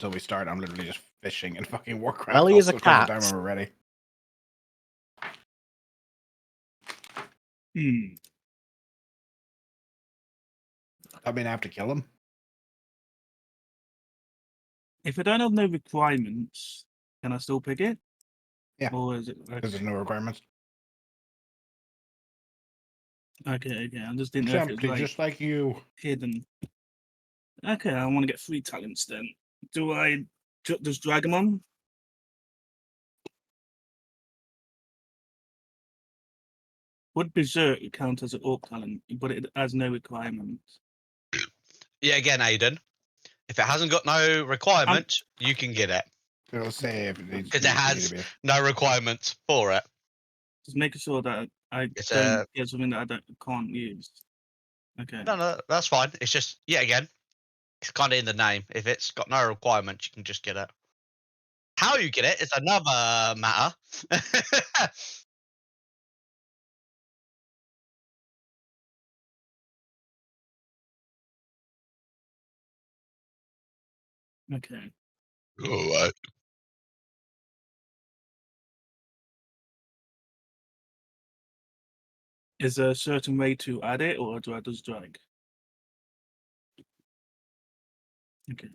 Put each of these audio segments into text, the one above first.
until we start. I'm literally just fishing in fucking Warcraft. Ellie is a Also, close the cat. time when we're ready. I mean, I have to kill him. If I don't have no requirements, can I still pick it? Yeah. Or is it Because there's no requirements. okay? I just didn't It's know if it empty, was like just like you. hidden. Okay, I want to get 3 talents then. Do I just drag them on? Would Berserk count as an orc talent, but it has no requirements? Yeah, again, Aidan. If it hasn't got no requirements, you can get it. It'll say if it needs Because it has no requirements for it. Just making sure that I It's don't get something that can't use. Okay. No, that's fine. It's just, yeah, again, it's kind of in the name. If it's got no requirements, you can just get it. How you get it is another matter. Okay. All right. Is there a certain way to add it, or do I just drag? Okay.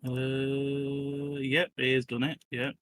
Yep, it has done it. Yep.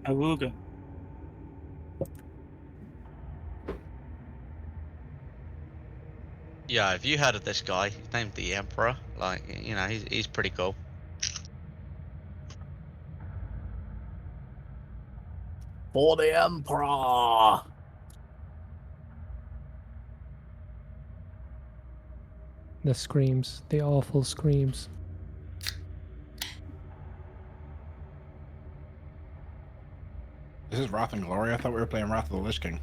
I will go. Yeah, if you heard of this guy, he's named the Emperor. Like, you know, he's pretty cool. For the Emperor! The screams, the awful screams. This is Wrath and Glory. I thought we were playing Wrath of the Lich King.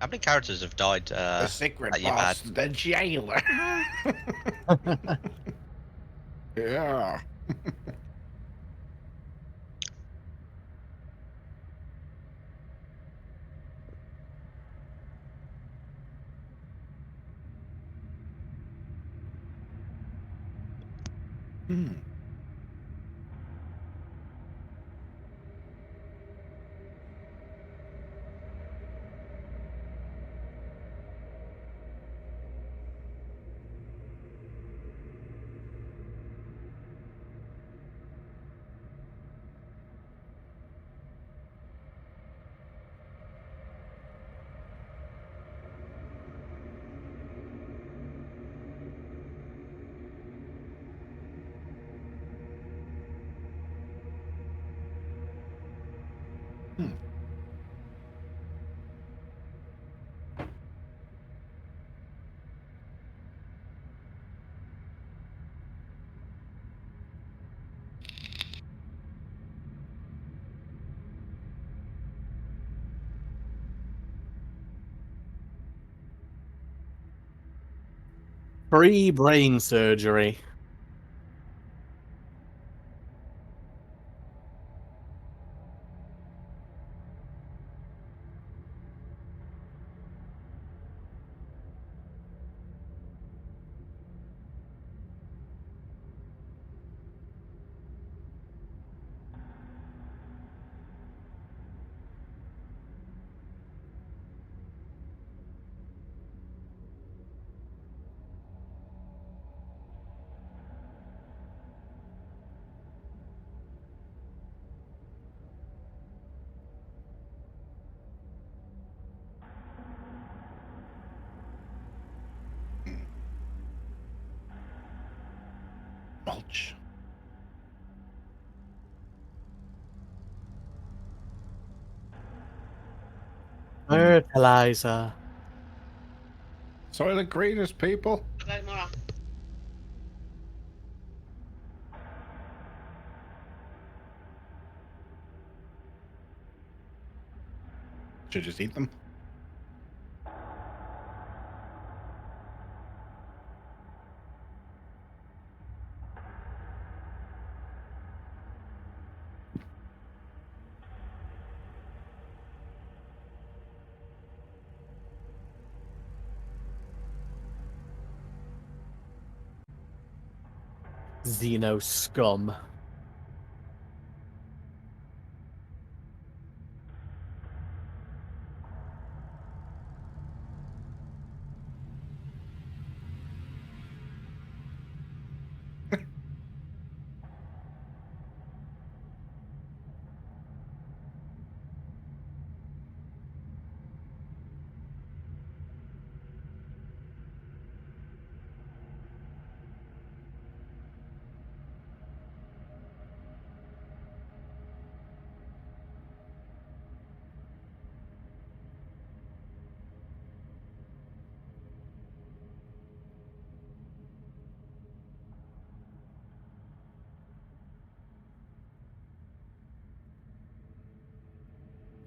How many characters have died? The secret that you've boss, had? the jailer. Yeah. Free brain surgery. Mulch. Fertilizer. Soylent Greeners, people. Should just eat them. Xeno scum.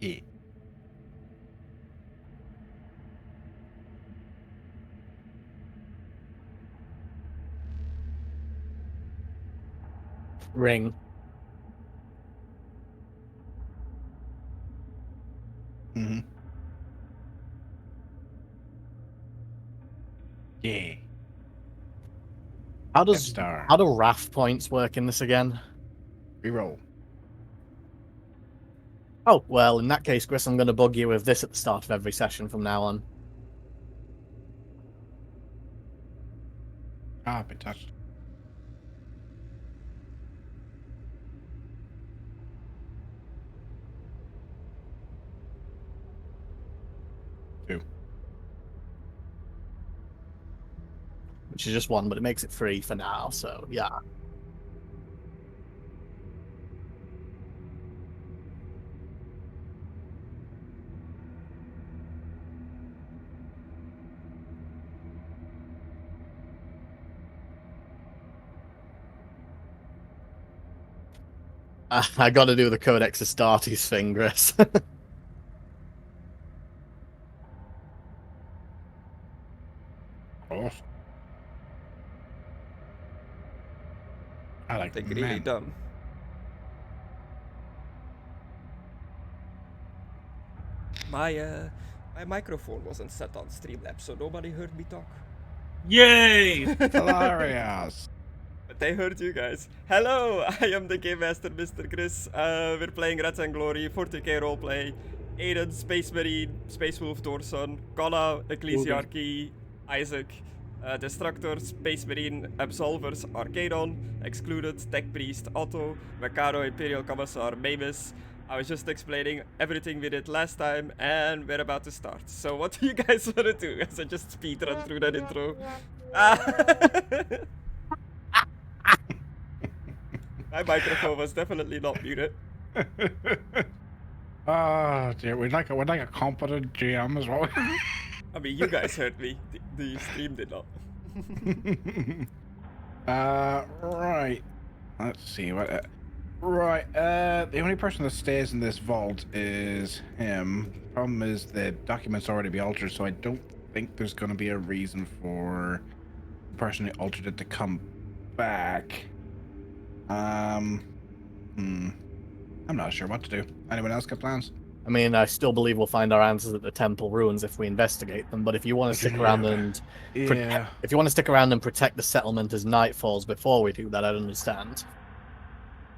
Yeah. Ring. Mm-hmm. Yeah. How Death does Star. how do RAF points work in this again? Reroll. Oh, well, in that case, Chris, I'm going to bug you with this at the start of every session from now on. Ah, been touched. Two. Which is just one, but it makes it free for now, so yeah. I gotta do the Codex Astartes thing, Chris. Oh. I like Think men. really dumb. My microphone wasn't set on Streamlabs, so nobody heard me talk. Yay! Hilarious. But they heard you guys. Hello, I am the Game Master, MisterGriss. We're playing Reds and Glory, 40k roleplay. Aidan, Space Marine, Space Wolf Dorson, Conna, Ecclesiarchy, Isaac, Destructore, Space Marine, Absolvers, Arcadon, Excluded, Tech Priest, Otto, Mckadow, Imperial Commissar, Maimiss. I was just explaining everything we did last time, and we're about to start. So what do you guys want to do? As I just speed run through that intro. My microphone was definitely not muted. Oh dear, we're like a competent GM as well. I mean, you guys heard me. The stream did not. Right. Let's see what. Right. The only person that stays in this vault is him. Problem is the documents already be altered, so I don't think there's going to be a reason for the person who altered it to come back. I'm not sure what to do. Anyone else got plans? I mean, I still believe we'll find our answers at the temple ruins if we investigate them. But if you want to stick around and if you want to stick around and protect the settlement as night falls before we do that, I'd understand.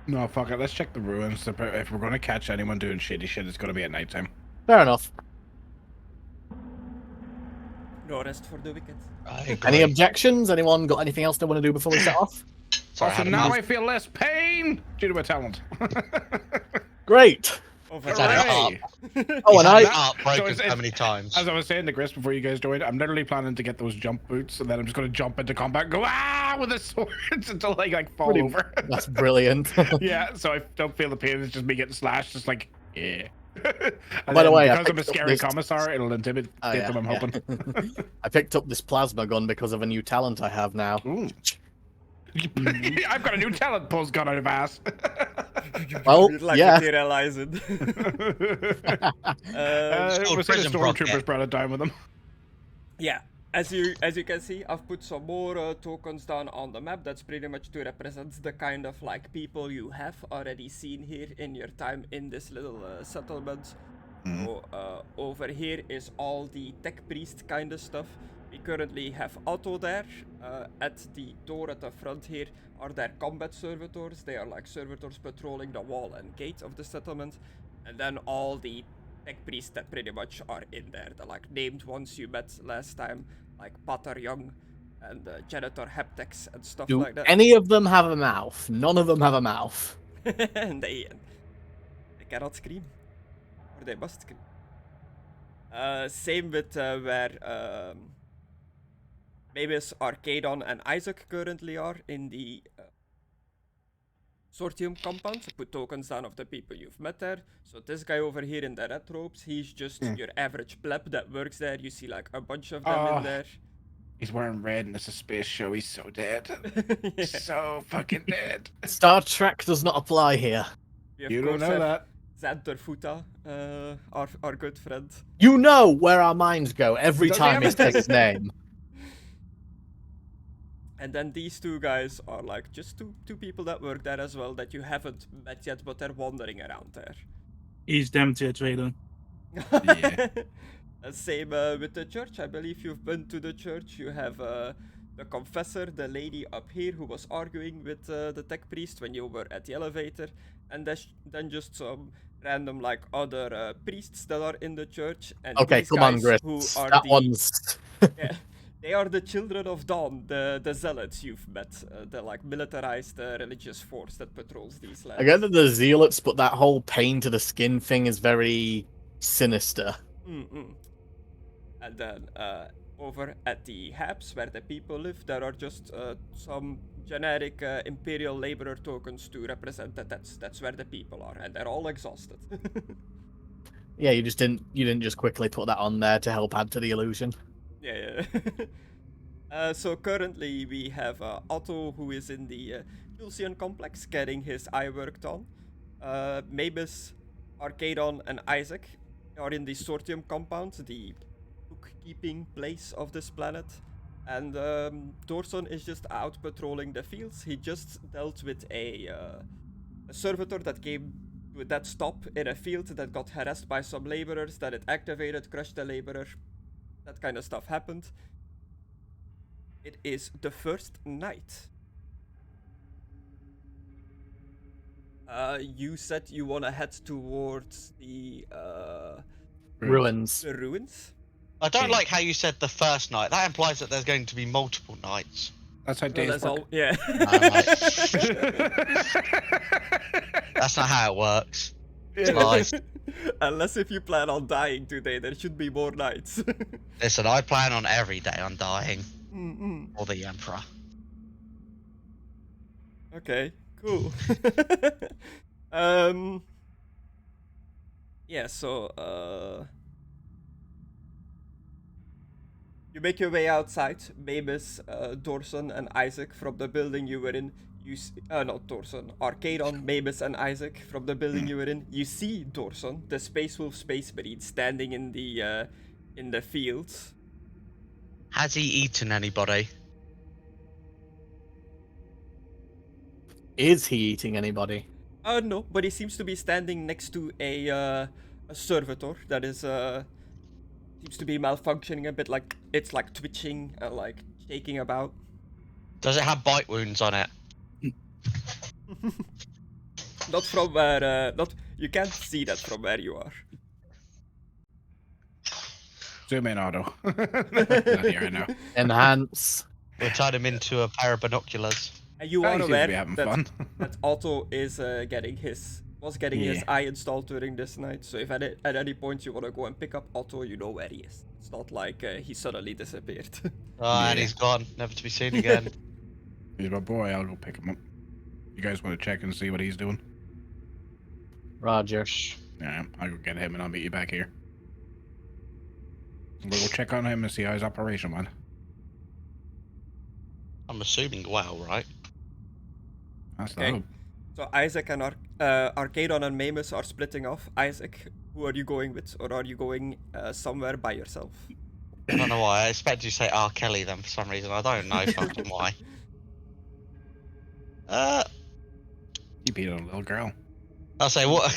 No, fuck it. Let's check the ruins. If we're going to catch anyone doing shitty shit, it's going to be at nighttime. Fair enough. No rest for the wicked. Any objections? Anyone got anything else they want to do before we set off? Sorry, Also, now I feel less pain due to my talent. Great. Over Is that Hooray! up? Oh, and I. Art broken it's- so many times. As I was saying to Chris before you guys joined, I'm literally planning to get those jump boots, and then I'm just going to jump into combat and go with the swords until I like fall over. That's brilliant. Yeah, so I don't feel the pain. It's just me getting slashed. Just like, yeah. And By the then way, I because I'm a picked up scary this- commissar, it'll intimidate them, I'm hoping. I picked up this plasma gun because of a new talent I have now. Ooh. I've got a new talent, pulls gun out of ass. Well, You'd like yeah. materialize it. called Was it a prison stormtroopers rocket. brought it down with them? Yeah, as you can see, I've put some more tokens down on the map. That's pretty much to represent the kind of like people you have already seen here in your time in this little settlement. So over here is all the tech priest kind of stuff. We currently have Otto there. At the door at the front here are their combat servitors. They are like servitors patrolling the wall and gate of the settlement. And then all the tech priests that pretty much are in there. The like named ones you met last time, like Pater Young and Janitor Heptex and stuff Do like that. any of them have a mouth? None of them have a mouth. And they cannot scream. Or they must scream. Same with where Maimiss, Arcadon, and Isaac currently are in the Sortium compound. So put tokens down of the people you've met there. So this guy over here in the red robes, he's just your average pleb that works there. You see like a bunch of them in there. He's wearing red and it's a space show. He's so dead. Yeah. So fucking dead. Star Trek does not apply here. We of You don't course know have that. Xanter Futa, our good friend. You know where our minds go every Does he time have he a- says his name. And then these two guys are like just two people that work there as well that you haven't met yet, but they're wandering around there. He's damn to a trader. Yeah. Same with the church. I believe you've been to the church. You have the confessor, the lady up here who was arguing with the tech priest when you were at the elevator, and then just some random like other priests that are in the church. And Okay, these come on, guys Gris. who are That the, one's. yeah, they are the children of Dawn, the zealots you've met, the like militarized religious force that patrols these lands. I get that the zealots, but that whole pain to the skin thing is very sinister. And then over at the Habs, where the people live, there are just some generic imperial laborer tokens to represent that that's where the people are, and they're all exhausted. Yeah, you didn't just quickly put that on there to help add to the illusion. Yeah. So currently we have Otto, who is in the Dulcian complex getting his eye worked on. Maimiss, Arcadon, and Isaac are in the Sortium compound, the bookkeeping place of this planet. And Dorson is just out patrolling the fields. He just dealt with a servitor that came to a dead stop in a field that got harassed by some laborers, that it activated, crushed the laborer. That kind of stuff happened. It is the first night. You said you want to head towards the Ruins. ruins? I don't like how you said the first night. That implies that there's going to be multiple nights. That's how Well, days that's work. all. Yeah. That's not how it works. It's lies. Unless if you plan on dying today, there should be more nights. Listen, I plan on every day on dying. Mm-mm. Or the Emperor. Okay, cool. Yeah, so you make your way outside. Maimiss, Dorson, and Isaac from the building you were in. Not Dorson. Arcadon, Maimiss, and Isaac from the building you were in. You see Dorson, the Space Wolf Space Marine, standing in the fields. Has he eaten anybody? Is he eating anybody? No, but he seems to be standing next to a servitor that is seems to be malfunctioning a bit, like it's like twitching and like shaking about. Does it have bite wounds on it? Not from where you can't see that from where you are. Zoom in, Otto. Not here, I know. Enhance. We'll turn him into a pair of binoculars. And you Oh, are he seems to aware be having that, fun. that Otto is getting his Yeah. eye installed during this night. So if at any point you want to go and pick up Otto, you know where he is. It's not like he suddenly disappeared. Oh, and Yeah. he's gone, never to be seen again. He's my boy. I'll go pick him up. You guys want to check and see what he's doing? Roger. Yeah, I'll go get him and I'll meet you back here. We'll check on him and see how his operation went. I'm assuming well, right? That's the Okay. hope. So Isaac and Arcadon and Maimiss are splitting off. Isaac, who are you going with? Or are you going somewhere by yourself? I don't know why. I expected you to say R. Kelly then for some reason. I don't know fucking why. You beat on a little girl. I'll say what?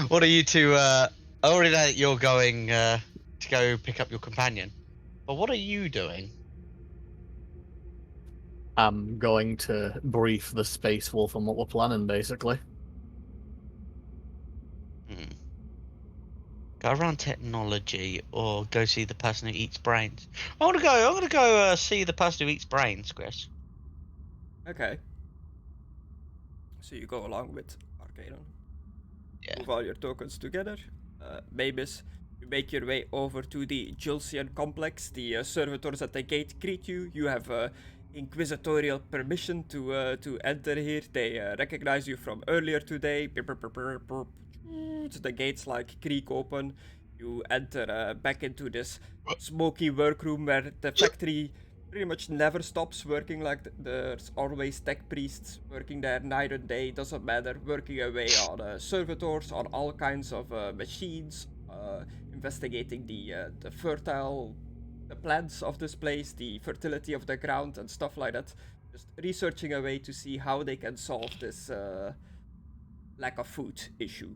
What are you two? I already know that you're going to go pick up your companion, but what are you doing? I'm going to brief the Space Wolf on what we're planning, basically. Go around technology, or go see the person who eats brains. I'm gonna go see the person who eats brains, Chris. Okay. So you go along with Arcadon. Yeah. Move all your tokens together. Maimiss, you make your way over to the Julcian complex. The servitors at the gate greet you. You have inquisitorial permission to enter here. They recognize you from earlier today. The gates like creak open. You enter back into this smoky workroom where the factory pretty much never stops working. Like there's always tech priests working there night and day, doesn't matter, working away on servitors, on all kinds of machines, investigating the plants of this place, the fertility of the ground and stuff like that. Just researching a way to see how they can solve this lack of food issue.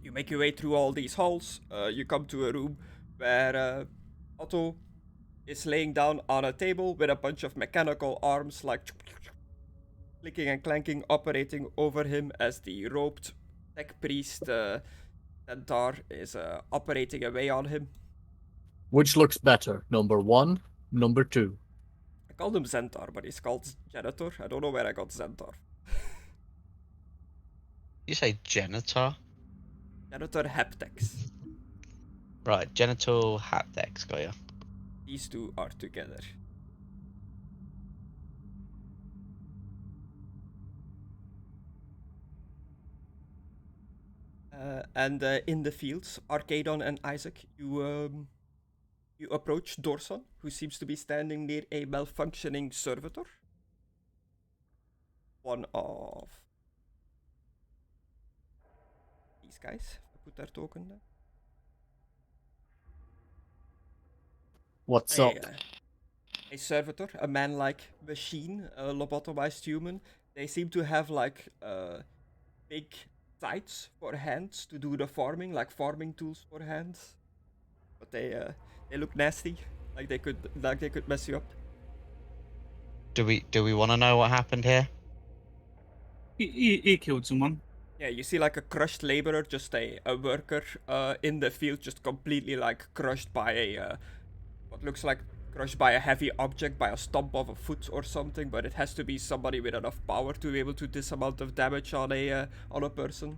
You make your way through all these halls. You come to a room where Otto is laying down on a table with a bunch of mechanical arms, like clicking and clanking, operating over him as the robed tech priest Centaur is operating away on him. Which looks better, number 1, number 2? I called him Centaur, but he's called Janitor. I don't know where I got Centaur. You say janitor? Janitor Haptex. Right, genital haptics, got ya. These two are together. And in the fields, Arcadon and Isaac, you approach Dorson, who seems to be standing near a malfunctioning servitor. One of these guys. Put their token there. What's up? A servitor, a man-like machine, a lobotomized human. They seem to have like big sights for hands to do the farming, like farming tools for hands. But they look nasty, like they could mess you up. Do we want to know what happened here? He killed someone. Yeah, you see like a crushed laborer, just a worker in the field, just completely like crushed by a what looks like crushed by a heavy object, by a stump of a foot or something. But it has to be somebody with enough power to be able to do this amount of damage on a person.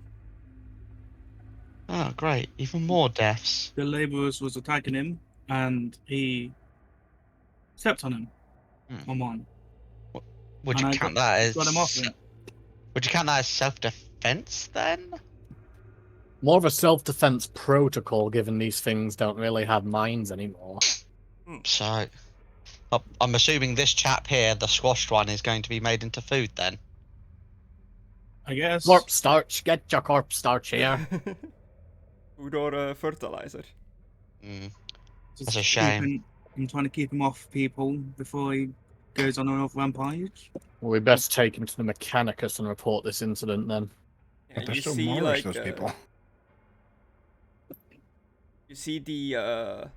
Oh, great! Even more deaths. The laborers was attacking him, and he stepped on him. On one. Would you And I count got- that as? got him off it. Would you count that as self-defense then? More of a self-defense protocol, given these things don't really have minds anymore. So, I'm assuming this chap here, the squashed one, is going to be made into food then. I guess. Corpse starch, get your corpse starch here. Food or fertilizer. Just That's a shame. I'm trying to keep him off people before he goes on another rampage. Well, we best take him to the Mechanicus and report this incident then. Yeah, But they're you so see Moorish, like those people. you see the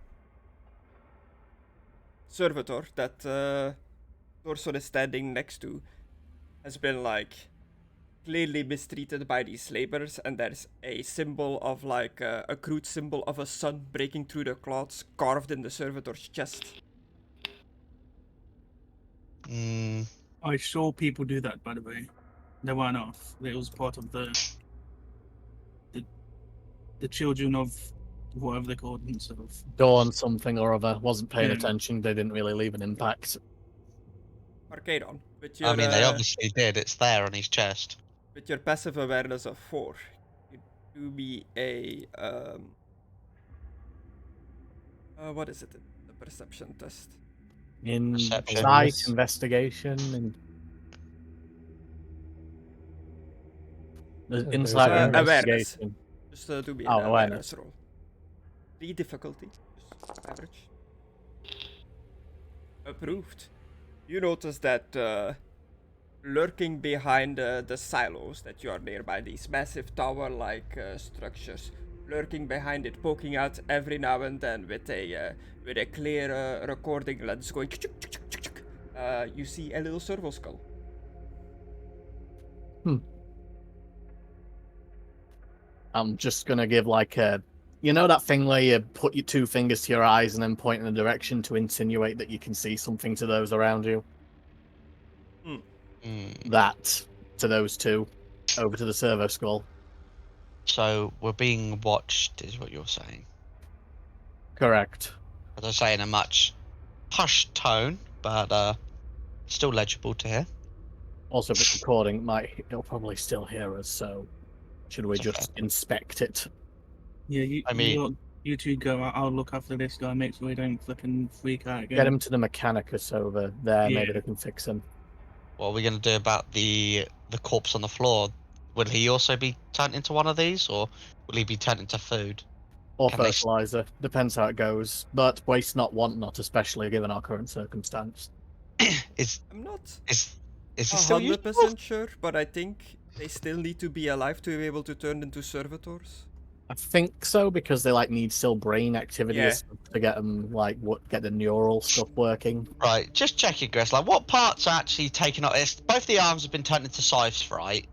servitor that Dorson is standing next to has been like clearly mistreated by these laborers, and there's a symbol of like a crude symbol of a sun breaking through the clouds carved in the servitor's chest. I saw people do that, by the way. They weren't off. It was part of the children of whatever they called themselves. Dawn something or other. Wasn't paying attention. They didn't really leave an impact. Arcadon, with your, I mean, they obviously did. It's there on his chest. with your passive awareness of 4, to be a what is it? The perception test. Perception. Insight, investigation, and There's insight or awareness. investigation. Just to be Oh, an awareness. awareness roll. 3 difficulty, just average. Approved. You notice that lurking behind the silos that you are nearby, these massive tower-like structures, lurking behind it, poking out every now and then with a clear recording lens going. You see a little servo skull. I'm just gonna give like a, you know, that thing where you put your 2 fingers to your eyes and then point in a direction to insinuate that you can see something to those around you. That to those 2, over to the servo skull. So we're being watched, is what you're saying. Correct. As I say, in a much hushed tone, but still legible to hear. Also, if it's recording, it'll probably still hear us. So, should we It's okay. just inspect it? Yeah, I mean- you two go. I'll look after this guy. Make sure he don't flipping freak out again. Get him to the Mechanicus over there. Maybe Yeah. they can fix him. What are we going to do about the corpse on the floor? Will he also be turned into one of these, or will he be turned into food? Or Can they- fertilizer. Depends how it goes. But waste not, want not, especially given our current circumstance. Is I'm not he still 100% useful? sure, but I think they still need to be alive to be able to turn into servitors. I think so, because they need still brain activity Yeah. to get them get the neural stuff working. Right, just checking, Griss. Like, what parts are actually taken up? It's both the arms have been turned into scythes, right?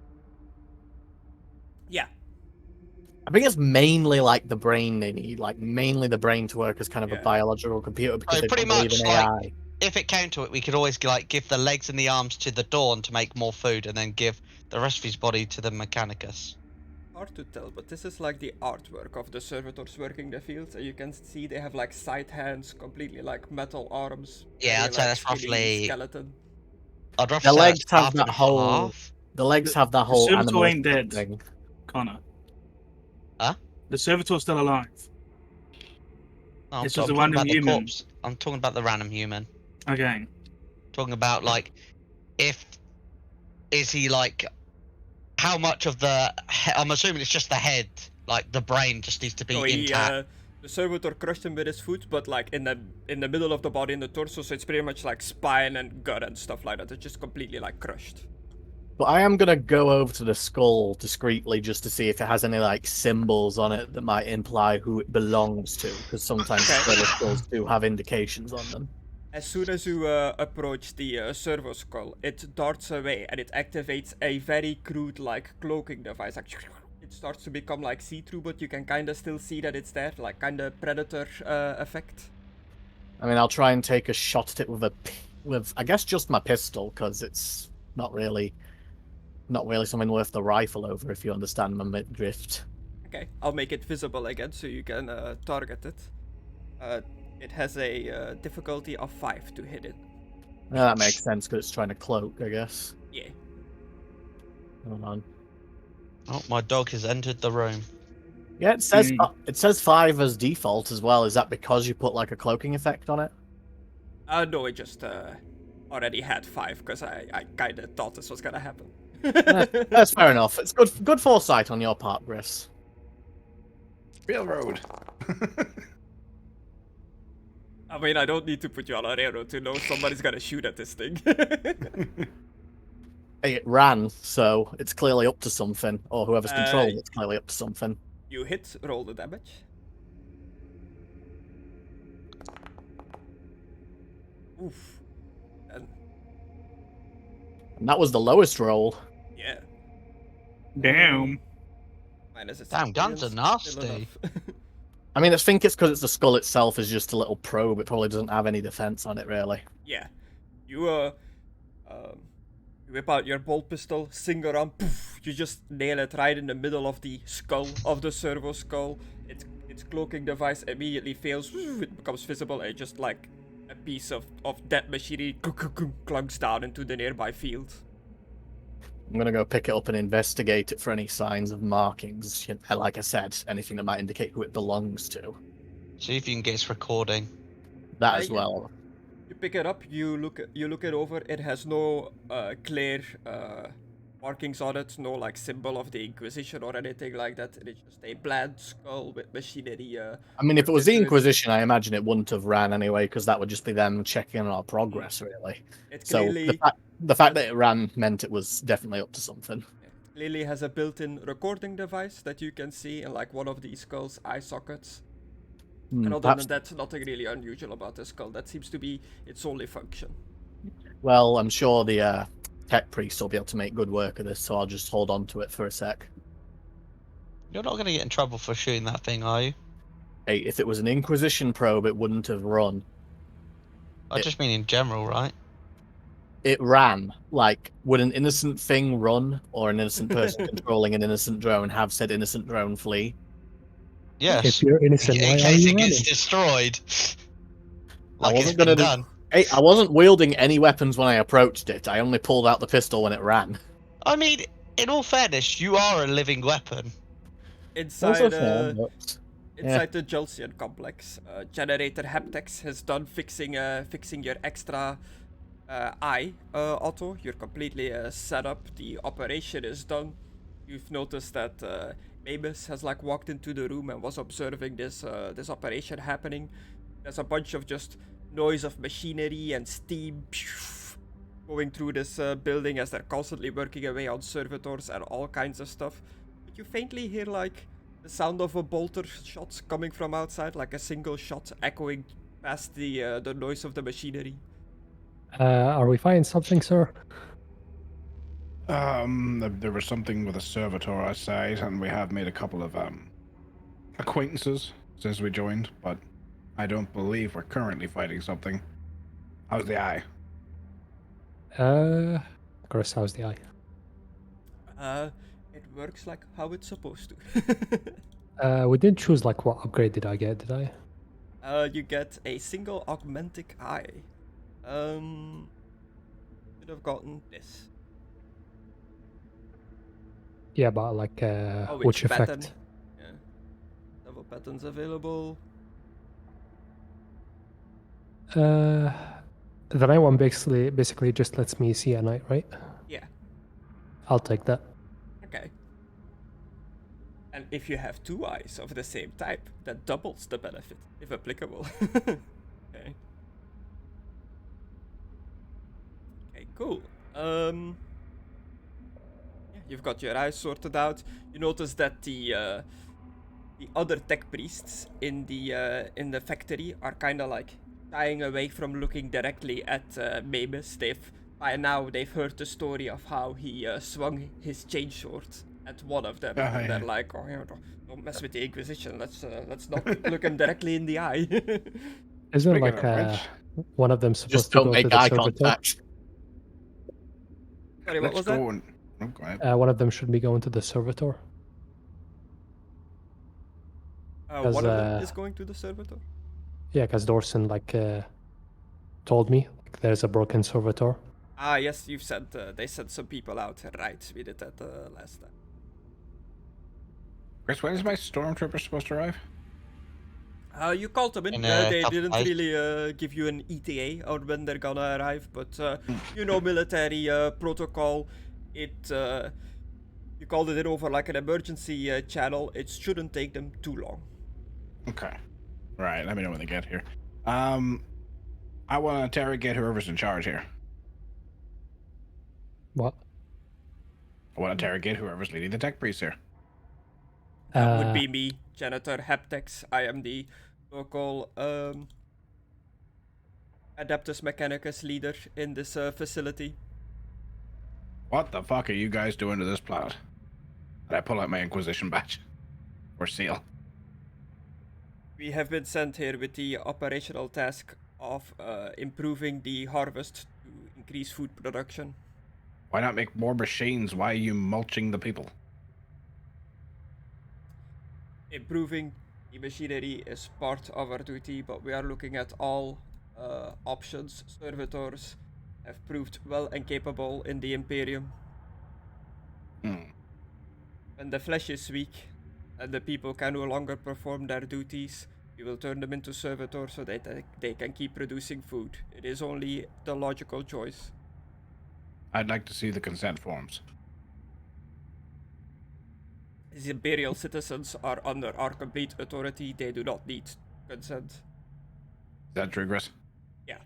Yeah. I think it's mainly the brain they need, mainly the brain to work as kind of Yeah. a biological computer because So they pretty don't believe much, in like- AI. If it came to it, we could always give the legs and the arms to the Dawn to make more food, and then give the rest of his body to the Mechanicus. Hard to tell, but this is like the artwork of the servitors working the fields, and you can see they have side hands, completely metal arms. Yeah, very, I'd say that's skinny roughly- skeleton. I'd roughly The say legs that's have half that and whole- half. The legs have that the whole servitor animal ain't dead. thing. Connor. Huh? The servitor's still alive. No, This so was I'm a talking random about the human. corpse. I'm talking about the random human. Okay. Talking about is he how much of I'm assuming it's just the head, the brain just needs to be So intact. the servitor crushed him with his foot, but in the middle of the body, in the torso, so it's pretty much spine and gut and stuff like that. It's just completely crushed. But I am gonna go over to the skull discreetly just to see if it has any symbols on it that might imply who it belongs to, because sometimes servo skulls do have indications on them. As soon as you approach the servo skull, it darts away and it activates a very crude cloaking device. It starts to become see-through, but you can kind of still see that it's there, kind of predator effect. I mean, I'll try and take a shot at it with I guess just my pistol, because it's not really something worth the rifle over, if you understand my mid-drift. Okay, I'll make it visible again so you can target it. It has a difficulty of 5 to hit it. That makes sense, because it's trying to cloak, I guess. Yeah. Hold on. Oh, my dog has entered the room. Yeah, it says 5 as default as well. Is that because you put a cloaking effect on it? No, it just already had 5 because I kind of thought this was gonna happen. That's fair enough. It's good foresight on your part, Griss. Railroad. I mean, I don't need to put you on a railroad to know somebody's gonna shoot at this thing. Hey, it ran, so it's clearly up to something. Or whoever's controlling it's clearly up to something. You hit, roll the damage. Oof. And And that was the lowest roll. yeah. Damn. Minus its Damn, guns are experience, still nasty. enough. I mean, I think it's because the skull itself is just a little probe. It probably doesn't have any defense on it, really. Yeah. You whip out your bolt pistol, sing around, poof, you just nail it right in the middle of the skull, of the servo skull. Its cloaking device immediately fails, it becomes visible, and just a piece of dead machinery clunks down into the nearby field. I'm gonna go pick it up and investigate it for any signs of markings. Like I said, anything that might indicate who it belongs to. See if you can get its recording. That Yeah, as well. You pick it up. You look it over. It has no clear markings on it. No like symbol of the Inquisition or anything like that. It's just a bland skull with machinery. I mean, if it worked was the into Inquisition, I imagine it wouldn't have ran anyway, because that would just be them checking on our progress, really. It So clearly the fact that it ran meant it was definitely up to something. clearly has a built-in recording device that you can see in like one of these skull's eye sockets. And other Perhaps, than that, nothing really unusual about the skull. That seems to be its only function. well, I'm sure the tech priest will be able to make good work of this, so I'll just hold on to it for a sec. You're not going to get in trouble for shooting that thing, are you? Hey, if it was an Inquisition probe, it wouldn't have run. I just mean in general, right? It ran. Like, would an innocent thing run, or an innocent person controlling an innocent drone have said innocent drone flee? Yes. If you're innocent, In why are case you it running? gets destroyed. Like it's wasn't been gonna do- done. Hey, I wasn't wielding any weapons when I approached it. I only pulled out the pistol when it ran. I mean, in all fairness, you are a living weapon. Inside Also fair, but- inside the Julcian complex, generator Haptex has done fixing your extra eye, Otto. You're completely set up. The operation is done. You've noticed that Maimiss has like walked into the room and was observing this operation happening. There's a bunch of just noise of machinery and steam going through this building as they're constantly working away on servitors and all kinds of stuff. But you faintly hear like the sound of a bolter shot coming from outside, like a single shot echoing past the noise of the machinery. Are we finding something, sir? There was something with a servitor outside, and we have made a couple of acquaintances since we joined, but I don't believe we're currently fighting something. How's the eye? Chris, how's the eye? It works like how it's supposed to. We didn't choose like what upgrade did I get, did I? You get a single augmentic eye. Should have gotten this. Yeah, but like which pattern? effect? Yeah. Several patterns available. The night one basically just lets me see at night, right? Yeah. I'll take that. Okay. And if you have two eyes of the same type, that doubles the benefit, if applicable. Okay. Okay, cool. Yeah, you've got your eyes sorted out. You notice that the other tech priests in the factory are kind of like shying away from looking directly at Maimiss. By now they've heard the story of how he swung his chainsword at one of them, and they're like, "Oh, don't mess with the Inquisition. Let's not look him directly in the eye." Isn't Speaking like of which, one of them supposed Just to don't go to make the eye servitor? contact. Sorry, what let's was that? go and... Oh, go ahead. One of them should be going to the servitor. One of them is going to the servitor. Yeah, because Dorson like told me like, there's a broken servitor. Ah, yes, you've sent. They sent some people out. Right, we did that last time. Chris, when is my stormtrooper supposed to arrive? You called them in. In, They couple didn't days. really give you an ETA on when they're gonna arrive, but you know, military protocol. You called it in over like an emergency channel. It shouldn't take them too long. Okay. Right, let me know when they get here. I want to interrogate whoever's in charge here. What? I want to interrogate whoever's leading the tech priest here. That would be me, Janitor Haptex. I am the local Adeptus Mechanicus leader in this facility. What the fuck are you guys doing to this planet? And I pull out my Inquisition badge. Or seal. We have been sent here with the operational task of improving the harvest to increase food production. Why not make more machines? Why are you mulching the people? Improving the machinery is part of our duty, but we are looking at all options. Servitors have proved well and capable in the Imperium. Hmm. When the flesh is weak and the people can no longer perform their duties, we will turn them into servitors so that they can keep producing food. It is only the logical choice. I'd like to see the consent forms. The imperial citizens are under our complete authority. They do not need consent. Is that true, Chris? Yeah.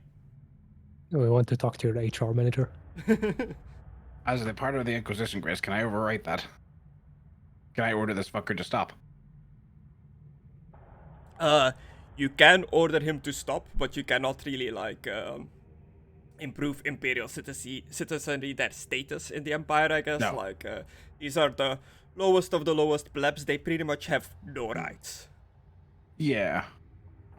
We want to talk to your HR manager. As the part of the Inquisition, Chris, can I overwrite that? Can I order this fucker to stop? You can order him to stop, but you cannot really improve imperial citizenry, their status in the empire. I guess No. These are the lowest of the lowest plebs. They pretty much have no rights. Yeah.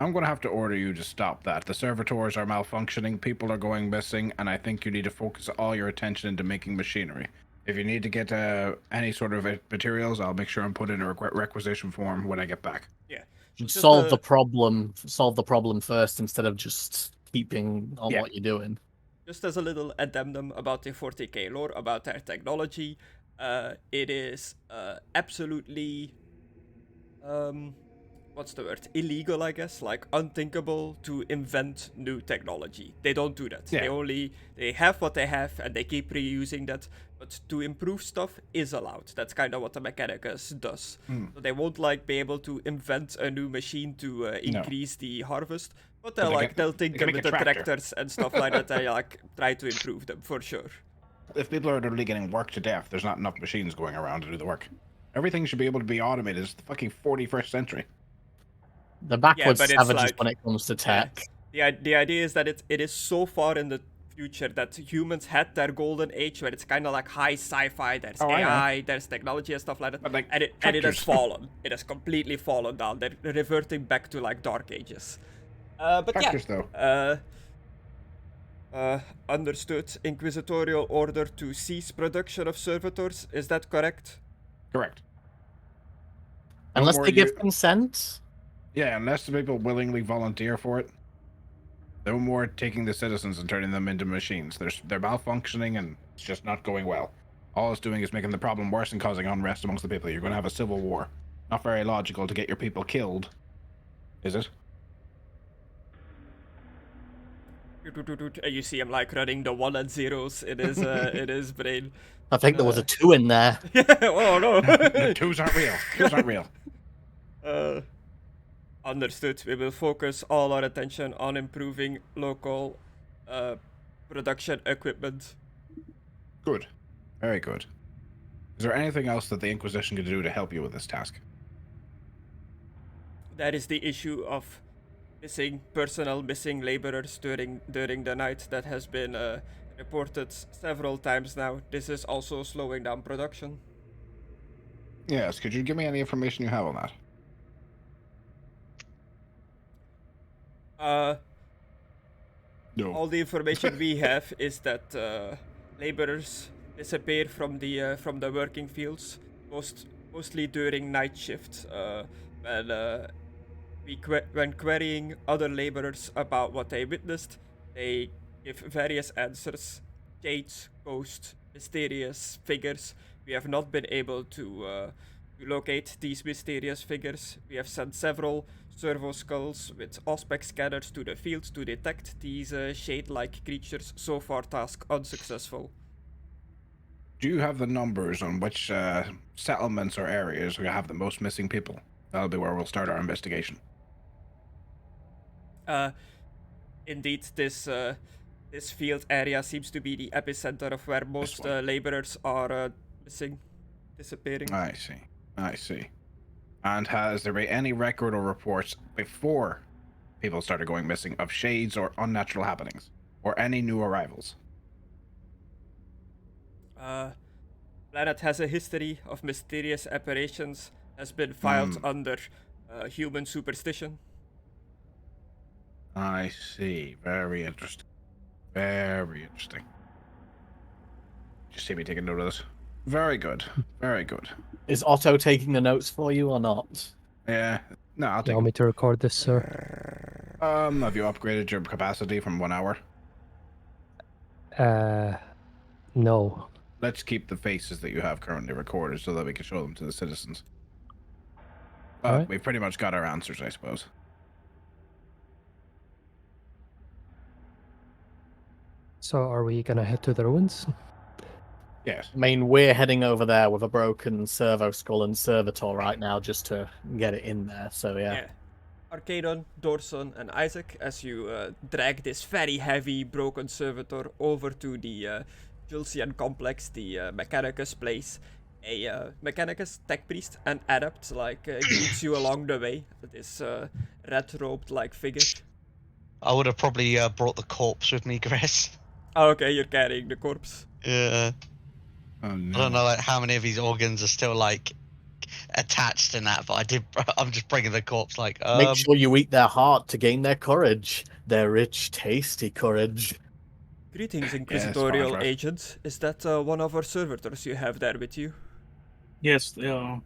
I'm gonna have to order you to stop that. The servitors are malfunctioning, people are going missing, and I think you need to focus all your attention into making machinery. If you need to get any sort of materials, I'll make sure I'm put in a requisition form when I get back. Yeah. Solve the problem. Solve the problem first instead of just keeping on what you're doing. Just as a little addendum about the 40k lore, about their technology, it is absolutely, what's the word? Illegal, I guess, like unthinkable to invent new technology. They don't do that. Yeah. They have what they have and they keep reusing that. But to improve stuff is allowed. That's kind of what the Mechanicus does. So they won't be able to invent a new machine to increase the harvest. But they'll tinker with the tractors and stuff like that. They try to improve them for sure. If people are literally getting worked to death, there's not enough machines going around to do the work. Everything should be able to be automated. It's the fucking 41st century. The backwards but it's savages when it comes to tech. The idea is that it is so far in the future that humans had their golden age where it's kind of like high sci-fi. There's AI, there's technology and stuff like that, But, and it has fallen. It has completely fallen down. They're reverting back to dark ages. But Tractors, yeah, understood. Inquisitorial order to cease production of servitors. Is that correct? Correct. Unless more they give consent. Yeah, unless the people willingly volunteer for it. No more taking the citizens and turning them into machines. They're malfunctioning and it's just not going well. All it's doing is making the problem worse and causing unrest amongst the people. You're going to have a civil war. Not very logical to get your people killed, is it? You see him running the 1 and zeros in his in his brain. I think there was a 2 in there. Oh no. The twos aren't real. Twos aren't real. Understood. We will focus all our attention on improving local production equipment. Good. Very good. Is there anything else that the Inquisition could do to help you with this task? That is the issue of missing laborers during the night. That has been reported several times now. This is also slowing down production. Yes, could you give me any information you have on that? No. All the information we have is that laborers disappear from the working fields, mostly during night shift. When querying other laborers about what they witnessed, they give various answers: shades, ghosts, mysterious figures. We have not been able to locate these mysterious figures. We have sent several servo skulls with auspex scanners to the field to detect these shade-like creatures. So far, task unsuccessful. Do you have the numbers on which settlements or areas we have the most missing people? That'll be where we'll start our investigation. Indeed, this field area seems to be the epicenter of where most laborers are disappearing. I see. And has there been any record or reports before people started going missing of shades or unnatural happenings? Or any new arrivals? Planet has a history of mysterious apparitions, has been filed under human superstition. I see. Very interesting. Very interesting. Just see me take a note of this. Very good. Very good. Is Otto taking the notes for you or not? Yeah. No, I'll You take want it. me to record this, sir? Have you upgraded your capacity from 1 hour? No. let's keep the faces that you have currently recorded so that we can show them to the citizens. Alright. We've pretty much got our answers, I suppose. So are we gonna head to the ruins? Yes. I mean, we're heading over there with a broken servo skull and servitor right now just to get it in there. So yeah. Arcadon, Dorson, and Isaac, as you drag this very heavy broken servitor over to the Julcian complex, the Mechanicus place. A Mechanicus tech priest and adept greets you along the way. This red robed figure. I would have probably brought the corpse with me, Griss. Oh, okay, you're carrying the corpse. Yeah. Oh, no. I don't know how many of his organs are still attached in that, but I'm just bringing the corpse. Make sure you eat their heart to gain their courage. Their rich, tasty courage. Greetings, Yeah, Inquisitorial sponsor. agents. Is that one of our servitors you have there with you? Yes, they are.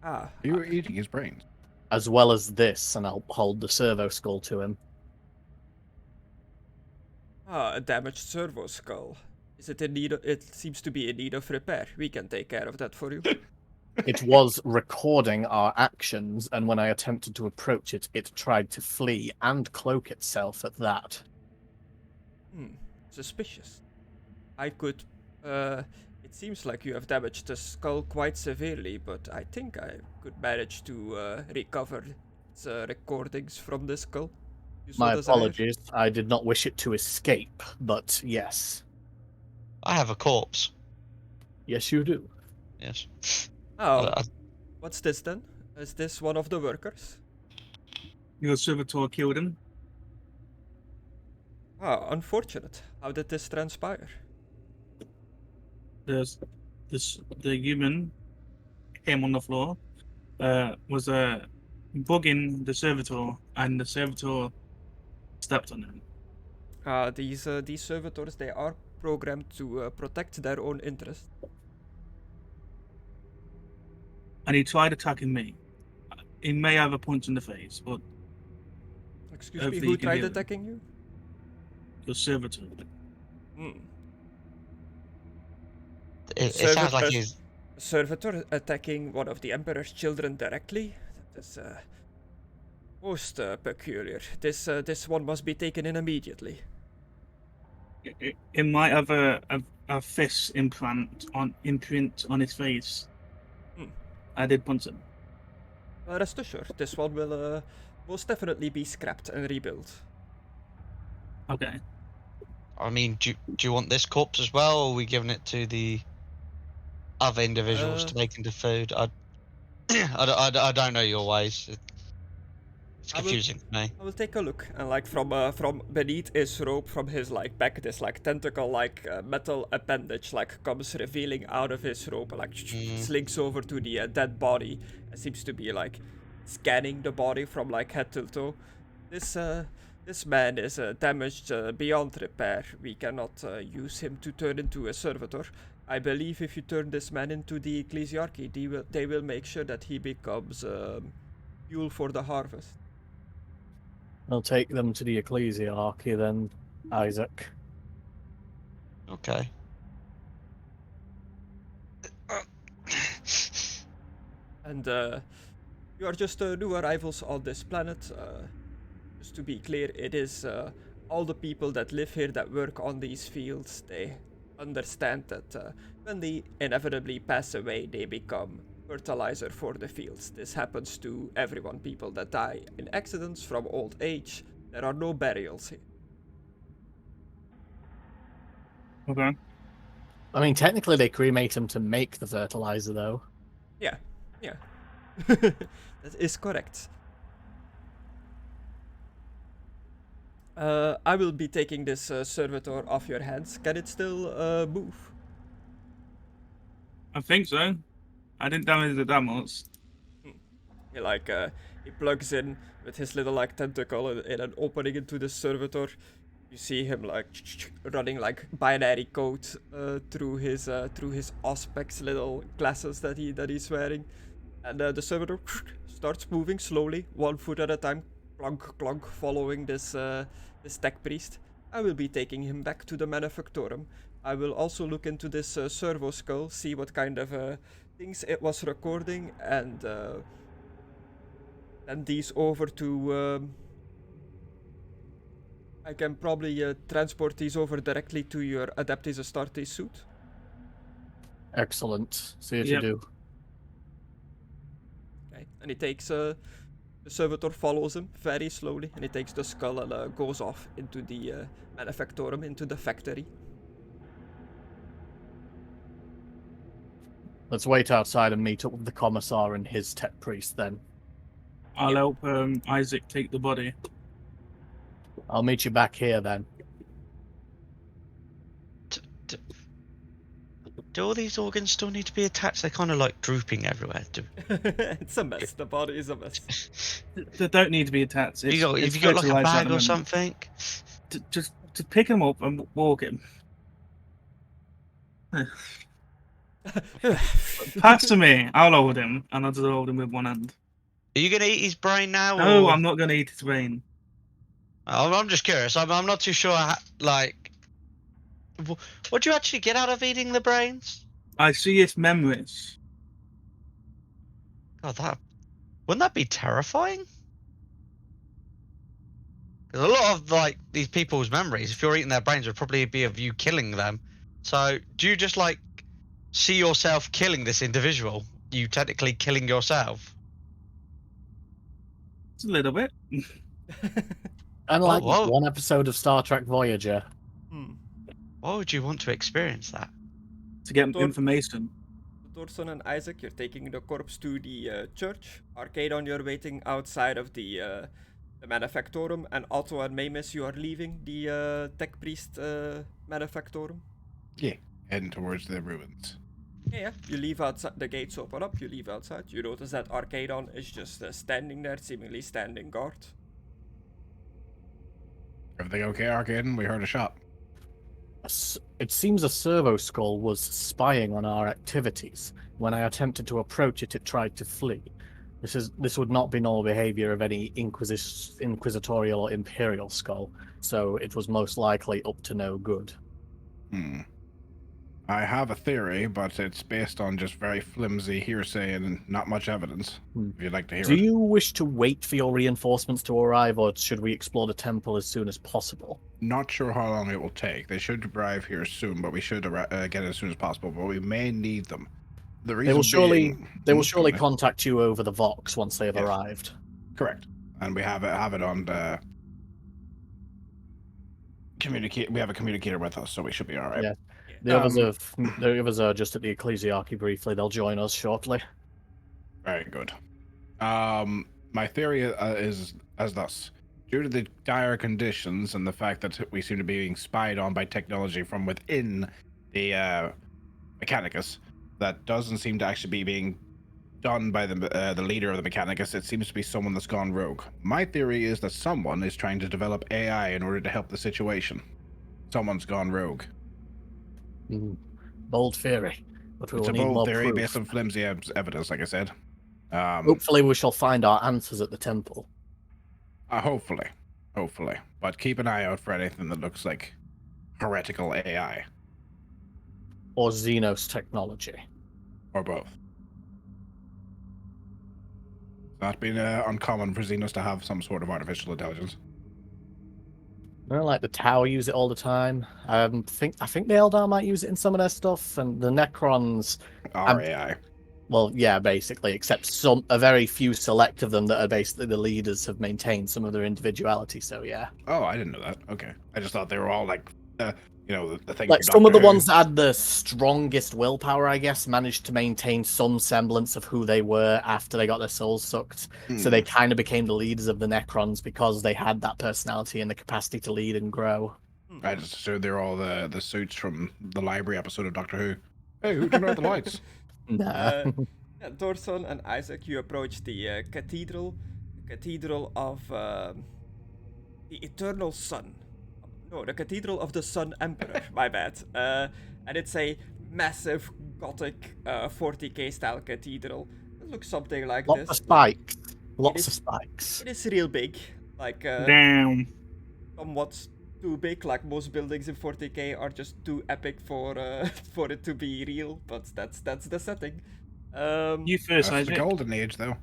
Ah, You were eating his brains. As well as this, and I'll hold the servo skull to him. a damaged servo skull. Is it in need? It seems to be in need of repair. We can take care of that for you. It was recording our actions, and when I attempted to approach it, it tried to flee and cloak itself at that. Suspicious. I could. It seems like you have damaged the skull quite severely, but I think I could manage to recover its recordings from the skull. You so My desire? apologies. I did not wish it to escape, but yes. I have a corpse. Yes, you do. Yes. Oh, I- what's this then? Is this one of the workers? Your servitor killed him. Ah, unfortunate. How did this transpire? The human came on the floor, was bugging the servitor, and the servitor stepped on him. These servitors, they are programmed to protect their own interest. And he tried attacking me. He may have a punch in the face, but Excuse me, Hopefully who you can tried hear them. attacking you? your servitor. It sounds like Servitors- he's. A servitor attacking one of the Emperor's children directly? That is most peculiar. This one must be taken in immediately. It might have a fist imprint on his face. I did punch him. Rest assured, this one will most definitely be scrapped and rebuilt. Okay. I mean, do you want this corpse as well, or are we giving it to the other individuals to make into food? I don't know your ways. It's I will- confusing to me. I will take a look, and from beneath his robe, from his back, this tentacle metal appendage comes revealing out of his robe, slinks over to the dead body, and seems to be scanning the body from head to toe. This man is damaged beyond repair. We cannot use him to turn into a servitor. I believe if you turn this man into the ecclesiarchy, they will make sure that he becomes fuel for the harvest. I'll take them to the ecclesiarchy then, Isaac. Okay. And you are just new arrivals on this planet. Just to be clear, it is all the people that live here that work on these fields. They understand that when they inevitably pass away, they become fertilizer for the fields. This happens to everyone. People that die in accidents from old age. There are no burials here. Okay. I mean, technically they cremate him to make the fertilizer, though. Yeah. That is correct. I will be taking this servitor off your hands. Can it still move? I think so. I didn't damage it that much. He plugs in with his little tentacle in an opening into the servitor. You see him running binary code through his Auspex little glasses that he's wearing, and the servitor starts moving slowly, 1 foot at a time, clunk clunk, following this tech priest. I will be taking him back to the manufactorum. I will also look into this servo skull, see what kind of things it was recording, and send these over to. I can probably transport these over directly to your Adeptus Astartes suit. Excellent. See what you Yep. do. Okay, and he takes the servitor follows him very slowly, and he takes the skull and goes off into the manufactorum, into the factory. Let's wait outside and meet up with the commissar and his tech priest then. I'll help Isaac take the body. I'll meet you back here then. Do all these organs still need to be attached? They're kind of like drooping everywhere. It's a mess. The body is a mess. They don't need to be attached. Have you got like a fertilised bag at the or moment. something? Just pick him up and walk him. Pass to me. I'll hold him, and I'll just hold him with one hand. Are you gonna eat his brain now? No, or... I'm not going to eat his brain. I'm just curious. I'm not too sure. Like, what do you actually get out of eating the brains? I see its memories. God, wouldn't that be terrifying? Because a lot of like these people's memories, if you're eating their brains, would probably be of you killing them. So, do you just like see yourself killing this individual? You technically killing yourself? It's a little bit. Unlike whoa. one episode of Star Trek Voyager. Why would you want to experience that? To get Dor- information. Dorson and Isaac, you're taking the corpse to the church. Arcadon, you're waiting outside of the manufactorum. And Otto and Maimiss, you are leaving the tech priest manufactorum. Yeah, heading towards the ruins. Yeah, you leave outside. The gates open up. You leave outside. You notice that Arcadon is just standing there, seemingly standing guard. Everything okay, Arcadon? We heard a shot. It seems a servo skull was spying on our activities. When I attempted to approach it, it tried to flee. This would not be normal behavior of any inquisitorial or imperial skull, so it was most likely up to no good. I have a theory, but it's based on just very flimsy hearsay and not much evidence. If you'd like to hear Do it. you wish to wait for your reinforcements to arrive, or should we explore the temple as soon as possible? Not sure how long it will take. They should arrive here soon, but we should get it as soon as possible. But we may need them. The reason They will surely contact you over the Vox once they have arrived. Correct, and we have it on the communicate. We have a communicator with us, so we should be all right. Yeah. The others are just at the ecclesiarchy briefly. They'll join us shortly. Very good. My theory is as thus. Due to the dire conditions and the fact that we seem to be being spied on by technology from within the Mechanicus, that doesn't seem to actually be being done by the leader of the Mechanicus. It seems to be someone that's gone rogue. My theory is that someone is trying to develop AI in order to help the situation. Someone's gone rogue. Bold theory, but we It's will a need bold more theory proof. based on flimsy evidence, like I said. Hopefully we shall find our answers at the temple. Hopefully. But keep an eye out for anything that looks like heretical AI. Or Xenos technology. Or both. It's not been uncommon for Xenos to have some sort of artificial intelligence. I don't like the Tower use it all the time. I think the Eldar might use it in some of their stuff, and the Necrons Our AI. Well, yeah, basically, except a very few select of them that are basically the leaders have maintained some of their individuality. So yeah. Oh, I didn't know that. Okay, I just thought they were all like, the thing. Like some of the ones that had the strongest willpower, I guess, managed to maintain some semblance of who they were after they got their souls sucked. So they kind of became the leaders of the Necrons because they had that personality and the capacity to lead and grow. I just assumed they're all the suits from the library episode of Doctor Who. Hey, who turned out the lights? Nah. Dorson and Isaac, you approach the cathedral of the Eternal Sun. No, the Cathedral of the Sun Emperor. My bad. And it's a massive Gothic 40k style cathedral. It looks something like Lots this. of spikes. Lots of spikes. It is real big, like Damn. somewhat too big. Like most buildings in 40k are just too epic for for it to be real. But that's the setting. You first, That's the Isaac. golden age, though.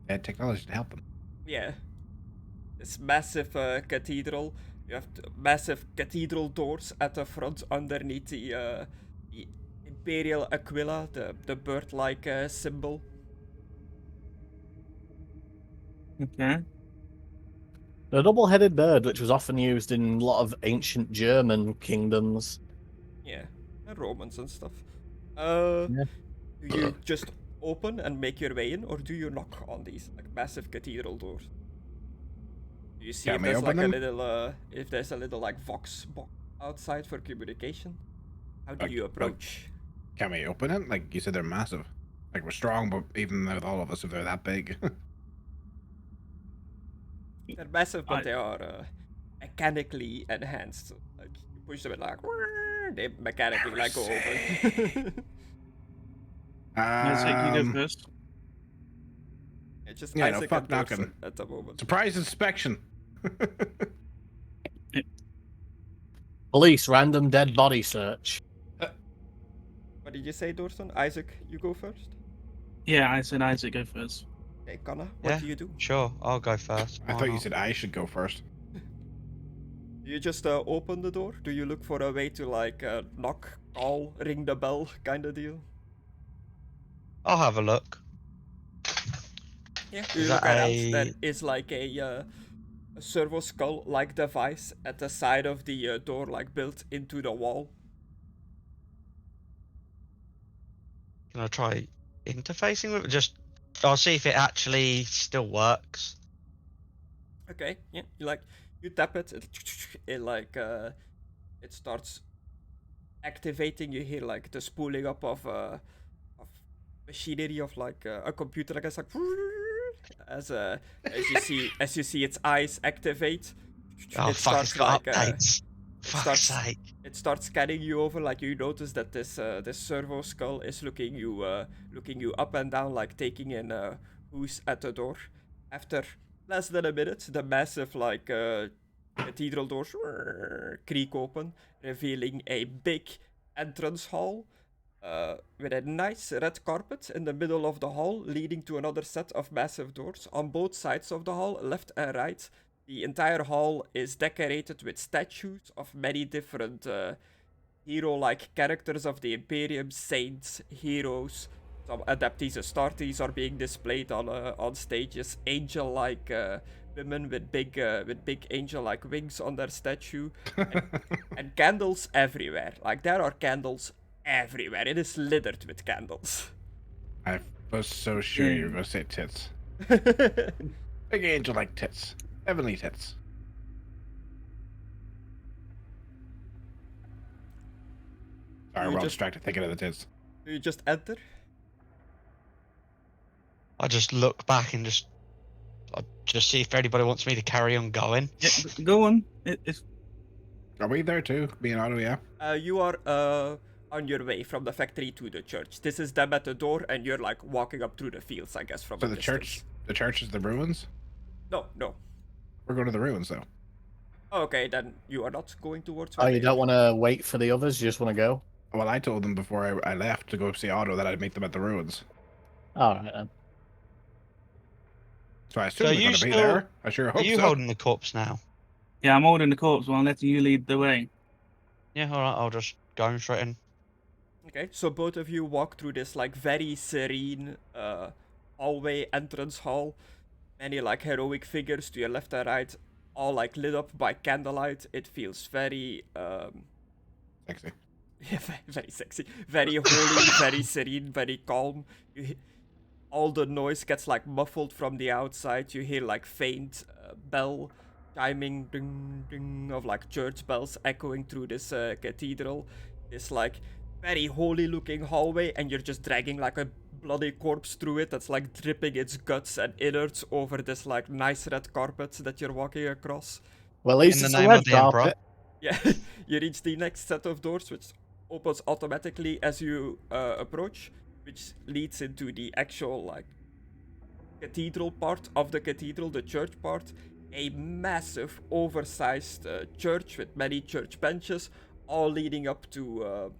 They had technology to help them. Yeah, this massive cathedral. You have massive cathedral doors at the front underneath the imperial aquila, the bird-like symbol. Okay. The double-headed bird, which was often used in a lot of ancient German kingdoms. Yeah, and Romans and stuff. Yeah. Do you just open and make your way in, or do you knock on these like massive cathedral doors? Do you see Can if we there's like open a them? little if there's a little like vox box outside for communication? How do Like- you like- approach? Can we open it? Like you said, they're massive. Like we're strong, but even with all of us, if they're that big. They're massive, but I- they are mechanically enhanced. So, like you push them and like they mechanically like go open. Isaac, you go Um, first. It's just Yeah, no, Isaac fuck and Dorson knocking. at the moment. surprise inspection. Police random dead body search. What did you say, Dorson? Isaac, you go first. Yeah, I said Isaac go first. Okay, Conna, what Yeah. do you do? Sure, I'll go first. I Why thought you not? said I should go first. Do you just open the door? Do you look for a way to like knock, call, ring the bell kind of deal? I'll have a look. Yeah. Is You that look around. a- There is like a servo skull like device at the side of the door, like built into the wall. Can I try interfacing with it? I'll see if it actually still works. Okay. Yeah. You tap it. It like it starts activating. You hear like the spooling up of machinery of like a computer, I guess, like as you see its eyes activate. Oh it fuck! It's starts got like updates. Fuck's starts- sake! it starts scanning you over. Like you notice that this servo skull is looking you up and down, like taking in who's at the door. After less than a minute, the massive like cathedral doors creak open, revealing a big entrance hall with a nice red carpet in the middle of the hall, leading to another set of massive doors on both sides of the hall, left and right. The entire hall is decorated with statues of many different hero-like characters of the Imperium, saints, heroes. Some adepties, Astartes are being displayed on stages. Angel-like women with big angel-like wings on their statue, and candles everywhere. Like there are candles everywhere. It is littered with candles. I was so sure you were going to say tits. Big angel like tits. Heavenly tits. Sorry, You we're all just- distracted thinking of the tits. Do you just enter? I just look back and just see if anybody wants me to carry on going. Yeah, go on. It's Are we there too? Me and Otto, yeah? You are on your way from the factory to the church. This is them at the door, and you're like walking up through the fields, I guess, from So a the distance. church is the ruins? No. We're going to the ruins, though. Okay, then you are not going towards. Oh, where you they don't are. want to wait for the others? You just want to go? Well, I told them before I left to go see Otto that I'd meet them at the ruins. Alright then. So I assume So they're you going to be still- there. I sure Are hope you so. holding the corpse now? yeah. I'm holding the corpse while letting you lead the way. Yeah, alright, I'll just go straight in. Okay, so both of you walk through this like very serene hallway, entrance hall. Many like heroic figures to your left and right, all like lit up by candlelight. It feels very Sexy. yeah, very sexy, very holy, very serene, very calm. All the noise gets like muffled from the outside. You hear like faint bell chiming, ding ding, of like church bells echoing through this cathedral. This like very holy looking hallway, and you're just dragging like a bloody corpse through it that's like dripping its guts and innards over this like nice red carpet that you're walking across. Well, at least In the it's name a of red the Emperor. carpet. Yeah, you reach the next set of doors, which opens automatically as you approach, which leads into the actual like cathedral part of the cathedral, the church part. a massive, oversized church with many church benches, all leading up to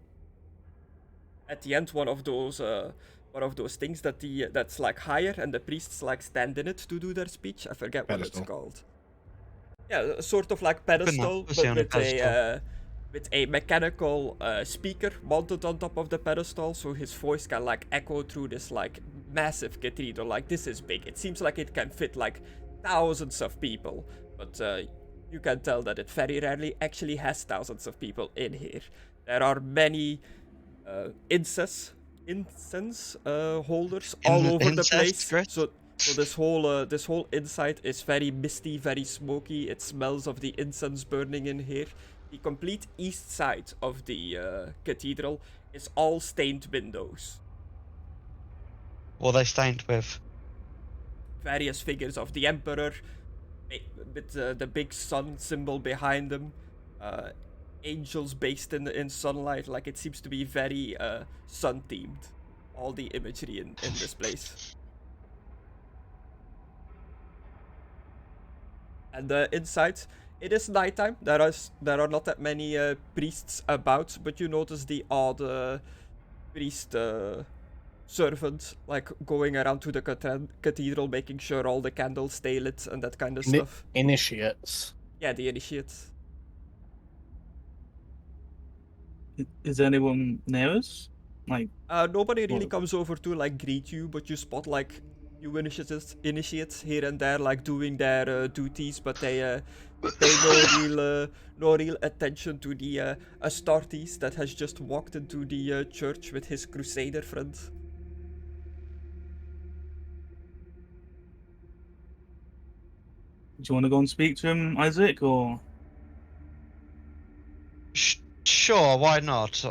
at the end one of those things that's like higher, and the priests like stand in it to do their speech. I forget what Pedestal. it's called. Yeah, sort of like pedestal, Pussy but on a pedestal. with a mechanical speaker mounted on top of the pedestal, so his voice can like echo through this like massive cathedral. Like, this is big. It seems like it can fit like thousands of people, but you can tell that it very rarely actually has thousands of people in here. There are many incense holders all over the place. Chris? So this whole inside is very misty, very smoky. It smells of the incense burning in here. The complete east side of the cathedral is all stained windows. What are they stained with? Various figures of the emperor, with the big sun symbol behind them. Angels based in sunlight. Like, it seems to be very sun themed. All the imagery in this place. And inside, it is nighttime. There are not that many priests about, but you notice the odd priest servant like going around to the cathedral, making sure all the candles stay lit and that kind of stuff. Initiates. Yeah, the initiates. Is anyone near us? Like, Nobody really Well- comes over to like greet you, but you spot like few initiates here and there, like doing their duties, but they pay no real attention to the Astartes that has just walked into the church with his crusader friend. do you want to go and speak to him, Isaac, or? Sure, why not?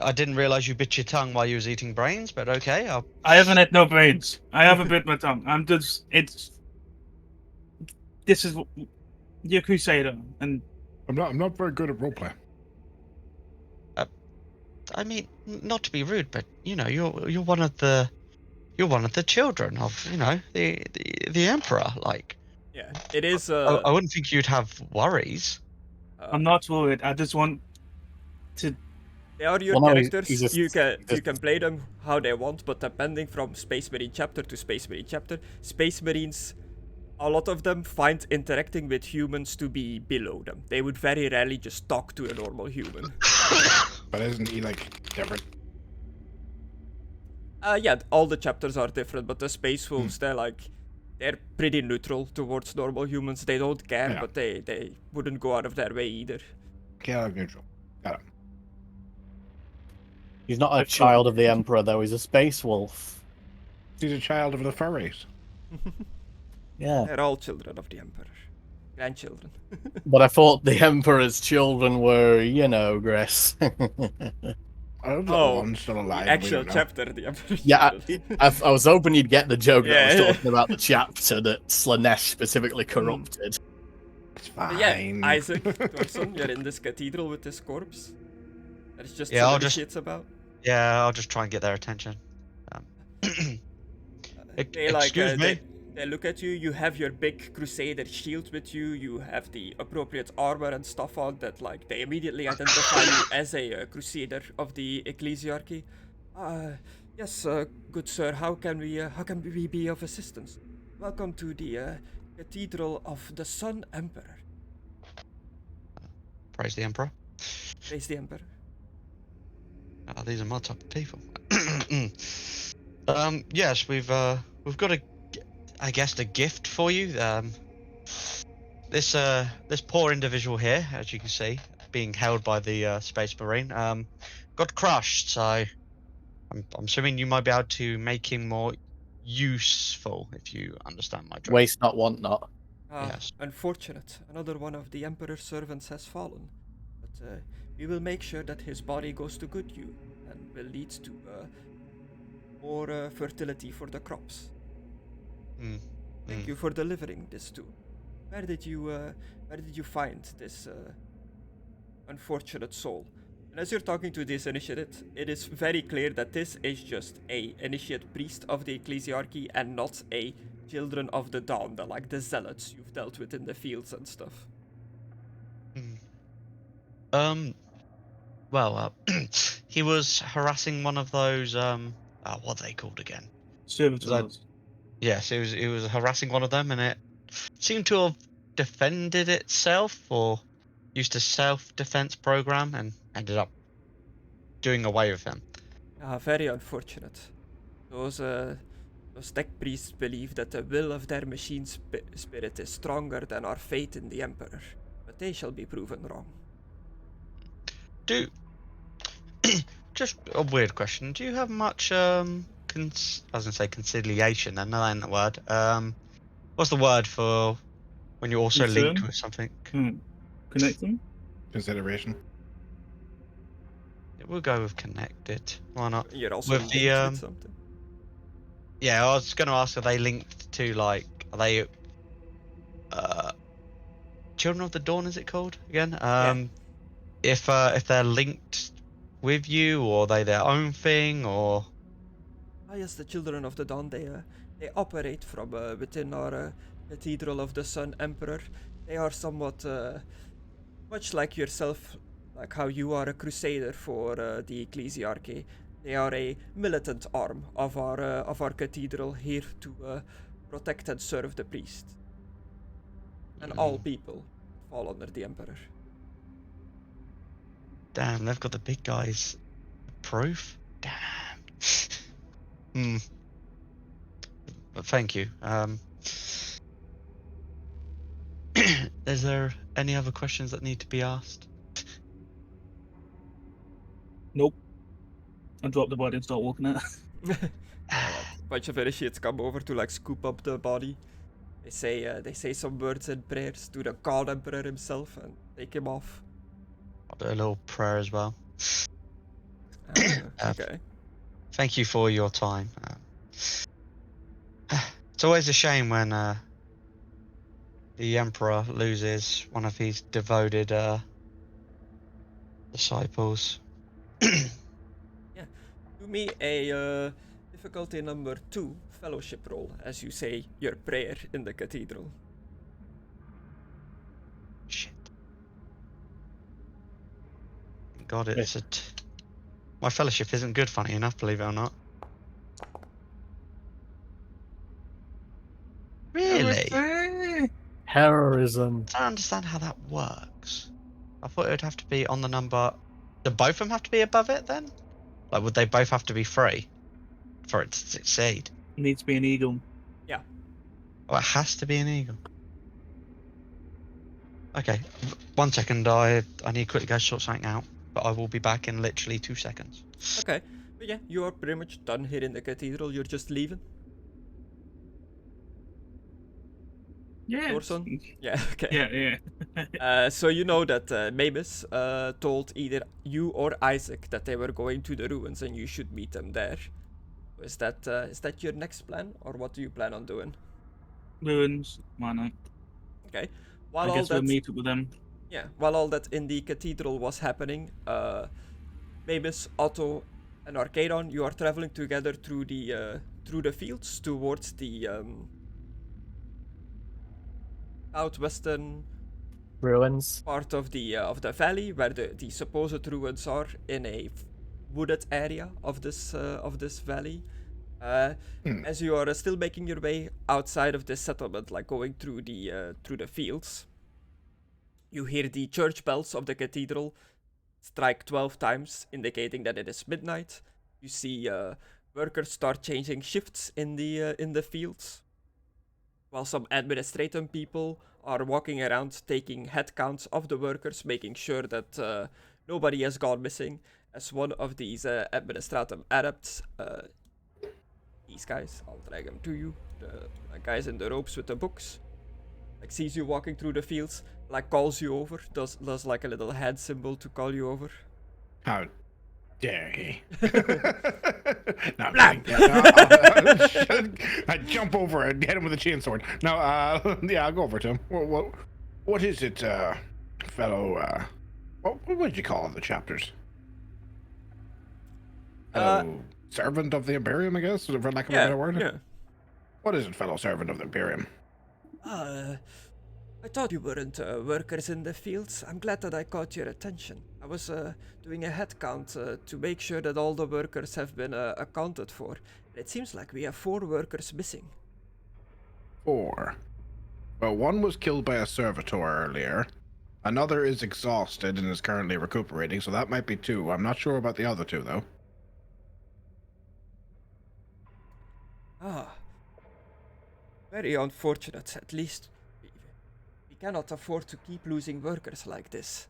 I didn't realize you bit your tongue while you was eating brains, but okay. I haven't had no brains. I haven't bit my tongue. This is your crusader, and I'm not very good at roleplay. I mean, not to be rude, but you know, you're one of the children of, you know, the emperor. Like, Yeah, it is. I wouldn't think you'd have worries. I'm not worried. I just want to. They are your Well, no, characters. he's just- you can just- play them how they want, but depending from Space Marine chapter to Space Marine chapter, Space Marines, a lot of them find interacting with humans to be below them. They would very rarely just talk to a normal human. But isn't he like different? Yeah, all the chapters are different, but the Space Wolves, they're pretty neutral towards normal humans. They don't care, Yeah. but they wouldn't go out of their way either. Chaotic neutral. Got it. He's not a child of the Emperor, though. He's a space wolf. He's a child of the furries. Yeah. They're all children of the Emperor. Grandchildren. But I thought the Emperor's children were, you know, Griss. I don't know Oh, one's still alive. The we actual don't know. chapter, the Emperor. Yeah, I was hoping you'd get the joke that I was Yeah. talking about the chapter that Slanesh specifically corrupted. It's But fine. yeah, Isaac, Dorson, you're in this cathedral with this corpse. There's just Yeah, some I'll just- shits about. Yeah, I'll just try and get their attention. They like Excuse me. They look at you. You have your big crusader shield with you. You have the appropriate armor and stuff on that. Like, they immediately identify you as a crusader of the ecclesiarchy. Yes, good sir. How can we be of assistance? Welcome to the Cathedral of the Sun Emperor. Praise the emperor. Praise the Emperor. Oh, these are my type of people. Yes, we've got I guess a gift for you. This poor individual here, as you can see, being held by the Space Marine, got crushed. So I'm assuming you might be able to make him more useful, if you understand my drift. Waste not, want not. Yes. Unfortunate. Another one of the Emperor's servants has fallen. But we will make sure that his body goes to good use and will lead to more fertility for the crops. Thank you for delivering this too. Where did you find this unfortunate soul? And as you're talking to this initiate, it is very clear that this is just a initiate priest of the ecclesiarchy and not a Children of the Dawn, the zealots you've dealt with in the fields and stuff. Well, he was harassing one of those, what are they called again? Servitors. Yes, he was harassing one of them, and it seemed to have defended itself, or used a self-defense program, and ended up doing away with him. Very unfortunate. Those tech priests believe that the will of their machine spirit is stronger than our faith in the Emperor, but they shall be proven wrong. Just a weird question. Do you have much I was gonna say conciliation, and no, that ain't the word. What's the word for when you're also linked Concern? with something? Connect them? Consideration. We'll go with connected. Why not? You're also With linked the, with something. Yeah, I was gonna ask, are they linked to, like, are they Children of the Dawn, is it called again? If they're linked with you, or are they their own thing, or? Ah, yes, the Children of the Dawn, they operate from within our Cathedral of the Sun Emperor. They are somewhat much like yourself, like how you are a crusader for the Ecclesiarchy. They are a militant arm of our cathedral, here to protect and serve the priest. And all people fall under the Emperor. Damn, they've got the big guys proof. Damn. But thank you. Is there any other questions that need to be asked? Nope. I drop the body and start walking out. A bunch of initiates come over to scoop up the body. They say some words and prayers to the God Emperor himself and take him off. I'll do a little prayer as well. Okay. Thank you for your time. It's always a shame when the Emperor loses one of his devoted disciples. Do me a difficulty number 2 fellowship roll as you say your prayer in the cathedral. Shit. God, it's my fellowship isn't good, funny enough, believe it or not. Really? Terrorism. I don't understand how that works. I thought it would have to be on the number. Do both of them have to be above it then? Like, would they both have to be 3 for it to succeed? Needs to be an eagle. Oh, it has to be an eagle. Okay, 1 second. I need to quickly go sort something out, but I will be back in literally 2 seconds. Okay, but yeah, you are pretty much done here in the cathedral. You're just leaving. Yeah. Dorson? Yeah, okay. Yeah. So you know that Maimiss told either you or Isaac that they were going to the ruins and you should meet them there. Is that your next plan, or what do you plan on doing? Ruins. Why not? Okay. I guess we'll meet up with them. Yeah, while all that in the cathedral was happening, Maimiss, Otto, and Arcadon, you are traveling together through the fields towards the southwestern Ruins. part of the valley, where the supposed ruins are, in a wooded area of this valley. As you are still making your way outside of this settlement, going through the fields, you hear the church bells of the cathedral strike 12 times, indicating that it is midnight. You see workers start changing shifts in the fields, while some administrative people are walking around taking head counts of the workers, making sure that nobody has gone missing. As one of these administrative adepts, these guys, I'll drag them to you, the guys in the ropes with the books, sees you walking through the fields, calls you over, does a little hand symbol to call you over. How dare he? No, Blam! I jump over and hit him with a chainsword. No, yeah, I'll go over to him. What is it, fellow, what would you call the chapters? Servant of the Imperium, I guess, for lack of a better word. Yeah. What is it, fellow servant of the Imperium? I thought you weren't workers in the fields. I'm glad that I caught your attention. I was doing a head count to make sure that all the workers have been accounted for. It seems like we have 4 workers missing. 4. Well, one was killed by a servitor earlier. Another is exhausted and is currently recuperating, so that might be 2. I'm not sure about the other 2, though. Ah. Very unfortunate. At least we cannot afford to keep losing workers like this.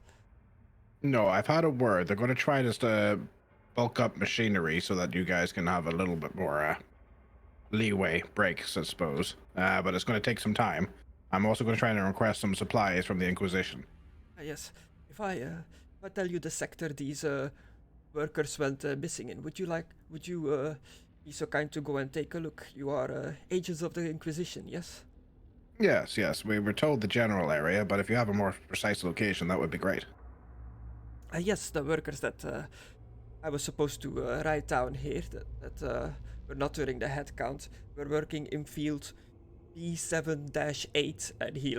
No, I've had a word. They're going to try to bulk up machinery so that you guys can have a little bit more leeway, breaks, I suppose. But it's going to take some time. I'm also going to try and request some supplies from the Inquisition. Yes. If I tell you the sector these workers went missing in, would you be so kind to go and take a look? You are agents of the Inquisition, yes? Yes. We were told the general area, but if you have a more precise location, that would be great. Yes, the workers that I was supposed to write down here that were not during the head count were working in field B7-8, and he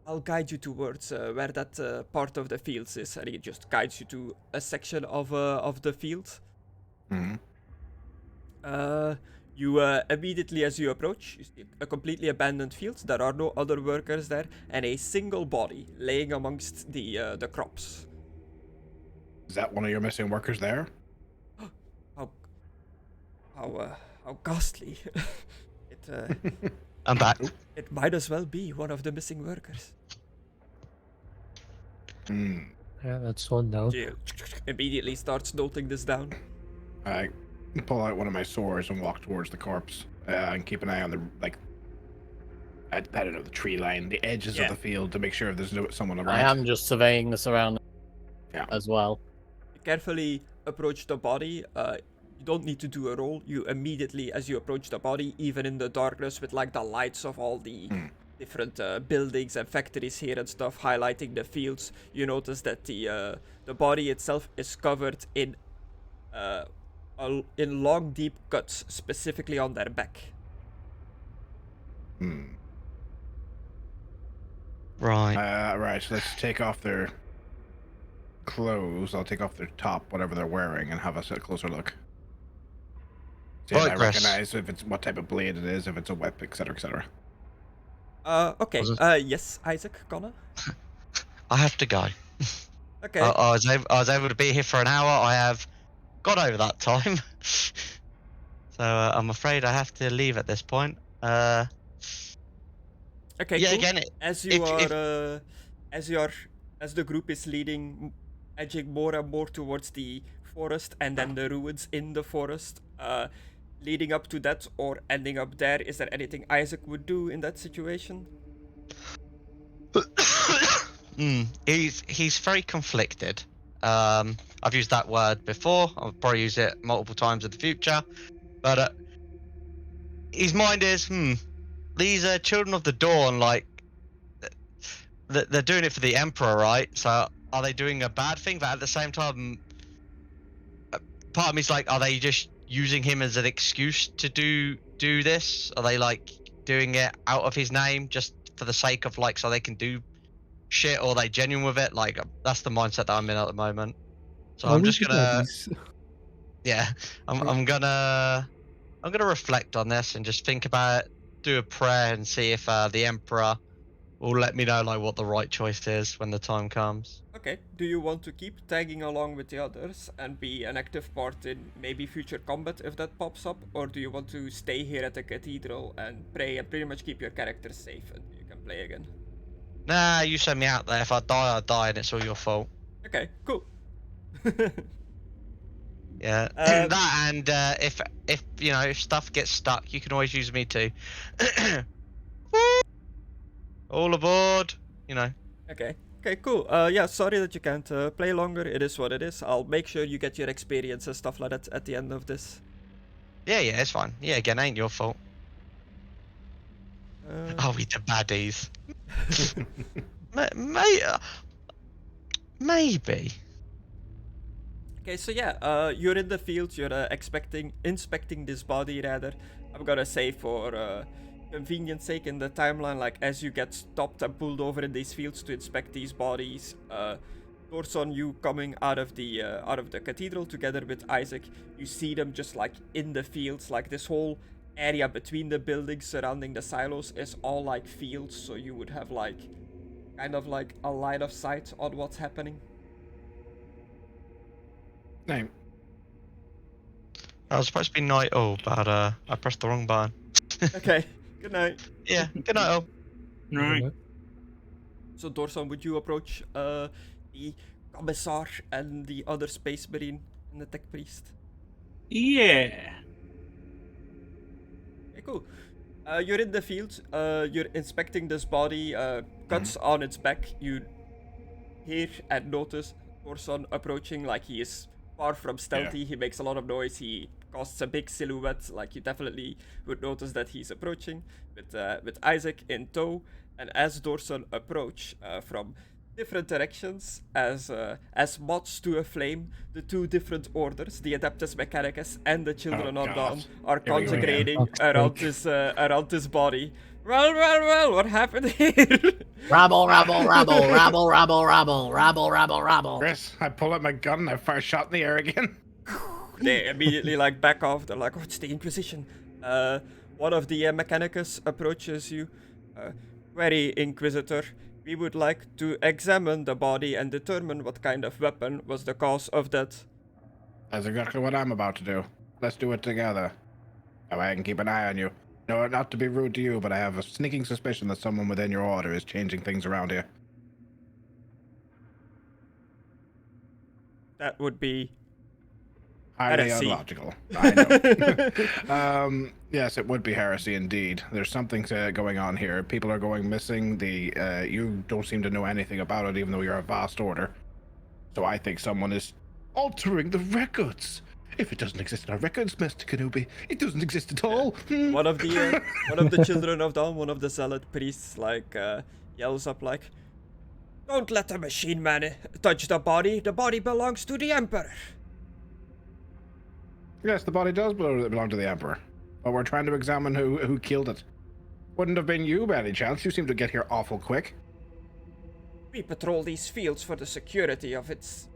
I'll guide you towards where that part of the fields is, and he just guides you to a section of the field. Mm-hmm. You immediately as you approach, you see a completely abandoned field. There are no other workers there, and a single body laying amongst the crops. Is that one of your missing workers there? How ghastly! I'm back. It might as well be one of the missing workers. Yeah, that's one down. Jill immediately starts noting this down. I pull out one of my swords and walk towards the corpse and keep an eye on the I don't know, the tree line, the edges of the field to make sure there's someone around. I am just surveying the surroundings as well. You carefully approach the body. You don't need to do a roll. You immediately, as you approach the body, even in the darkness with the lights of all the different buildings and factories here and stuff highlighting the fields, you notice that the body itself is covered in long, deep cuts, specifically on their back. Right. Right, so let's take off their clothes. I'll take off their top, whatever they're wearing, and have a closer look. See if I recognize if it's what type of blade it is, if it's a whip, etc., etc. Okay. Yes, Isaac, Conna? I have to go. Okay. I was able to be here for an hour. I have got over that time. So I'm afraid I have to leave at this point. Okay. Yeah, cool. again, As the group is edging more and more towards the forest and then the ruins in the forest, leading up to that or ending up there, is there anything Isaac would do in that situation? He's very conflicted. I've used that word before. I'll probably use it multiple times in the future. But his mind is, these are children of the dawn, they're doing it for the Emperor, right? So are they doing a bad thing? But at the same time, part of me's are they just using him as an excuse to do this? Are they doing it out of his name just for the sake of so they can do shit, or are they genuine with it? That's the mindset that I'm in at the moment. So I'm just gonna I'm gonna reflect on this and just think about it, do a prayer, and see if the Emperor will let me know what the right choice is when the time comes. Okay. Do you want to keep tagging along with the others and be an active part in maybe future combat if that pops up, or do you want to stay here at the cathedral and pray and pretty much keep your character safe and you can play again? Nah, you send me out there. If I die, and it's all your fault. Okay, cool. Yeah, that, and if stuff gets stuck, you can always use me too. All aboard, Okay, cool. Yeah, sorry that you can't play longer. It is what it is. I'll make sure you get your experience and stuff like that at the end of this. Yeah, it's fine. Yeah, again, ain't your fault. Are we the baddies? Maybe. Okay, so yeah, you're in the field. You're inspecting this body rather. I'm gonna say for convenience sake in the timeline, like as you get stopped and pulled over in these fields to inspect these bodies, Dorson, you coming out of the cathedral together with Isaac, you see them just like in the fields, like this whole area between the buildings surrounding the silos is all like fields, so you would have like kind of like a line of sight on what's happening. Name. I was supposed to be night all, but I pressed the wrong button. Okay, good night. Yeah, good night all. Right. So Dorson, would you approach the commissar and the other space marine and the tech priest? Yeah. Okay, cool. You're in the field. You're inspecting this body. Cuts on its back. You hear and notice Dorson approaching. Like he is far from stealthy. He makes a lot of noise. He casts a big silhouette. Like you definitely would notice that he's approaching with Isaac in tow. And as Dorson approach from different directions, as moths to a flame, the two different orders, the Adeptus Mechanicus and the Children of Dawn, are Here we go again. conjugating around this body. Well, what happened here? Rabble, rabble, rabble, rabble, rabble, rabble, rabble, rabble, rabble. Chris, I pull out my gun and I fire a shot in the air again. They immediately like back off. They're like, "Oh, it's the Inquisition." One of the Mechanicus approaches you. Query, Inquisitor. We would like to examine the body and determine what kind of weapon was the cause of death. That's exactly what I'm about to do. Let's do it together. That way I can keep an eye on you. No, not to be rude to you, but I have a sneaking suspicion that someone within your order is changing things around here. That would be Highly heresy. illogical. I know. Yes, it would be heresy indeed. There's something going on here. People are going missing. You don't seem to know anything about it, even though you're a vast order. So I think someone is altering the records. If it doesn't exist in our records, Master Kenobi, it doesn't exist at all. One of the Children of Dawn, one of the zealot priests, like yells up like, "Don't let the machine man touch the body. The body belongs to the Emperor." Yes, the body does belong to the Emperor. But we're trying to examine who killed it. Wouldn't have been you by any chance. You seem to get here awful quick. We patrol these fields for the security of its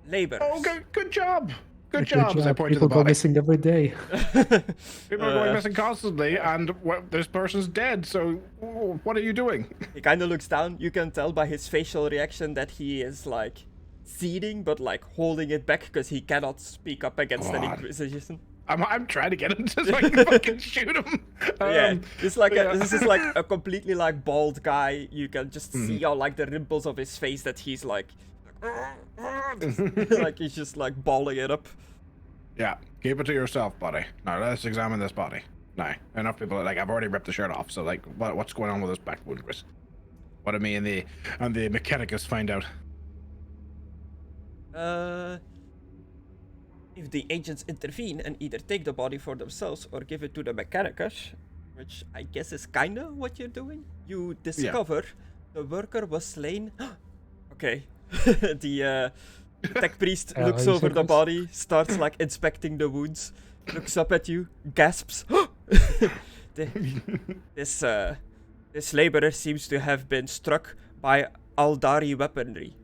laborers. Oh, good job. Good Good job, as I point to the People go body. missing every day. People are going missing constantly, and this person's dead, so what are you doing? He kind of looks down. You can tell by his facial reaction that he is like seething, but like holding it back because he cannot speak up against an God. Inquisition. I'm trying to get him to so I can fucking shoot him. Yeah, this is like yeah. a completely like bald guy. You can just see on like the rimples of his face that he's like like he's just like balling it up. Yeah, keep it to yourself, buddy. Now let's examine this body. Now, enough people like I've already ripped the shirt off, so like what's going on with this back wound, Chris? What do me and the Mechanicus find out? If the agents intervene and either take the body for themselves or give it to the Mechanicus, which I guess is kinda what you're doing, you discover the worker was slain. Okay. The tech priest looks over the body, starts like inspecting the wounds, looks up at you, gasps. This laborer seems to have been struck by Aldari weaponry.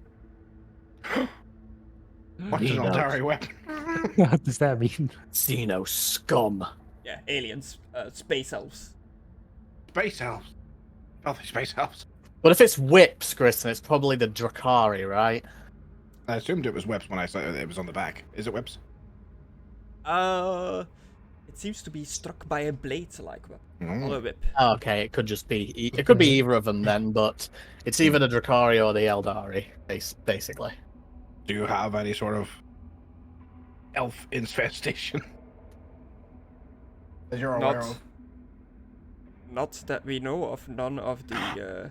What's an Aldari weapon? What does that mean? Xeno scum. Yeah, aliens, space elves. Space elves. Filthy space elves. But if it's whips, Chris, then it's probably the Drakari, right? I assumed it was whips when I saw it was on the back. Is it whips? It seems to be struck by a blade-like weapon, not a whip. Oh, okay, it could just be. It could be either of them then, but it's either the Drakari or the Eldari, basically. Do you have any sort of elf infestation that you're aware of? Not that we know of. None of the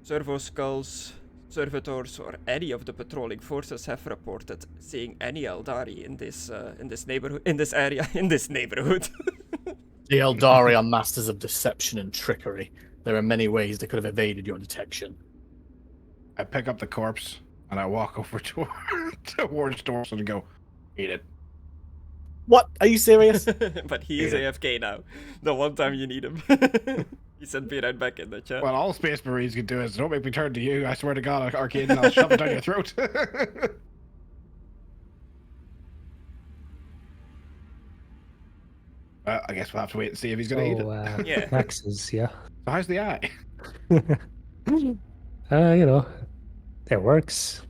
servo skulls, servitors, or any of the patrolling forces have reported seeing any Eldari in this neighborhood, in this area, in this neighborhood. The Eldari are masters of deception and trickery. There are many ways they could have evaded your detection. I pick up the corpse and I walk over towards Dorson and go, eat it. What? Are you serious? But he is AFK now. The one time you need him. He sent me right back in the chat. Well, all Space Marines can do is don't make me turn to you. I swear to God, Arcadon, I'll shove it down your throat. Well, I guess we'll have to wait and see if he's going to eat it. Yeah. Maxes, yeah. So how's the eye? You know, it works.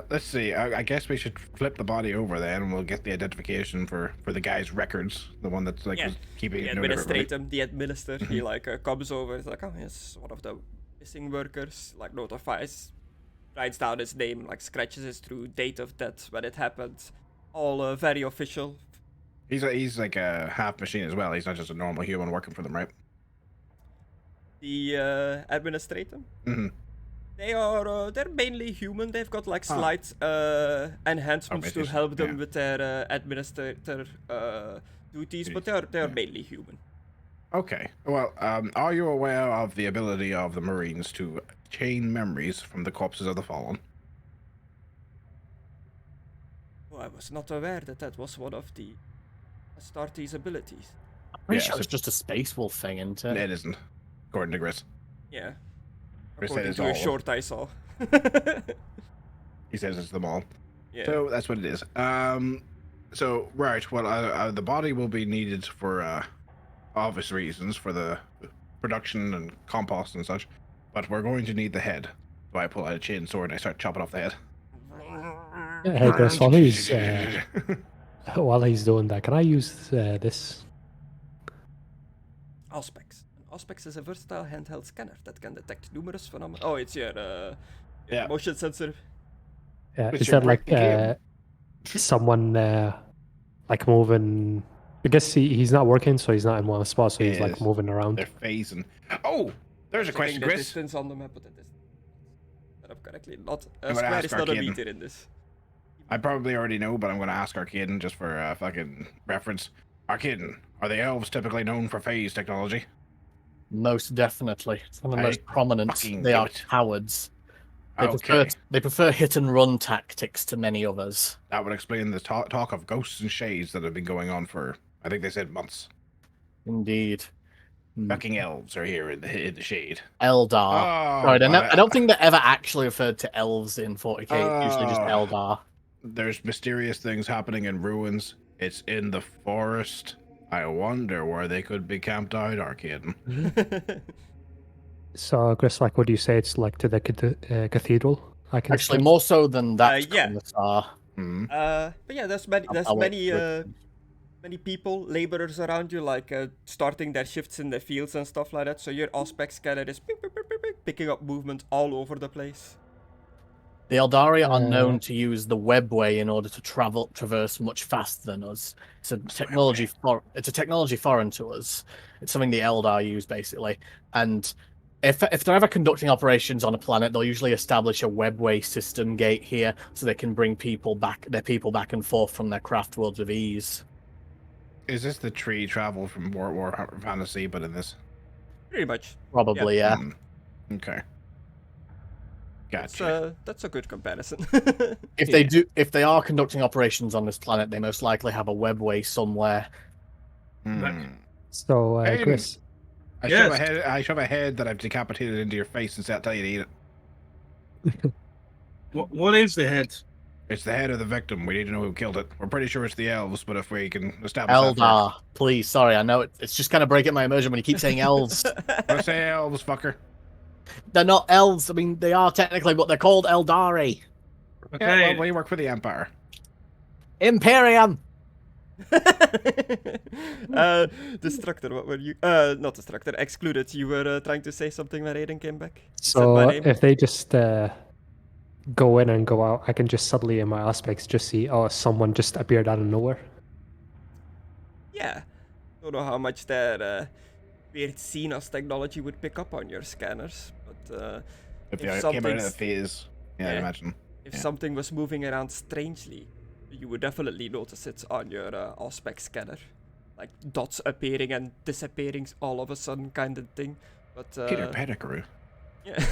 Let's see. I guess we should flip the body over then, and we'll get the identification for the guy's records, the one that's like Yeah. was keeping The it. note of everybody. administrator, the administrator, he like comes over. It's like, oh, yes, one of the missing workers. Like notifies, writes down his name, like scratches his through, date of death, when it happened. All very official. He's like a half machine as well. He's not just a normal human working for them, right? The administrator. Mm-hmm. They're mainly human. They've got like slight enhancements to Automation, help them yeah. with their administrator duties, but they're mainly human. Okay. Well, are you aware of the ability of the Marines to chain memories from the corpses of the fallen? Oh, I was not aware that was one of the Astartes' abilities. I'm pretty Yeah, sure so- it's just a Space Wolf thing, isn't it? It isn't, according to Griss. Yeah. Chris According said to a it's all. short I saw. He says it's them all. Yeah. So that's what it is. So right. Well, the body will be needed for obvious reasons for the production and compost and such. But we're going to need the head. So I pull out a chain sword and I start chopping off the head. Yeah, hey, Chris, while he's doing that, can I use this? Auspex. Auspex is a versatile handheld scanner that can detect numerous phenomena. Oh, it's your Yeah. motion sensor. Yeah, It's is your that like break the game. someone like moving? I guess he's not working, so he's not in one spot, so he's like Yes. moving around. They're phasing. Oh, there's a Checking question, the Chris. distance on the map, but the distance set up correctly. Not I'm a gonna square ask is not a Arcadon. meter in this. I probably already know, but I'm going to ask Arcadon just for fucking reference. Arcadon, are the elves typically known for phase technology? Most definitely. It's one of the I most prominent. fucking They knew are it. cowards. Okay. They prefer hit and run tactics to many others. That would explain the talk of ghosts and shades that have been going on for, I think they said months. Indeed. Fucking elves are here in the shade. Eldar. Oh, Sorry, but I don't think they're ever actually referred to elves in 40k. It's usually just Oh. Eldar. There's mysterious things happening in ruins. It's in the forest. I wonder where they could be camped out, Arcadon. So, Chris, like, what do you say? It's like to the cathedral? I can Actually, more so than that. yeah. Commissar. Hmm. But yeah, there's many many people, laborers around you, like starting their shifts in the fields and stuff like that. So your Auspex scanner is picking up movement all over the place. The Eldari are known to use the webway in order to traverse much faster than us. It's a technology foreign to us. It's something the Eldar use basically. And if they're ever conducting operations on a planet, they'll usually establish a webway system gate here so they can bring their people back and forth from their craft worlds with ease. Is this the tree travel from War Fantasy, but in this? Pretty much. Probably, yeah. Hmm. Okay. That's Gotcha. that's a good comparison. If they are conducting operations on this planet, they most likely have a webway somewhere. Hmm. So, Aidan, Chris, I shove a head that I've decapitated into your face and tell you to eat it. What is the head? It's the head of the victim. We need to know who killed it. We're pretty sure it's the elves, but if we can establish that Eldar, please. Sorry, I know it's just kind of breaking my immersion when you keep saying elves. first. Let's say elves, fucker. They're not elves. I mean, they are technically, but they're called Eldari. Okay. Yeah, well, we work for the Empire. Imperium. Destructor, what were you? Not Destructor, Excluded. You were trying to say something when Aidan came back? You said so my name. if they just go in and go out, I can just suddenly in my aspects just see, oh, someone just appeared out of nowhere. Yeah. Don't know how much their weird CNOS technology would pick up on your scanners, but If If they came out of the something's- phase, yeah, I yeah. imagine. if Yeah. something was moving around strangely, you would definitely notice it on your Auspex scanner. Like dots appearing and disappearing all of a sudden kind of thing. But Peter Pettigrew.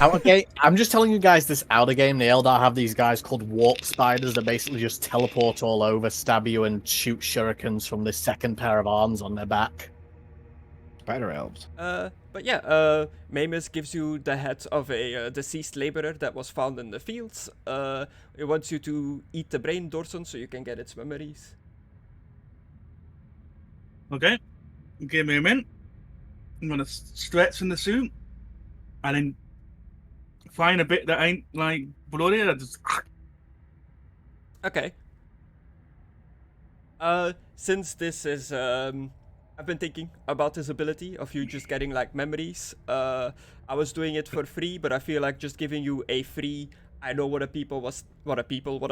Out of game. I'm just telling you guys this out of game. The Eldar have these guys called warp spiders that basically just teleport all over, stab you, and shoot shurikens from this second pair of arms on their back. Spider elves. But yeah, Maimiss gives you the head of a deceased laborer that was found in the fields. It wants you to eat the brain, Dorson, so you can get its memories. Okay. Give me a minute. I'm gonna stretch in the suit, and then find a bit that ain't like bloody. I just Okay. Since this is, I've been thinking about this ability of you just getting like memories. I was doing it for free, but I feel like just giving you a free, I know what a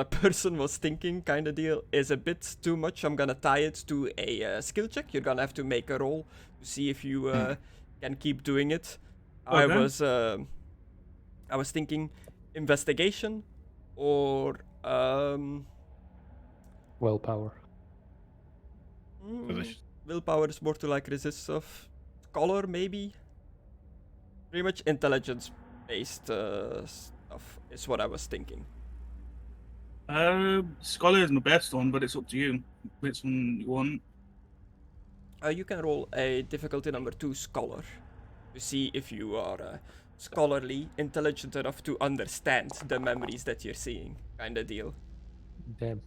person was thinking kind of deal is a bit too much. I'm gonna tie it to a skill check. You're gonna have to make a roll to see if you can keep doing it. Okay. I was thinking investigation or Willpower. Delicious. willpower is more to like resist stuff. Scholar maybe. Pretty much intelligence based stuff is what I was thinking. Scholar is my best one, but it's up to you. Which one you want? You can roll a difficulty number 2 scholar to see if you are scholarly, intelligent enough to understand the memories that you're seeing, kind of deal. Damn.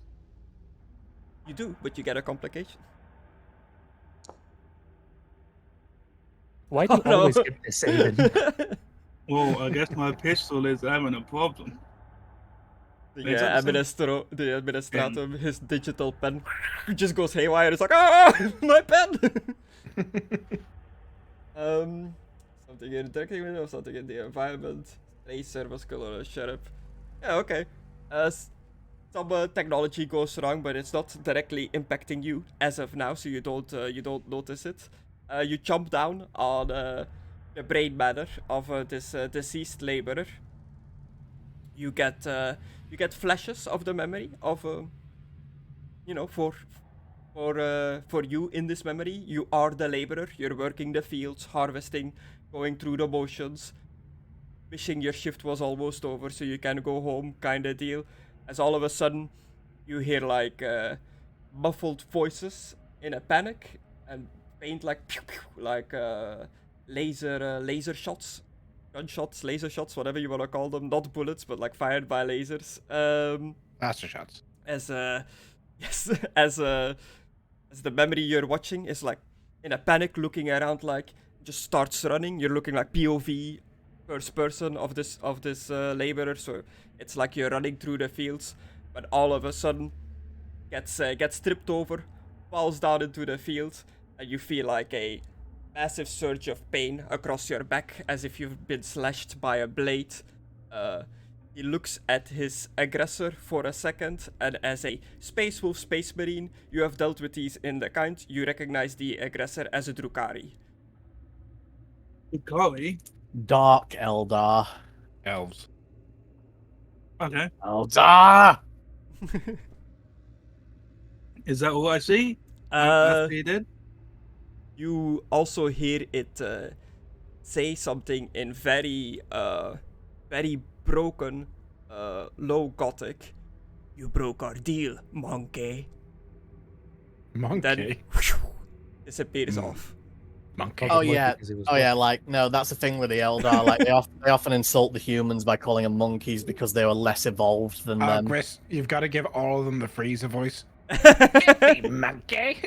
You do, but you get a complication. Why do you Oh, no. always give this Aidan? Well, I guess my pistol is having a problem. Yeah, the administrator, his digital pen just goes haywire. It's like, ah, my pen! Something in the detecting window, something in the environment, tracer, muscular, sheriff. Yeah, okay. Some technology goes wrong, but it's not directly impacting you as of now, so you don't notice it. You jump down on the brain matter of this deceased laborer. You get flashes of the memory of for you in this memory, you are the laborer. You're working the fields, harvesting, going through the motions, wishing your shift was almost over so you can go home, kind of deal. As all of a sudden, you hear like muffled voices in a panic and paint like pew, pew, like laser shots, gunshots, laser shots, whatever you want to call them. Not bullets, but like fired by lasers. Master shots. As the memory you're watching is like in a panic, looking around, like just starts running. You're looking like POV, first person of this laborer, so it's like you're running through the fields, but all of a sudden gets tripped over, falls down into the field, and you feel like a massive surge of pain across your back, as if you've been slashed by a blade. He looks at his aggressor for a second, and as a Space Wolf Space Marine, you have dealt with these in the kind, you recognize the aggressor as a Drukhari. Golly. Dark Eldar. Elves. Okay. Eldar! Is that all I see? After you did? You also hear it say something in very broken, low Gothic. You broke our deal, monkey. Monkey? Then disappears off. Monkey. Oh yeah, because it was oh yeah. Like no, that's the thing with the Eldar. Like they often insult the humans by calling them monkeys because they were less evolved than them. Chris, you've got to give all of them the Frieza voice. Monkey.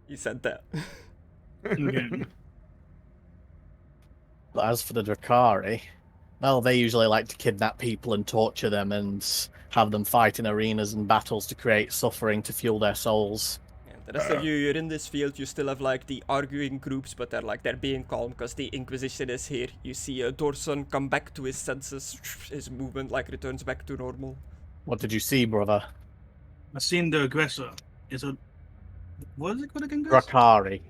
He said that. Okay. But as for the Drukhari, well, they usually like to kidnap people and torture them and have them fight in arenas and battles to create suffering to fuel their souls. Yeah, the rest of you're in this field, you still have like the arguing groups, but they're being calm because the Inquisition is here. You see Dorson come back to his senses, his movement like returns back to normal. What did you see, brother? I seen the aggressor. What is it called again, guys? Drukhari.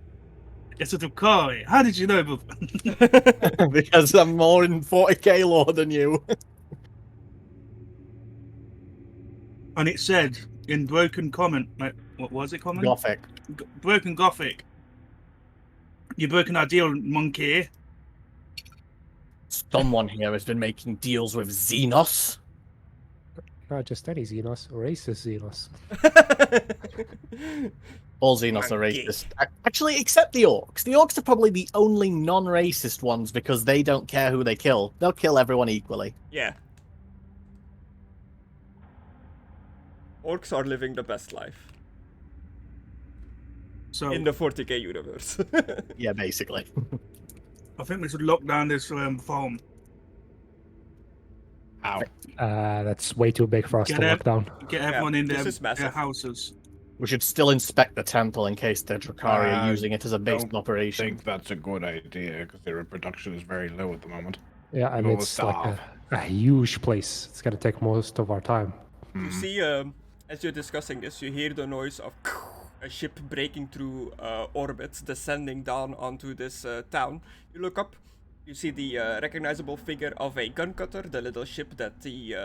It's a Drukhari. How did you know, brother? Because I'm more in 40k lore than you. And it said in broken comment, like, what was it comment? Gothic. Broken Gothic. You broken our deal, monkey. Someone here has been making deals with Xenos. Not just any Xenos, racist Xenos. All Xenos are Monkey. racist. Actually, except the Orcs. The Orcs are probably the only non-racist ones because they don't care who they kill. They'll kill everyone equally. Yeah. Orcs are living the best life So in the 40k universe. Yeah, basically. I think we should lock down this farm. Ow. That's way too big for us Get to it. lock down. Get everyone in this their, is massive. their houses. We should still inspect the temple in case the Drakari are using it as a base of I operation. think that's a good idea because their production is very low at the moment. Yeah, I People mean, will it's like starve. a huge place. It's gonna take most of our time. You see, as you're discussing this, you hear the noise of a ship breaking through orbit, descending down onto this town. You look up, you see the recognizable figure of a gun cutter, the little ship that the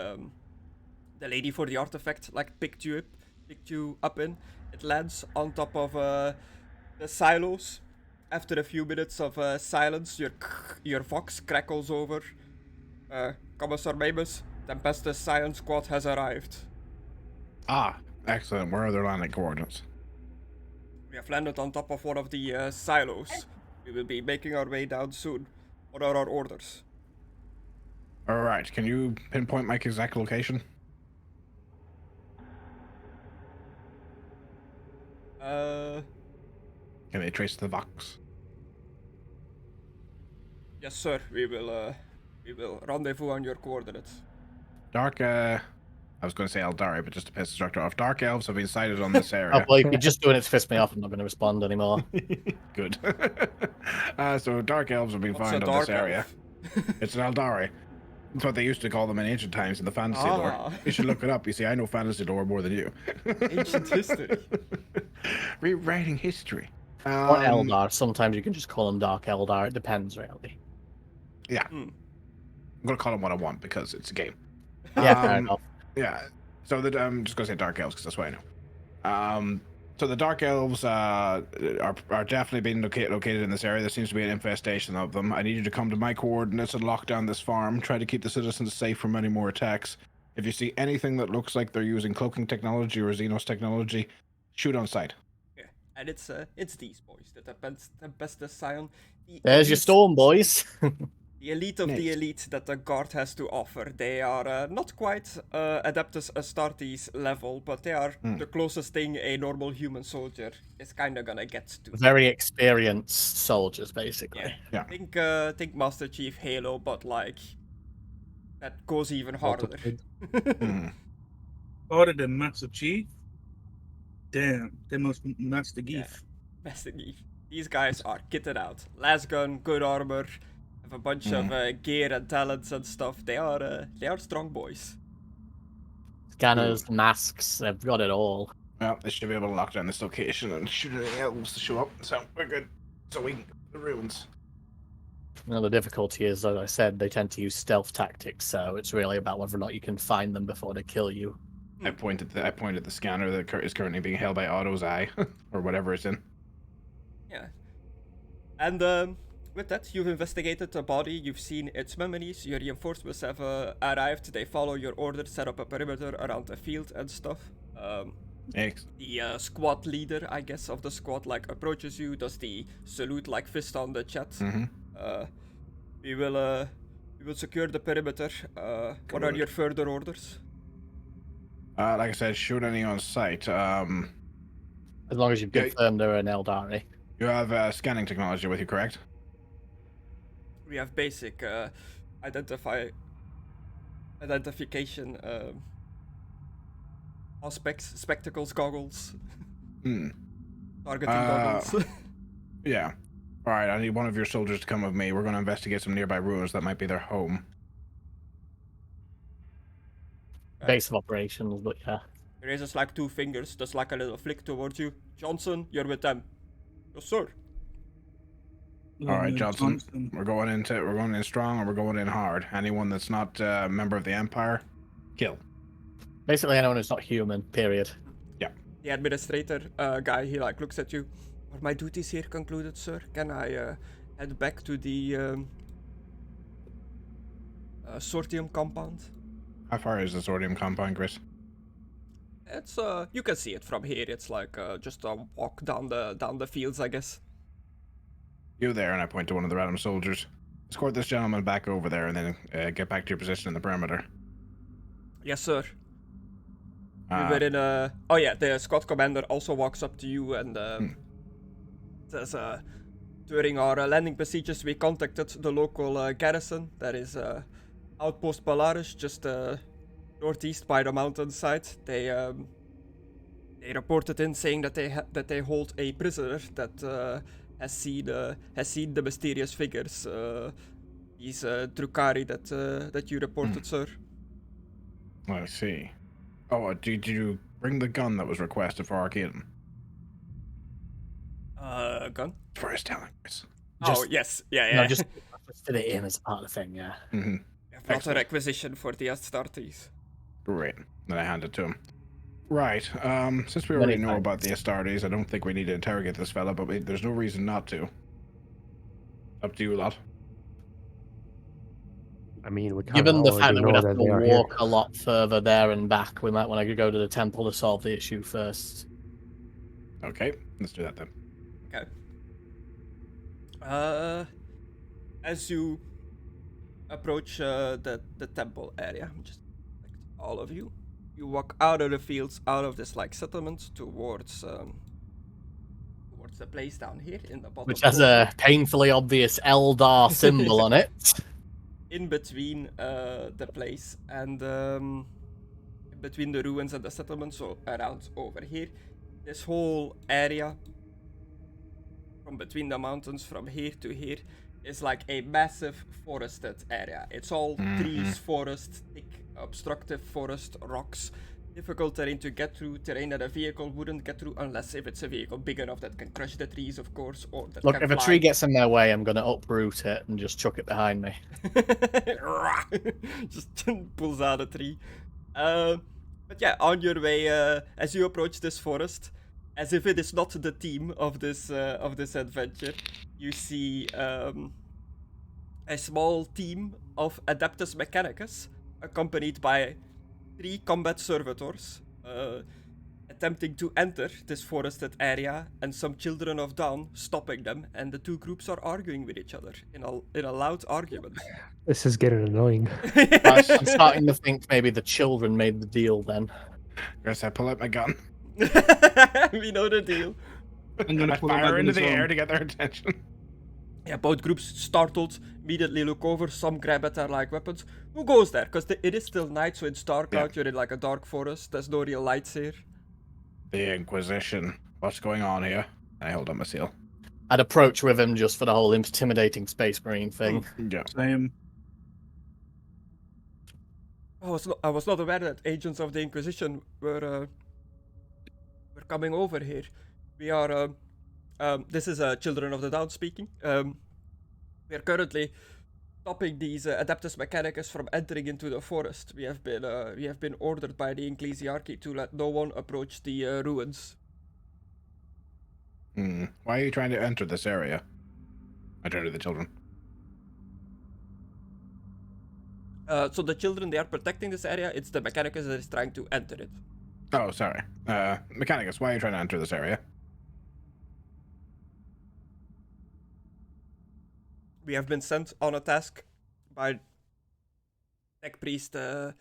lady for the artifact picked you up in. It lands on top of the silos. After a few minutes of silence, your vox crackles over. Commissar Maimiss, Tempestus Science Squad has arrived. Ah, excellent. Where are their landing coordinates? We have landed on top of one of the silos. We will be making our way down soon. What are our orders? All right. Can you pinpoint my exact location? Can they trace the Vox? Yes, sir. We will rendezvous on your coordinates. Dark, I was going to say Eldari, but just to piss the Destructor off. Dark elves have been sighted on this Oh, area. well, if you're just doing it to piss me off, I'm not going to respond anymore. Good. So dark elves have been What's a found on dark this area. elf? It's an Eldari. That's what they used to call them in ancient times in the fantasy lore. Ah. You should look it up. You see, I know fantasy lore more than you. Ancient history. Rewriting history. Or Eldar. Sometimes you can just call them Dark Eldar. It depends, really. Yeah. Hmm. I'm going to call them what I want because it's a game. Yeah, fair enough. Yeah. So I'm just going to say dark elves because that's what I know. So the dark elves are definitely being located in this area. There seems to be an infestation of them. I need you to come to my coordinates and lock down this farm. Try to keep the citizens safe from any more attacks. If you see anything that looks like they're using cloaking technology or Xenos technology, shoot on sight. Yeah. And it's these boys, the Tempestus Scion. There's your storm, boys. The elite of the Nice. elite that the guard has to offer. They are not quite Adeptus Astartes level, but they are the closest thing a normal human soldier is kind of gonna get to. Very experienced soldiers, basically. Yeah. Yeah. Think Master Chief Halo, but that goes even harder. Harder than Master Chief? Damn, they must master Geef. Master Chief. These guys are kitted out. Lasgun, good armor, have a bunch of gear and talents and stuff. They are strong boys. Scanners, masks, they've got it all. Well, they should be able to lock down this location and shoot any elves to show up. So we're good. So we can go to the ruins. Well, the difficulty is, as I said, they tend to use stealth tactics, so it's really about whether or not you can find them before they kill you. I pointed the scanner that is currently being held by Otto's eye, or whatever it's in. Yeah. And with that, you've investigated the body, you've seen its memories, your reinforcements have arrived, they follow your order, set up a perimeter around the field and stuff. The squad leader, I guess, of the squad, approaches you, does the salute, fist on the chest. We will secure the perimeter. What are Good. your further orders? Like I said, shoot any on sight. As long as you've Yeah. confirmed they're an Eldari. You have scanning technology with you, correct? We have basic identification aspects, spectacles, goggles, targeting goggles. Yeah. All right, I need one of your soldiers to come with me. We're going to investigate some nearby ruins that might be their home. Base of operations, but yeah. He raises two fingers, does a little flick towards you. Johnson, you're with them. Yes, sir. All right, Johnson. We're going in strong, or we're going in hard. Anyone that's not a member of the Empire, kill. Basically anyone who's not human, period. The administrator guy, he looks at you. Are my duties here concluded, sir? Can I head back to the sortium compound. How far is the sortium compound, Chris? It's you can see it from here. It's like just a walk down the fields, I guess. You there, and I point to one of the random soldiers. Escort this gentleman back over there, and then get back to your position in the perimeter. Yes, sir. We were in oh yeah, the squad commander also walks up to you and says, during our landing procedures, we contacted the local garrison. That is Outpost Polaris, just northeast by the mountainside. They reported in saying that they hold a prisoner that has seen the mysterious figures. These Drukhari that you reported, sir. I see. Oh, did you bring the gun that was requested for Arcadon? Gun? For his talent, Chris. Oh yes, yeah. No, just fit it in as part of the thing, yeah. Mm-hmm. Not a requisition for the Astartes. Great. Then I hand it to him. Right. Since we already know about the Astartes, I don't think we need to interrogate this fella, but there's no reason not to. Up to you, lot. I mean, we Given the fact that we'd have to they are walk here. a lot further there and back, we might want to go to the temple to solve the issue first. Okay, let's do that then. Okay. As you approach the temple area, just like all of you, you walk out of the fields, out of this like settlement towards the place down here in the bottom. Which has a painfully obvious Eldar symbol on it. In between the place and between the ruins and the settlement, so around over here, this whole area from between the mountains from here to here is like a massive forested area. It's all trees, forest, thick, obstructive forest, rocks, difficult terrain to get through, terrain that a vehicle wouldn't get through unless if it's a vehicle big enough that can crush the trees, of course, or that Look, can if a fly. tree gets in their way, I'm going to uproot it and just chuck it behind me. Just pulls out a tree. But yeah, on your way, as you approach this forest, as if it is not the theme of this adventure, you see a small team of Adeptus Mechanicus, accompanied by 3 combat servitors, attempting to enter this forested area, and some children of Dawn stopping them, and the 2 groups are arguing with each other in a loud argument. This is getting annoying. I'm starting to think maybe the children made the deal then. Chris, I pull out my gun. We know the deal. I'm gonna I pull it fire back into as the well. air to get their attention. Yeah, both groups startled, immediately look over, some grab at their like weapons. Who goes there? Because it is still night, so it's dark out, you're in like a dark forest, there's no real lights here. The Inquisition. What's going on here? I hold up my seal. I'd approach with him just for the whole intimidating Space Marine thing. Yeah. Same. I was not aware that agents of the Inquisition were coming over here. We are, this is Children of the Dawn speaking. We are currently stopping these Adeptus Mechanicus from entering into the forest. We have been ordered by the Ecclesiarchy to let no one approach the ruins. Why are you trying to enter this area? I turn to the children. So the children, they are protecting this area. It's the Mechanicus that is trying to enter it. Oh, sorry. Mechanicus, why are you trying to enter this area? We have been sent on a task by Tech Priest, as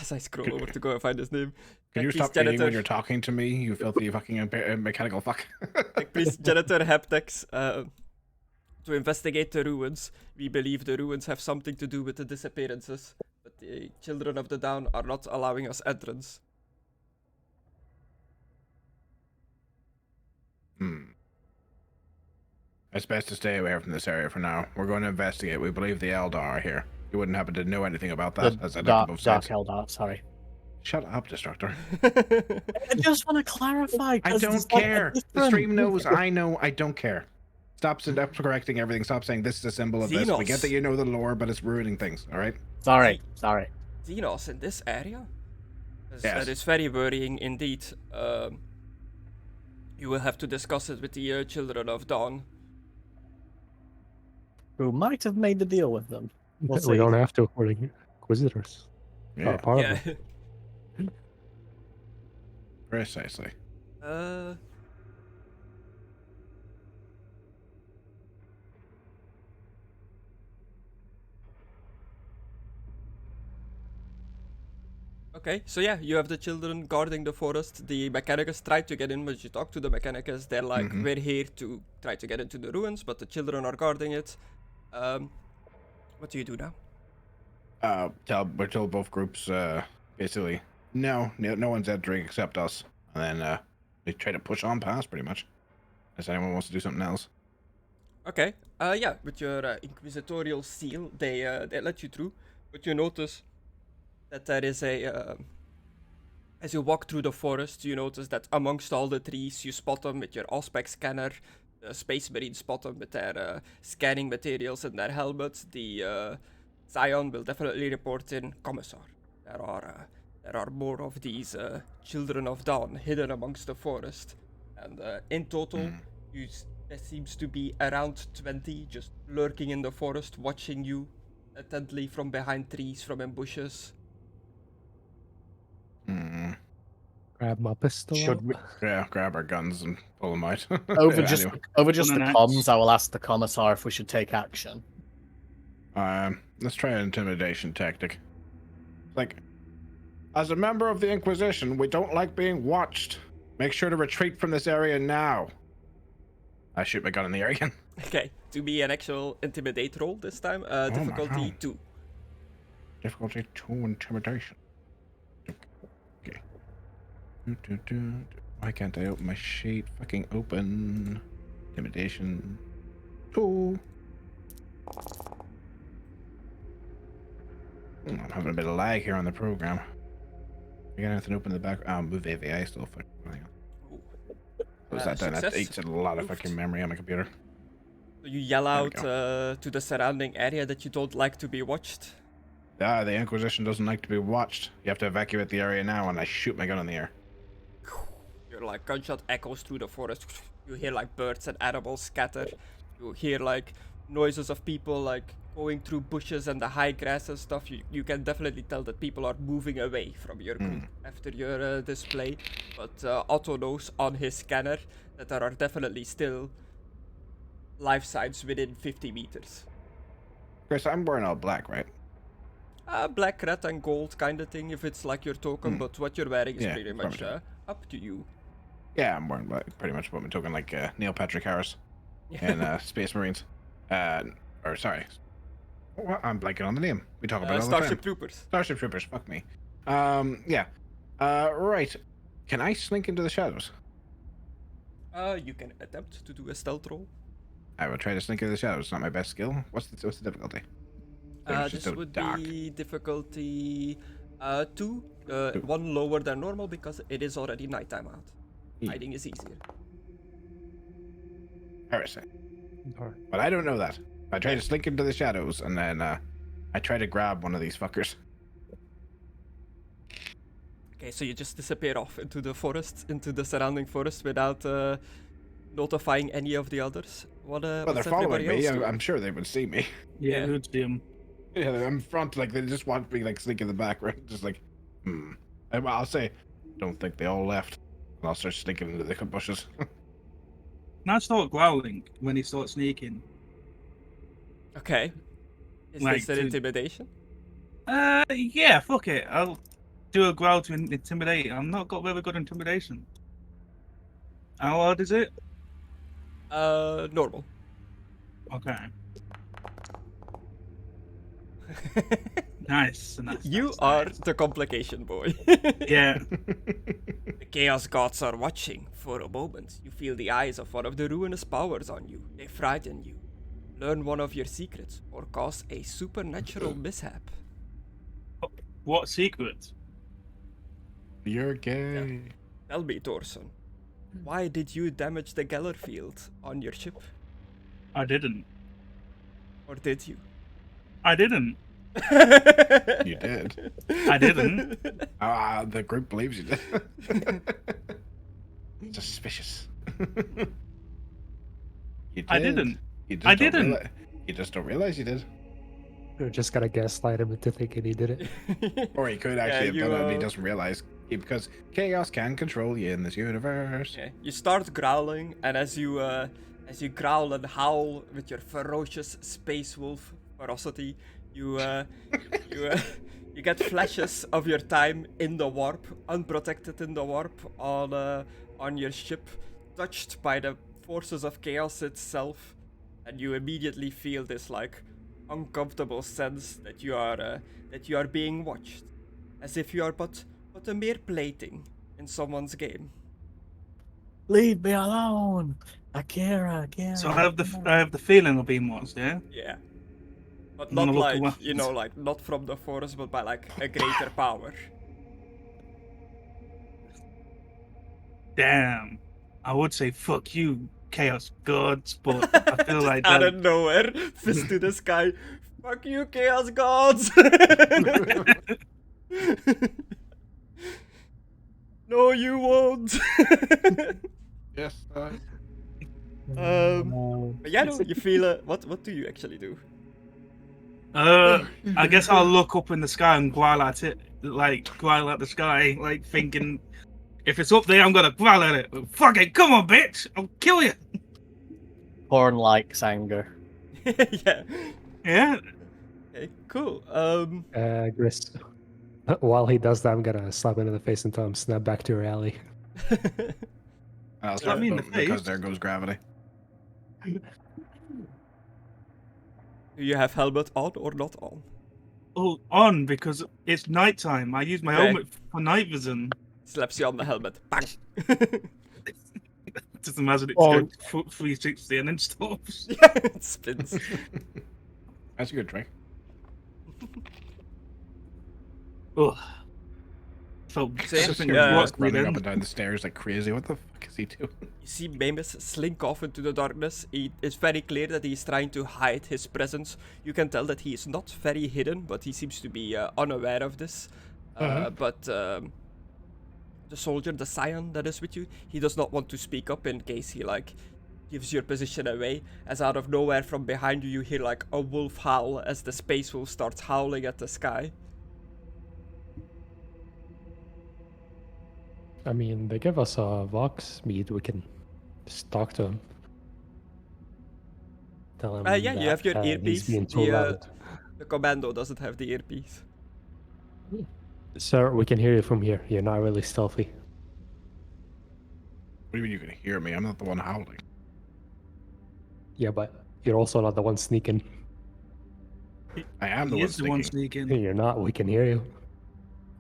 I scroll over to go and find his name. Can you Tech stop Priest eating when you're talking to me, you filthy fucking mechanical fuck? Tech Priest Janitor Heptex, to investigate the ruins. We believe the ruins have something to do with the disappearances, but the Children of the Dawn are not allowing us entrance. It's best to stay away from this area for now. We're going to investigate. We believe the Eldar are here. You wouldn't happen to know anything about that, as The I looked dark above sides. Eldar, sorry. Shut up, Destructor. I just want to clarify. I 'cause don't there's, like, a care. The difference. stream knows. I know. I don't care. Stop correcting everything. Stop saying this is a symbol of this. We get that you know the lore, but it's ruining things. All right. Sorry. Xenos in this area? Yes. That is very worrying indeed. You will have to discuss it with the Children of Dawn. who might have made the deal with them. We'll We see. don't have to. We're Inquisitors. Yeah, Not part of Yeah. them. precisely. Okay, so yeah, you have the children guarding the forest. The Mechanicus tried to get in, but you talk to the Mechanicus. They're like, Mhm. we're here to try to get into the ruins, but the children are guarding it. What do you do now? We're told both groups basically no one's entering except us, and then they try to push on past pretty much. Unless anyone wants to do something else. Okay, yeah, with your inquisitorial seal, they let you through, but you notice that there is a. As you walk through the forest, you notice that amongst all the trees, you spot them with your Auspex scanner. The Space Marines spot them with their scanning materials in their helmets. The Zion will definitely report in Commissar. There are more of these children of dawn hidden amongst the forest, and in total, there seems to be around 20 just lurking in the forest, watching you attentively from behind trees, from in bushes. Grab my pistol. Should out. we, Yeah, grab our guns and pull them out. over just Anyway, the An axe. comms, I will ask the commissar if we should take action. let's try an intimidation tactic. Like, as a member of the Inquisition, we don't like being watched. Make sure to retreat from this area now. I shoot my gun in the air again. Okay, to be an actual intimidate roll this time. my Difficulty God. 2. Difficulty 2 intimidation. Okay. Why can't I open my sheet? Fucking open. Intimidation 2. I'm having a bit of lag here on the program. I got anything open in the back. Move AVI still. Fucking. Close that down. That Success. eats a lot of Moved. fucking memory on my computer. So you yell we out go. to the surrounding area that you don't like to be watched. The Inquisition doesn't like to be watched. You have to evacuate the area now, and I shoot my gun in the air. Your like gunshot echoes through the forest. You hear like birds and animals scatter. You hear like noises of people like going through bushes and the high grass and stuff. You can definitely tell that people are moving away from your group after your display. But Otto knows on his scanner that there are definitely still life signs within 50 meters. Chris, I'm wearing all black, right? Black, red, and gold kind of thing if it's like your token, but what you're wearing is Yeah, pretty much probably. up to you. Yeah, I'm wearing black. Pretty much what my token, like Neil Patrick Harris and Space Marines. Or sorry. What? I'm blanking on the name. We talk about it all the Starship time. Troopers. Starship Troopers. Fuck me. Yeah. Right. Can I slink into the shadows? You can attempt to do a stealth roll. I will try to slink into the shadows. It's not my best skill. What's the difficulty? It's just This so would dark. be difficulty 2, one lower than normal because it is already nighttime out. Hiding is easier. Heresy. Alright. But I don't know that. I try to slink into the shadows, and then I try to grab one of these fuckers. Okay, so you just disappear off into the forest, into the surrounding forest without notifying any of the others. Well, they're what's following everybody me. else doing? I'm sure they would see me. Yeah, Yeah. good Jim. Yeah, I'm in front. Like they just want me like slink in the background, just like, And I'll say, don't think they all left. And I'll start sneaking into the bushes. Now start growling when he starts sneaking. Okay. Is Like this an to- intimidation? Yeah, fuck it. I'll do a growl to intimidate. I've not got very good intimidation. How hard is it? Normal. Okay. Nice. You nice, are nice. the complication boy. Yeah. The Chaos Gods are watching. For a moment, you feel the eyes of one of the ruinous powers on you. They frighten you. Learn one of your secrets, or cause a supernatural mishap. What secret? You're gay. Tell me, Dorson, why did you damage the Geller field on your ship? I didn't. Or did you? I didn't. You did. I didn't. The group believes you did. Suspicious. You did. I didn't. You just I don't didn't. You just don't realize you did. We're just gonna gaslight him into thinking he did it. Or he could actually have you, done it and he doesn't realize. Because chaos can control you in this universe. Yeah, you start growling, and as you growl and howl with your ferocious space wolf ferocity, you get flashes of your time in the warp, unprotected in the warp on your ship, touched by the forces of chaos itself, and you immediately feel this like uncomfortable sense that you are being watched, as if you are but a mere plaything in someone's game. Leave me alone! Akira. So I have the feeling of being watched, yeah? Yeah. But I'm not gonna look like, away. like, not from the force, but by, like, a greater power. Damn. I would say fuck you, Chaos Gods, but I feel like Out that. of nowhere, fist to the sky. Fuck you, Chaos Gods! No, you won't! Yes. But yeah, no, you feel, what do you actually do? I guess I'll look up in the sky and growl at it, like growl at the sky, like thinking, if it's up there, I'm gonna growl at it. Fuck it, come on, bitch, I'll kill you. Horn likes anger. Yeah. Yeah. Okay, cool. Gris. While he does that, I'm gonna slap him in the face and tell him snap back to reality. I'll Slap me in the because face? there goes gravity. Do you have helmet on or not on? Oh, on, because it's nighttime. I use my Okay. helmet for night vision. Slaps you on the helmet. Bang! Just imagine it Oh. goes 360 and then stops. Yeah, it spins. That's a good trick. Ugh. Felt So, yeah, something yeah. was Running up and down the stairs like crazy. What the fuck is he doing? You see Maimiss slink off into the darkness. It's very clear that he's trying to hide his presence. You can tell that he is not very hidden, but he seems to be unaware of this. But the soldier, the scion that is with you, he does not want to speak up in case he gives your position away. As out of nowhere from behind you, you hear like a wolf howl as the space wolf starts howling at the sky. I mean, they give us a Vox meat. We can just talk to him. Tell him Yeah, you have your he's earpiece. being too loud. The commando doesn't have the earpiece. Sir, we can hear you from here. You're not really stealthy. What do you mean you can hear me? I'm not the one howling. Yeah, but you're also not the one sneaking. I am the He one is the one sneaking. sneaking. You're not. We can hear you.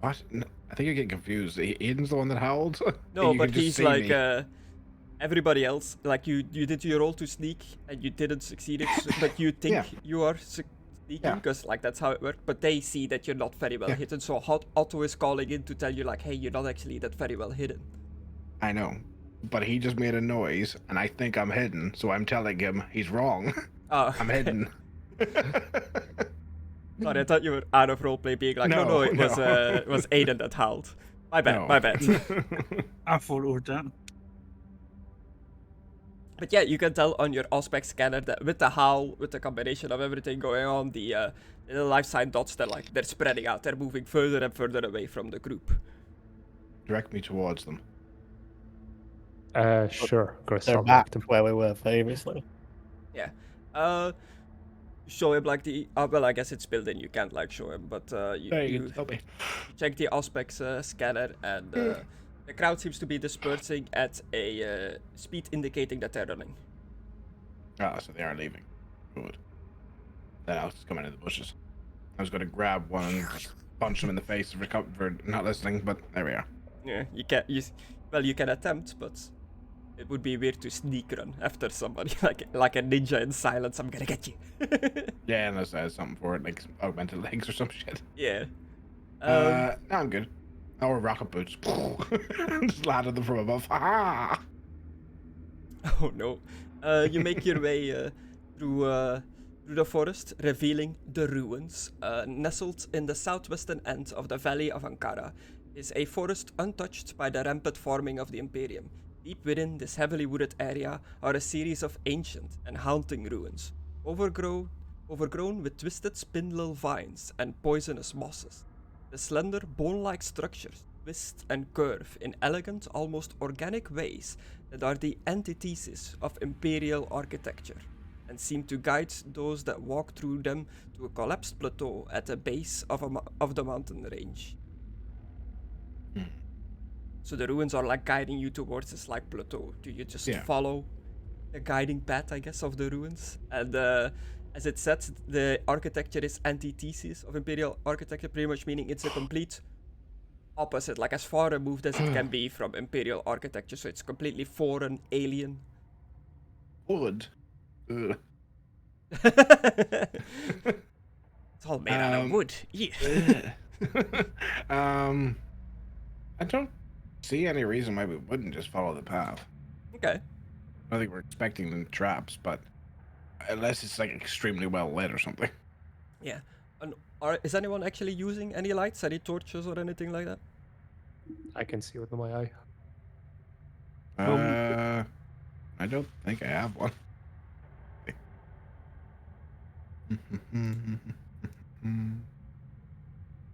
What? No, I think you're getting confused. Aidan's the one that howled? No, You but can just he's see like me. everybody else. Like you did your roll to sneak and you didn't succeed it, but you think Yeah. you are sneaking Yeah. because like that's how it worked. But they see that you're not very well Yeah. hidden. So Otto is calling in to tell you like, hey, you're not actually that very well hidden. I know. But he just made a noise, and I think I'm hidden, so I'm telling him he's wrong. Oh, I'm hidden. Sorry, I thought you were out of roleplay being like, no, No, it no. was Aidan that howled. My bad, No. my bad. I thought it was done. But yeah, you can tell on your aspect scanner that with the howl, with the combination of everything going on, the life sign dots, they're spreading out. They're moving further and further away from the group. Direct me towards them. Sure. Chris, They're I'll back direct him. where we were previously. Show him like the well, I guess it's built in. You can't like show him, but you help me. check the aspects scanner, and the crowd seems to be dispersing at a speed indicating that they're running. Ah, so they are leaving. Good. Then Alex is coming in the bushes. I was going to grab one and just punch him in the face for not listening, but there we are. Yeah, you can. You can attempt, but it would be weird to sneak run after somebody like a ninja in silence. I'm gonna get you. Yeah, unless I have something for it, like augmented legs or some shit. Yeah. No, I'm good. Or rocket boots. Just landed them from above. Ha! Oh no. You make your way through the forest, revealing the ruins. Nestled in the southwestern end of the valley of Ancra is a forest untouched by the rampant farming of the Imperium. Deep within this heavily wooded area are a series of ancient and haunting ruins. overgrown with twisted spindle vines and poisonous mosses. The slender, bone-like structures twist and curve in elegant, almost organic ways that are the antithesis of imperial architecture, and seem to guide those that walk through them to a collapsed plateau at the base of the mountain range. So the ruins are like guiding you towards this like plateau. Do you just follow the guiding path, I guess, of the ruins? And as it says, the architecture is antithesis of imperial architecture, pretty much meaning it's a complete opposite, like as far removed as it can be from imperial architecture. So it's completely foreign, alien. Wood. Ugh. It's all made out of wood. Yeah. I don't see any reason why we wouldn't just follow the path. Okay. I think we're expecting the traps, but unless it's like extremely well lit or something. Yeah. And is anyone actually using any lights, any torches or anything like that? I can see with my eye. I don't think I have one.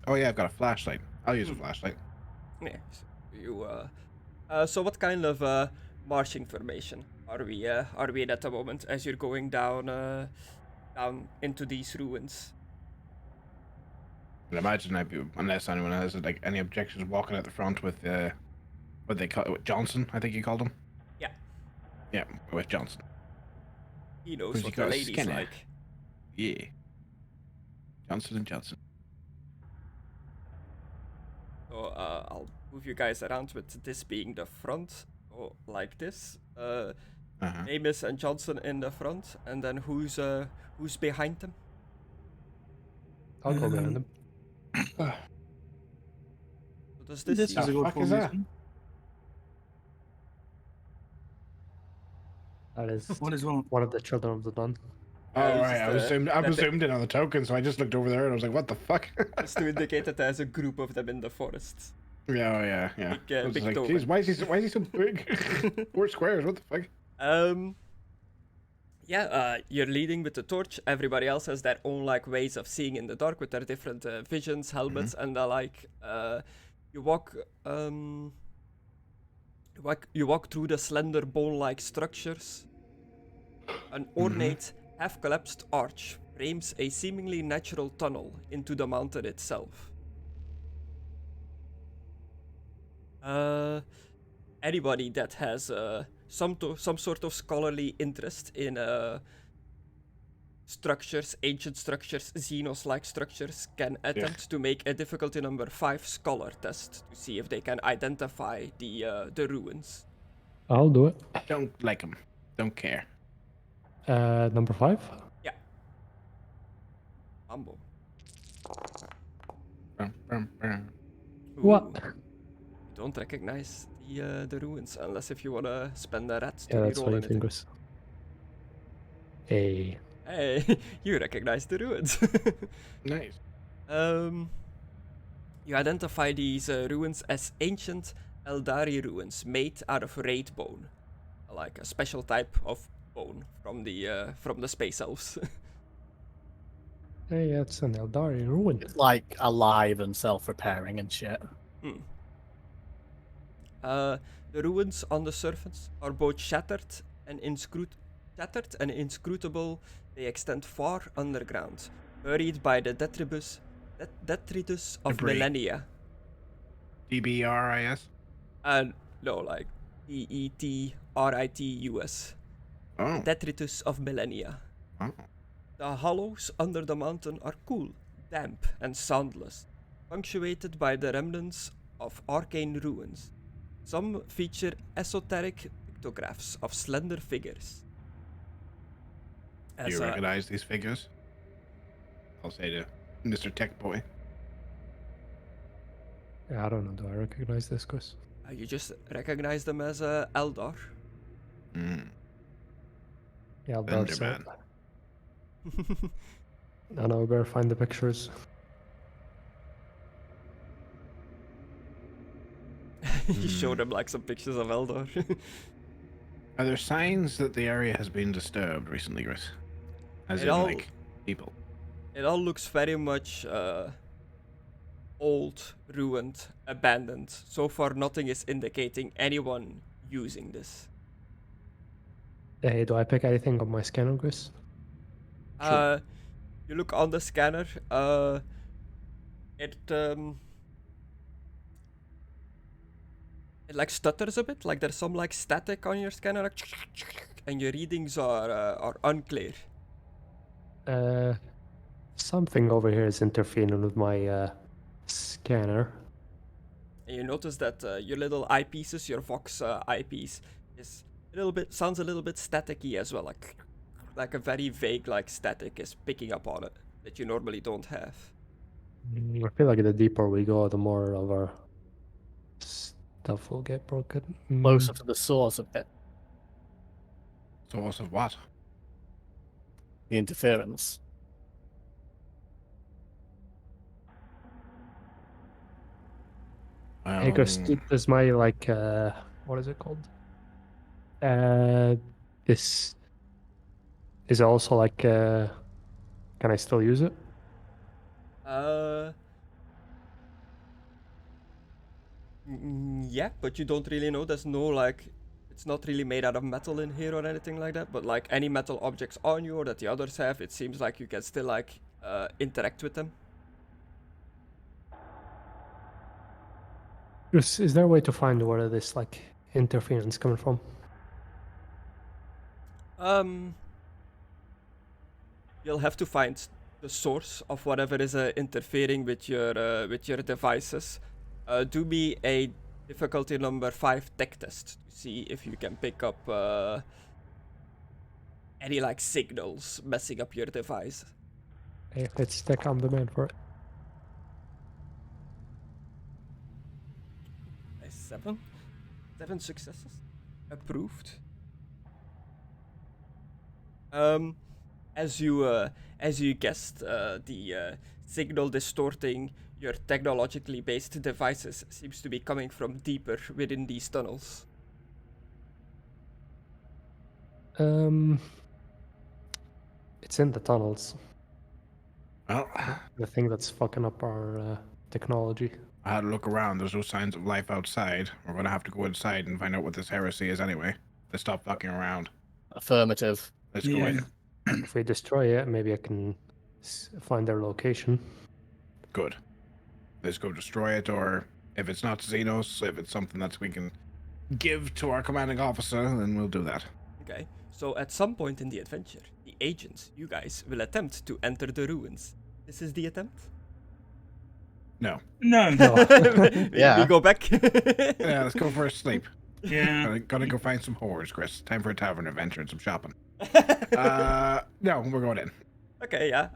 Oh yeah, I've got a flashlight. I'll use a flashlight. Yeah. So what kind of marching formation are we in at the moment as you're going down into these ruins? I imagine I'd be, unless anyone has like any objections, walking at the front with what they call it, Johnson, I think you called him. Yeah. Yeah, with Johnson. He knows Who's what he the got? ladies Skinner. like. Yeah. Johnson and Johnson. So I'll move you guys around with this being the front, or like this. Maimiss and Johnson in the front, and then who's behind them? I'll go behind them. So does this This seem- is a good fuck is that? formation. That is What is wrong? one of the children of the Nun. Oh it's right, just, I that was bit- zoomed in on the token, so I just looked over there and I was like, "What the fuck?" Just to indicate that there's a group of them in the forest. Yeah, oh, yeah. Big, I was big like, token. "Jeez, why is he so big? 4 squares, what the fuck?" You're leading with the torch. Everybody else has their own like ways of seeing in the dark with their different visions, helmets, and the like. You walk through the slender bone-like structures. An ornate, half-collapsed arch frames a seemingly natural tunnel into the mountain itself. Anybody that has some sort of scholarly interest in structures, ancient structures, Xenos-like structures, can attempt to make a difficulty number 5 scholar test to see if they can identify the ruins. I'll do it. Don't like him. Don't care. Number 5. Yeah. Mambo. What? Ooh. Don't recognize the ruins unless if you wanna spend the rats to Yeah, that's reroll funny anything. fingers. Hey. Hey, you recognize the ruins. Nice. You identify these ruins as ancient Eldari ruins made out of wraith bone, like a special type of bone from the space elves. Hey, it's an Eldari ruin. It's like alive and self-repairing and shit. The ruins on the surface are both shattered and inscrutable. They extend far underground, buried by the detritus of Debris. millennia. DBRIS. And no, like DETRITUS. Oh. Detritus of millennia. Oh. The hollows under the mountain are cool, damp, and soundless, punctuated by the remnants of arcane ruins. Some feature esoteric pictographs of slender figures. Do you recognize these figures? I'll say to Mr. Tech Boy. I don't know. Do I recognize this, Chris? You just recognize them as Eldar. Yeah, Eldar. So. Enderman. I know. I better find the pictures. You show them like some pictures of Eldar. Are there signs that the area has been disturbed recently, Chris? as It in all- like people. It all looks very much old, ruined, abandoned. So far, nothing is indicating anyone using this. Hey, do I pick anything on my scanner, Chris? You look on the scanner. It it like stutters a bit. Like there's some like static on your scanner, like, and your readings are unclear. Something over here is interfering with my scanner. And you notice that your little eyepieces, your Vox eyepiece, is sounds a little bit staticky as well, like a very vague like static is picking up on it that you normally don't have. I feel like the deeper we go, the more of our stuff will get broken. Closer to the source of it, Source of what? the interference. Hey, Chris, does my like what is it called? This is also like can I still use it? Yeah, but you don't really know. There's no like, it's not really made out of metal in here or anything like that. But like any metal objects on you or that the others have, it seems like you can still like interact with them. Chris, is there a way to find where this like interference coming from? You'll have to find the source of whatever is interfering with your devices. Do me a difficulty number 5 tech test to see if you can pick up any like signals messing up your device. Hey, let's check on the man for it. Nice, 7 successes, approved. As you guessed, the signal distorting your technologically based devices seems to be coming from deeper within these tunnels. It's in the tunnels. Well, The thing that's fucking up our technology. I had a look around. There's no signs of life outside. We're gonna have to go inside and find out what this heresy is anyway. Let's stop fucking around. Affirmative. Let's go in. If we destroy it, maybe I can find their location. Good. Let's go destroy it, or if it's not Xenos, if it's something that we can give to our commanding officer, then we'll do that. Okay, so at some point in the adventure, the agents, you guys, will attempt to enter the ruins. This is the attempt? No. No. Yeah. We go back. Yeah, let's go for a sleep. Yeah. Gotta go find some horrors, Chris. Time for a tavern adventure and some shopping. No, we're going in. Okay, yeah.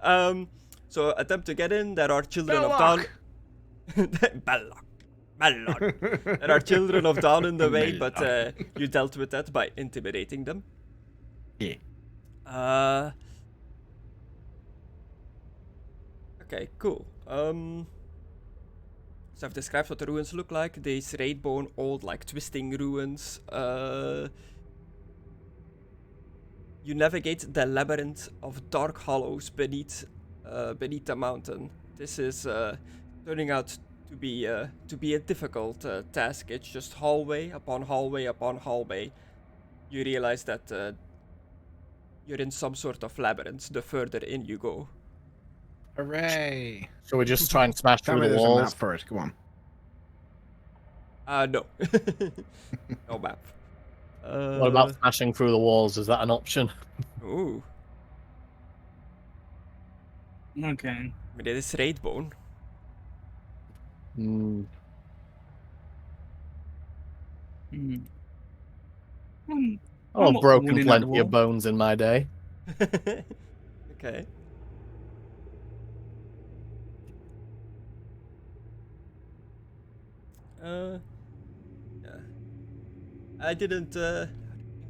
So attempt to get in. There are children of Dawn. Belloc. There are children of Dawn in the way, but you dealt with that by intimidating them. Yeah. Okay, cool. So I've described what the ruins look like. These raid-bone, old, like twisting ruins. You navigate the labyrinth of dark hollows beneath the mountain. This is turning out to be a difficult task. It's just hallway upon hallway upon hallway. You realize that you're in some sort of labyrinth the further in you go. Hooray! Shall we just try and smash Tell through me the there's a map walls? first. Come on. No. No map. What about smashing through the walls? Is that an option? Ooh. Okay. I mean, it is raid-bone. Hmm. Hmm. Oh, not broken winning at the plenty of wall. bones in my day. Okay. Yeah. I didn't think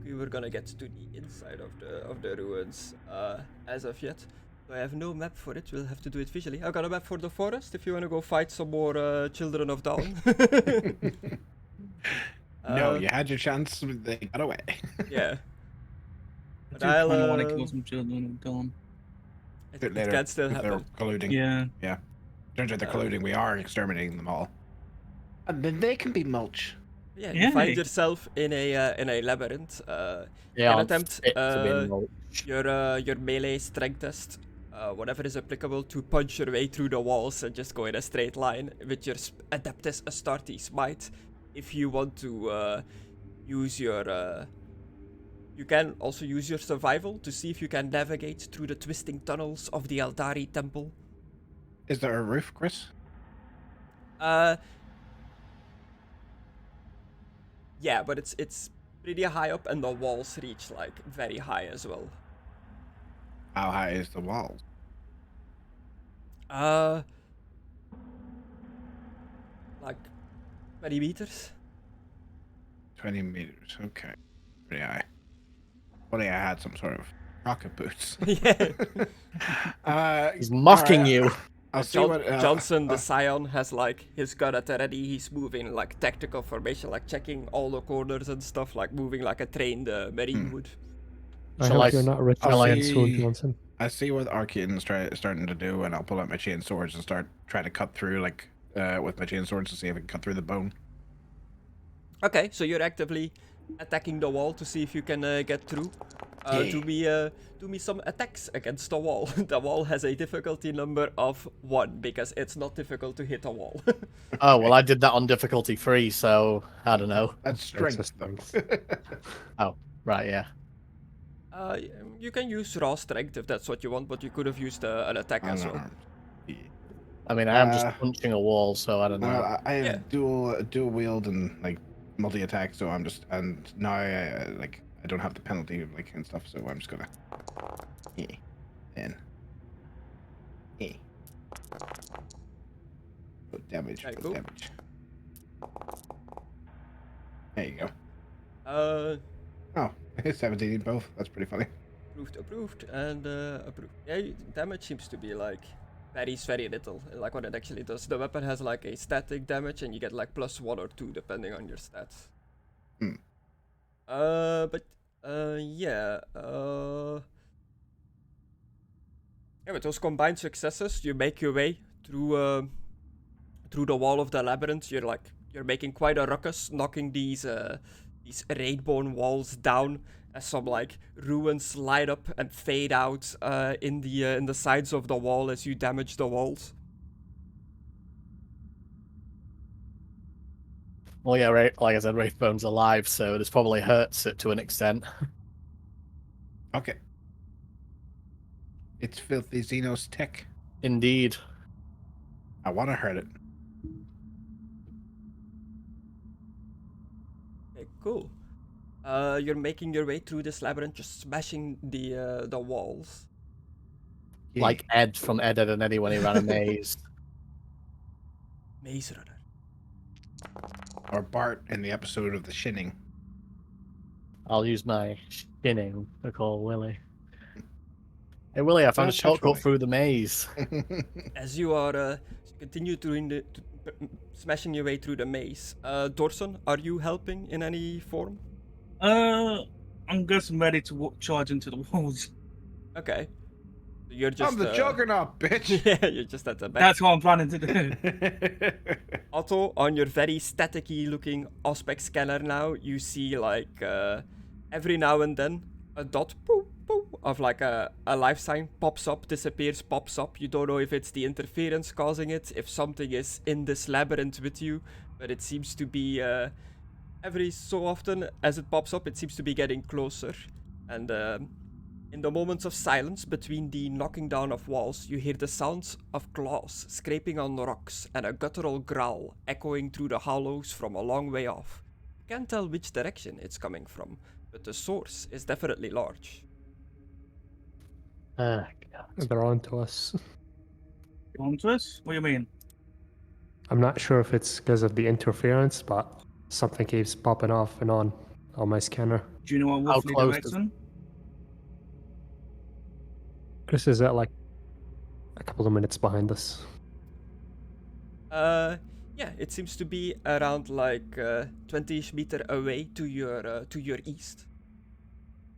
we were gonna get to the inside of the ruins as of yet. So I have no map for it. We'll have to do it visually. I've got a map for the forest if you wanna go fight some more children of Dawn. No, you had your chance. They got away. Yeah. I But do kind of want to I'll, kill some children of Dawn. It later can still if they're happen. colluding. Yeah. Turns out they're colluding. We are exterminating them all. And then they can be mulch. Yeah, you find Yay. yourself in a labyrinth. They Can aren't attempt fit to be in mulch. your melee strength test, whatever is applicable, to punch your way through the walls and just go in a straight line with your Adeptus Astartes might. If you want to use your, you can also use your survival to see if you can navigate through the twisting tunnels of the Eldari temple. Is there a roof, Chris? Yeah, but it's pretty high up, and the walls reach like very high as well. How high is the wall? Like 20 meters. 20 meters. Okay. Pretty high. Only I had some sort of rocket boots. Yeah. He's mocking alright. you. I'll see what Johnson, the Scion, has like his gun at the ready. He's moving like tactical formation, like checking all the corners and stuff, like moving like a trained Marine would. I Shall hope I you're s- not I'll retiring soon, see- Johnson. I see what Arcadon's starting to do, and I'll pull out my chain swords and start trying to cut through, like, with my chain swords to see if I can cut through the bone. Okay, so you're actively attacking the wall to see if you can get through. Do me some attacks against the wall. The wall has a difficulty number of 1 because it's not difficult to hit a wall. Oh, well, I did that on difficulty 3, so I don't know. That's strength, though. Oh, right, yeah. You can use raw strength if that's what you want, but you could have used an attack as well. Unarmed. Yeah. I mean, I am just Uh, punching a wall, so I don't know. I have Yeah. dual wield and like multi attack, so I'm just now I don't have the penalty like and stuff, so I'm just gonna put damage. Okay, Put cool. damage. There you go. Uh, 17 in both. That's pretty funny. approved, and approved. Yeah, damage seems to be like varies very little, like what it actually does. The weapon has like a static damage, and you get like +1 or 2 depending on your stats. Hmm. Yeah. Yeah, with those combined successes, you make your way through the wall of the labyrinth. You're making quite a ruckus, knocking these raid-born walls down as some like ruins light up and fade out in the sides of the wall as you damage the walls. Well, yeah, right. Like I said, Wraithbone's alive, so this probably hurts it to an extent. Okay. It's filthy Xenos tech. Indeed. I want to hurt it. Okay, cool. You're making your way through this labyrinth, just smashing the walls. Yeah. Like Ed from Ed, Ed and Eddie when he ran a maze. Maze Runner. Or Bart in the episode of The Shinning. I'll use my shinning to call Willie. Hey, Willie, I found a Touch shortcut Willie. through the maze. As you are continue smashing your way through the maze. Dorson, are you helping in any form? I'm just ready to charge into the walls. Okay. You're just I'm the juggernaut, bitch. yeah, you're just at the back. That's what I'm planning to do. Otto, on your very staticky looking aspect scanner now, you see like every now and then a dot boop, boop, of like a life sign pops up, disappears, pops up. You don't know if it's the interference causing it, if something is in this labyrinth with you, but it seems to be every so often as it pops up, it seems to be getting closer. And in the moments of silence between the knocking down of walls, you hear the sounds of claws scraping on rocks and a guttural growl echoing through the hollows from a long way off. You can't tell which direction it's coming from, but the source is definitely large. Ah, God. They're on to us. On to us? What do you mean? I'm not sure if it's because of the interference, but something keeps popping off and on my scanner. Do you know what How roughly close direction? Chris is at like a couple of minutes behind us. Yeah, it seems to be around like 20-ish meter away to your east.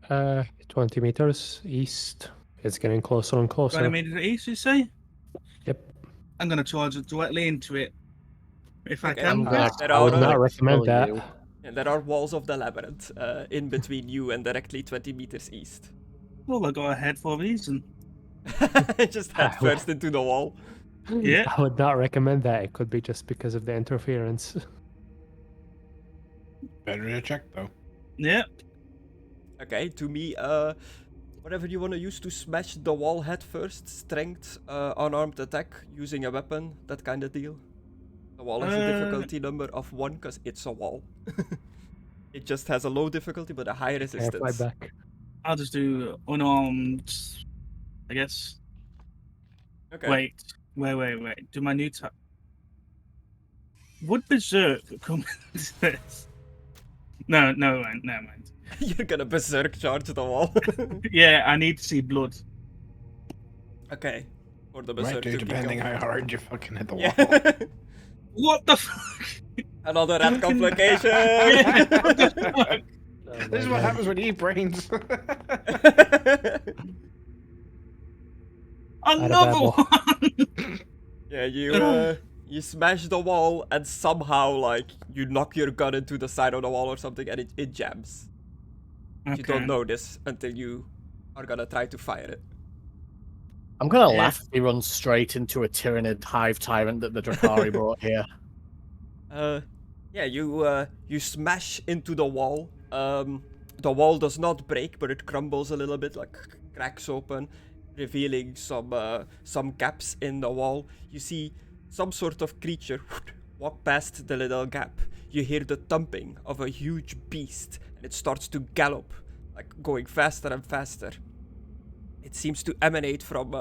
20 meters east. It's getting closer and closer. 20 meters east, you say? Yep. I'm going to charge it directly into it. If I Okay. can. There I would are, not recommend kill that. you. yeah, there are walls of the labyrinth in between you and directly 20 meters east. Well, I go ahead for a reason. Just head first into the wall. Yeah. I would not recommend that. It could be just because of the interference. Better to check though. Yeah. Okay, to me, whatever you want to use to smash the wall head first, strength, unarmed attack, using a weapon, that kind of deal. The wall has a difficulty number of 1 because it's a wall. It just has a low difficulty but a high Yeah, resistance. fly back. I'll just do unarmed, I guess. Okay. Wait. Do my new tap. Would Berserk come into this? No, never mind. You're gonna berserk charge the wall. Yeah, I need to see blood. Okay. For the Right, berserk dude, to kick depending off. how hard you fucking hit the wall. Yeah. What the fuck? Another rat complication. This is what happens when you eat brains. Another battle. one! Yeah, you smash the wall and somehow like you knock your gun into the side of the wall or something and it jams. You don't know this until you are gonna try to fire it. I'm gonna Yeah. laugh if he runs straight into a Tyranid hive tyrant that the Drakari brought here. Yeah, you smash into the wall. The wall does not break, but it crumbles a little bit, like cracks open, revealing some gaps in the wall. You see some sort of creature walk past the little gap. You hear the thumping of a huge beast, and it starts to gallop, like going faster and faster. It seems to emanate from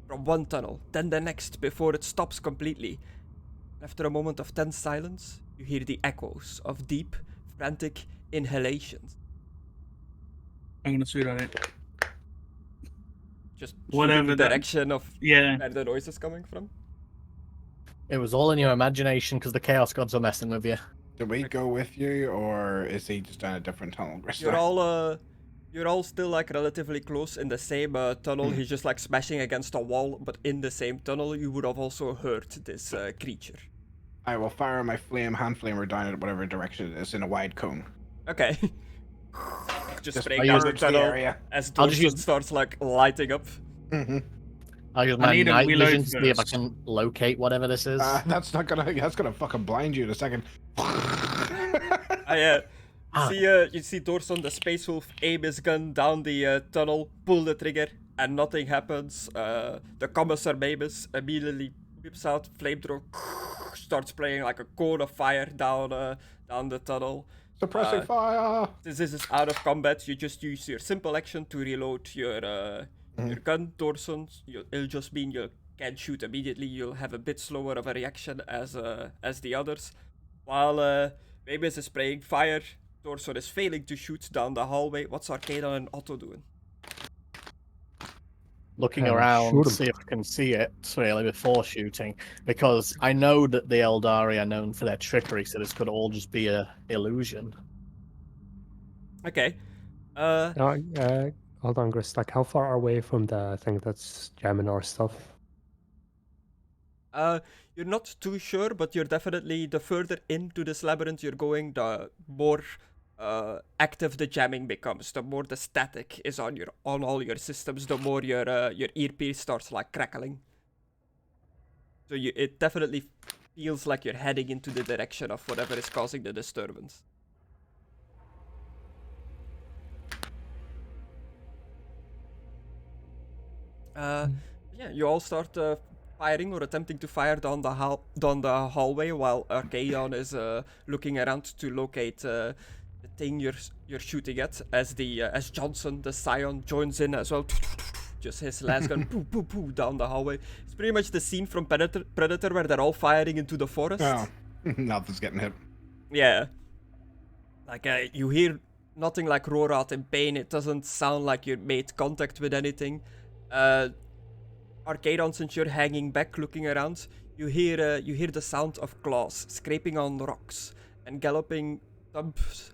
one tunnel, then the next, before it stops completely. After a moment of tense silence, you hear the echoes of deep, frantic inhalations. I'm gonna shoot at it. Just Whatever shooting the that- direction of Yeah. where the noise is coming from. It was all in your imagination because the Chaos Gods are messing with you. Do we go with you, or is he just down a different tunnel? You're all still like relatively close in the same tunnel. He's just like smashing against a wall, but in the same tunnel, you would have also heard this creature. I will fire my hand flamer down at whatever direction it is in a wide cone. Okay. Just Just spraying down the purge the tunnel area. as I'll just Dorson use- starts like lighting up. Mm-hmm. I'll use I my need a night reload vision to see if I first. can locate whatever this is. That's gonna fucking blind you in a second. You see Dorson, the Space Wolf, aim his gun down the tunnel, pull the trigger, and nothing happens. The Commissar Maimiss immediately whips out flamethrower, starts playing like a cone of fire down the tunnel. Suppressing fire! Since this is out of combat, you just use your simple action to reload your gun, Dorson. It'll just mean you can't shoot immediately. You'll have a bit slower of a reaction as the others. While Maimiss is spraying fire, Dorson is failing to shoot down the hallway. What's Arcadon and Otto doing? Looking shoot around 'em. to see if I can see it really before shooting, because I know that the Eldari are known for their trickery, so this could all just be a illusion. Okay. Hold on, Gris. Like, how far away from the thing that's jamming our stuff? You're not too sure, but you're definitely, the further into this labyrinth you're going, the more active the jamming becomes. The more the static is on all your systems, the more your earpiece starts like crackling. So it definitely feels like you're heading into the direction of whatever is causing the disturbance. Yeah, you all start firing or attempting to fire down the hallway while Arcadon is looking around to locate the thing you're shooting at. As Johnson, the Scion, joins in as well. Just his last gun, poo poo poo, down the hallway. It's pretty much the scene from Predator where they're all firing into the forest. Oh, nothing's getting hit. Yeah. Like, you hear nothing like roar out in pain. It doesn't sound like you made contact with anything. Arcadon, since you're hanging back looking around, you hear the sound of claws scraping on rocks, and galloping thumps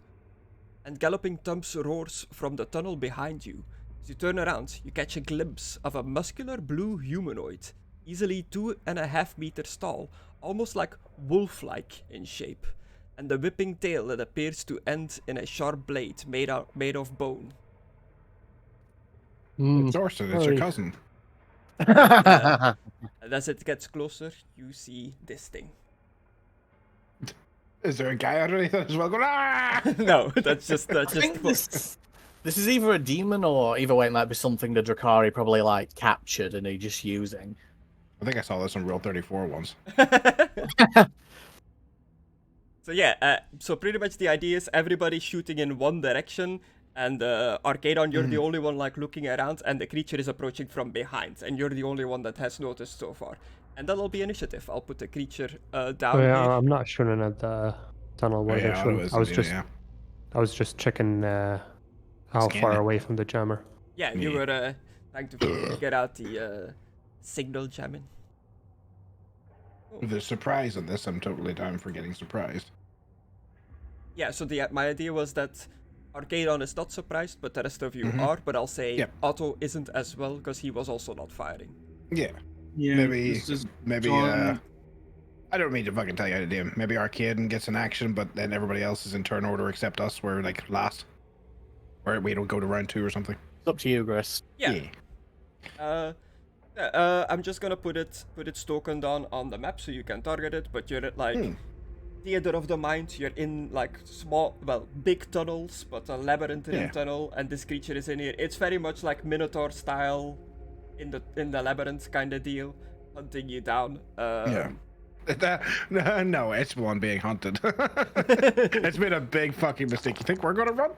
roars from the tunnel behind you. As you turn around, you catch a glimpse of a muscular blue humanoid, easily 2.5 meters tall, almost like wolf-like in shape, and the whipping tail that appears to end in a sharp blade made of bone. It's Dorson, it's your cousin. And as it gets closer, you see this thing. Is there a guy underneath it as well going, ah? No, that's just This is either a demon or either way it might be something the Drakari probably like captured and they're just using. I think I saw this on Real 34 once. So yeah, so pretty much the idea is everybody shooting in one direction, and Arcadon, you're the only one like looking around, and the creature is approaching from behind, and you're the only one that has noticed so far. And that'll be initiative. I'll put the creature down Oh, here. yeah, I'm not shooting at the tunnel where they're shooting. I was just checking how far away from the jammer. Yeah, you were trying to figure out the signal jamming. The surprise on this, I'm totally down for getting surprised. Yeah, so my idea was that Arcadon is not surprised, but the rest of you are. But I'll say Otto isn't as well, because he was also not firing. Yeah. Yeah, Maybe, John... I don't mean to fucking tell you how to do. Maybe Arcadon gets an action, but then everybody else is in turn order except us. We're like last. Or we don't go to round 2 or something. It's up to you, Griss. Yeah. I'm just gonna put it tokened on the map so you can target it, but you're at like theater of the mind. You're in like big tunnels, but a labyrinthine tunnel, and this creature is in here. It's very much like Minotaur style, in the labyrinth kind of deal, hunting you down. No, it's one being hunted. It's been a big fucking mistake. You think we're gonna run?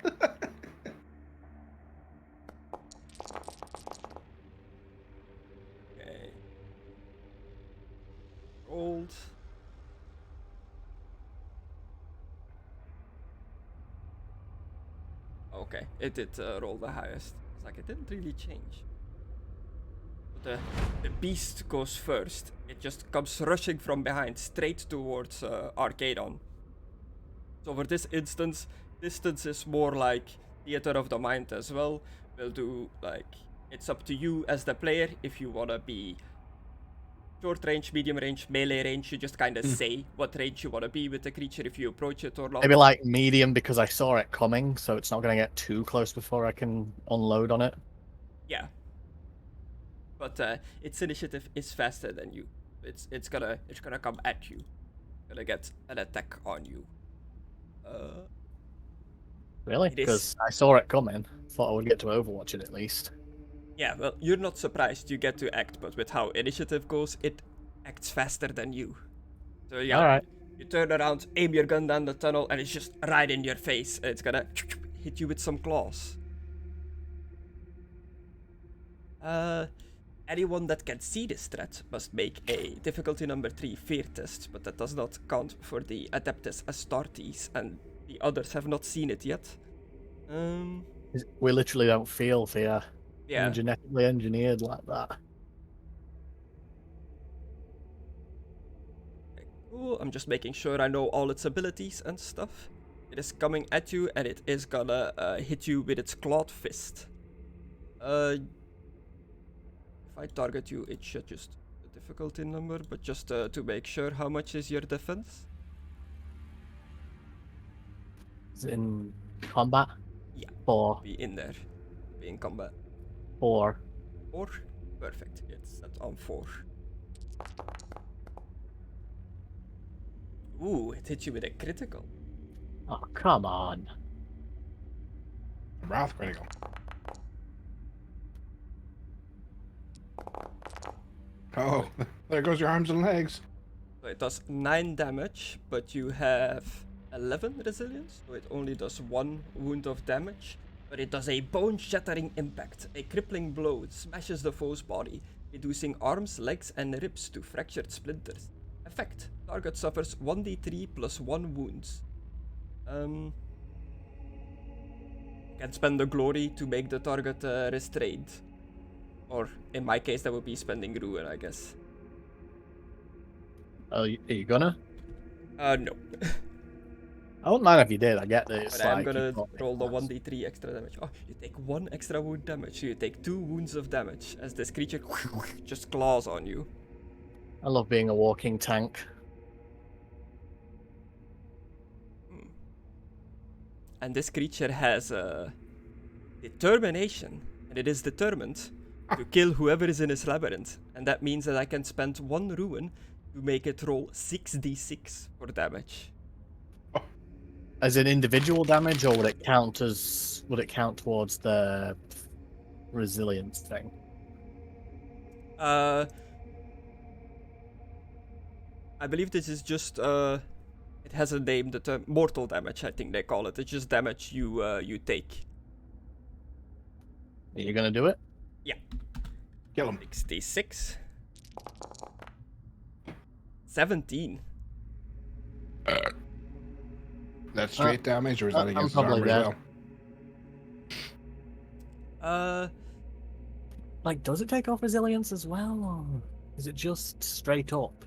Old. Okay, it did roll the highest. It's like it didn't really change. But the beast goes first. It just comes rushing from behind, straight towards Arcadon. So for this instance, distance is more like theater of the mind as well. We'll do like, it's up to you as the player if you wanna be short range, medium range, melee range. You just kind of say what range you want to be with the creature if you approach it or not. Maybe like medium because I saw it coming, so it's not going to get too close before I can unload on it. Yeah. But its initiative is faster than you. It's gonna come at you. Gonna get an attack on you. Really? Because I saw it coming. Thought I would get to overwatch it at least. Yeah, well, you're not surprised. You get to act, but with how initiative goes, it acts faster than you. So yeah, Alright. You turn around, aim your gun down the tunnel, and it's just right in your face. And it's gonna hit you with some claws. Anyone that can see this threat must make a difficulty number 3 fear test, but that does not count for the Adeptus Astartes, and the others have not seen it yet. We literally don't feel fear. Yeah. We're genetically engineered like that. Okay, cool. I'm just making sure I know all its abilities and stuff. It is coming at you, and it is gonna hit you with its clawed fist. If I target you, it should just the difficulty number, but just to make sure, how much is your defense? Is it in combat? Yeah. 4. Be in there. Be in combat. 4. 4? Perfect. It's set on 4. Ooh, it hit you with a critical. Oh, come on. Wrath critical. Oh, there goes your arms and legs. So it does 9 damage, but you have 11 resilience, so it only does 1 wound of damage. But it does a bone-shattering impact. A crippling blow. It smashes the foe's body, reducing arms, legs, and ribs to fractured splinters. Effect. Target suffers 1d3 plus 1 wounds. You can spend the glory to make the target restrained. Or, in my case, that would be spending ruin, I guess. Oh, are you gonna? No. I wouldn't mind if you did. I get that it's But I'm like gonna you've got roll the class. 1d3 extra damage. Oh, you take 1 extra wound damage, so you take 2 wounds of damage as this creature just claws on you. I love being a walking tank. And this creature has determination, and it is determined to kill whoever is in his labyrinth. And that means that I can spend 1 ruin to make it roll 6d6 for damage. As in individual damage, or would it count towards the resilience thing? I believe this is just it has a name, the term mortal damage, I think they call it. It's just damage you take. Are you gonna do it? Yeah. Kill him. 6d6. 17. That's straight damage, or is that I'm against his probably armor as dead. well? Like, does it take off resilience as well, or is it just straight up?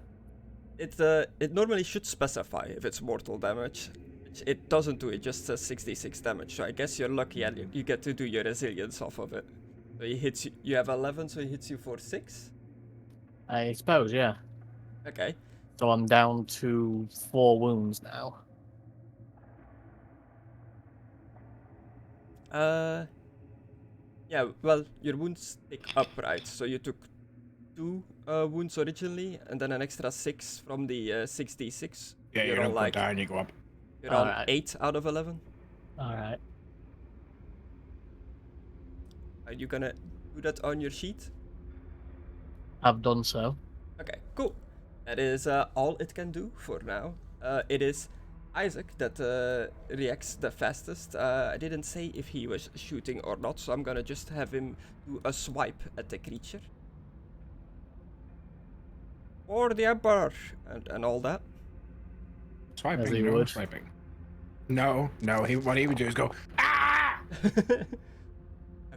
It normally should specify if it's mortal damage. Which it doesn't do, it just says 66 damage. So I guess you're lucky and you get to do your resilience off of it. So he hits you, you have 11, so he hits you for 6. I suppose, yeah. Okay. So I'm down to 4 wounds now. Yeah, well, your wounds tick up, right? So you took 2 wounds originally, and then an extra 6 from the 6d6. Yeah, you you're don't on go like, down, you go up. you're on Alright. 8 out of 11. Alright. Are you gonna do that on your sheet? I've done so. Okay, cool. That is all it can do for now. It is Isaac that reacts the fastest. I didn't say if he was shooting or not, so I'm gonna just have him do a swipe at the creature. For the Emperor, and all that. Swiping, he no would. swiping. No, what he would do is go, ah!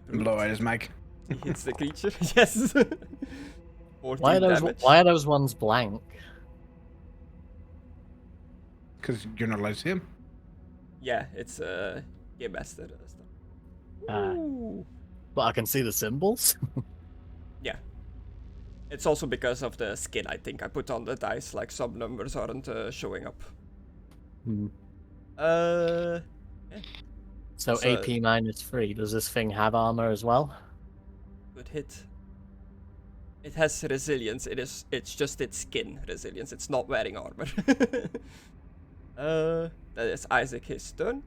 And blow out his mic. He hits the creature, yes. 14 Why damage. are those ones blank? Because you're not allowed to see him. Yeah, it's Game Master stuff. Ah. Ooh. But I can see the symbols. Yeah. It's also because of the skin, I think. I put on the dice, like some numbers aren't showing up. Hmm. Yeah. So So- AP -3. Does this thing have armor as well? Good hit. It has resilience. It's just its skin resilience. It's not wearing armor. That is Isaac his turn.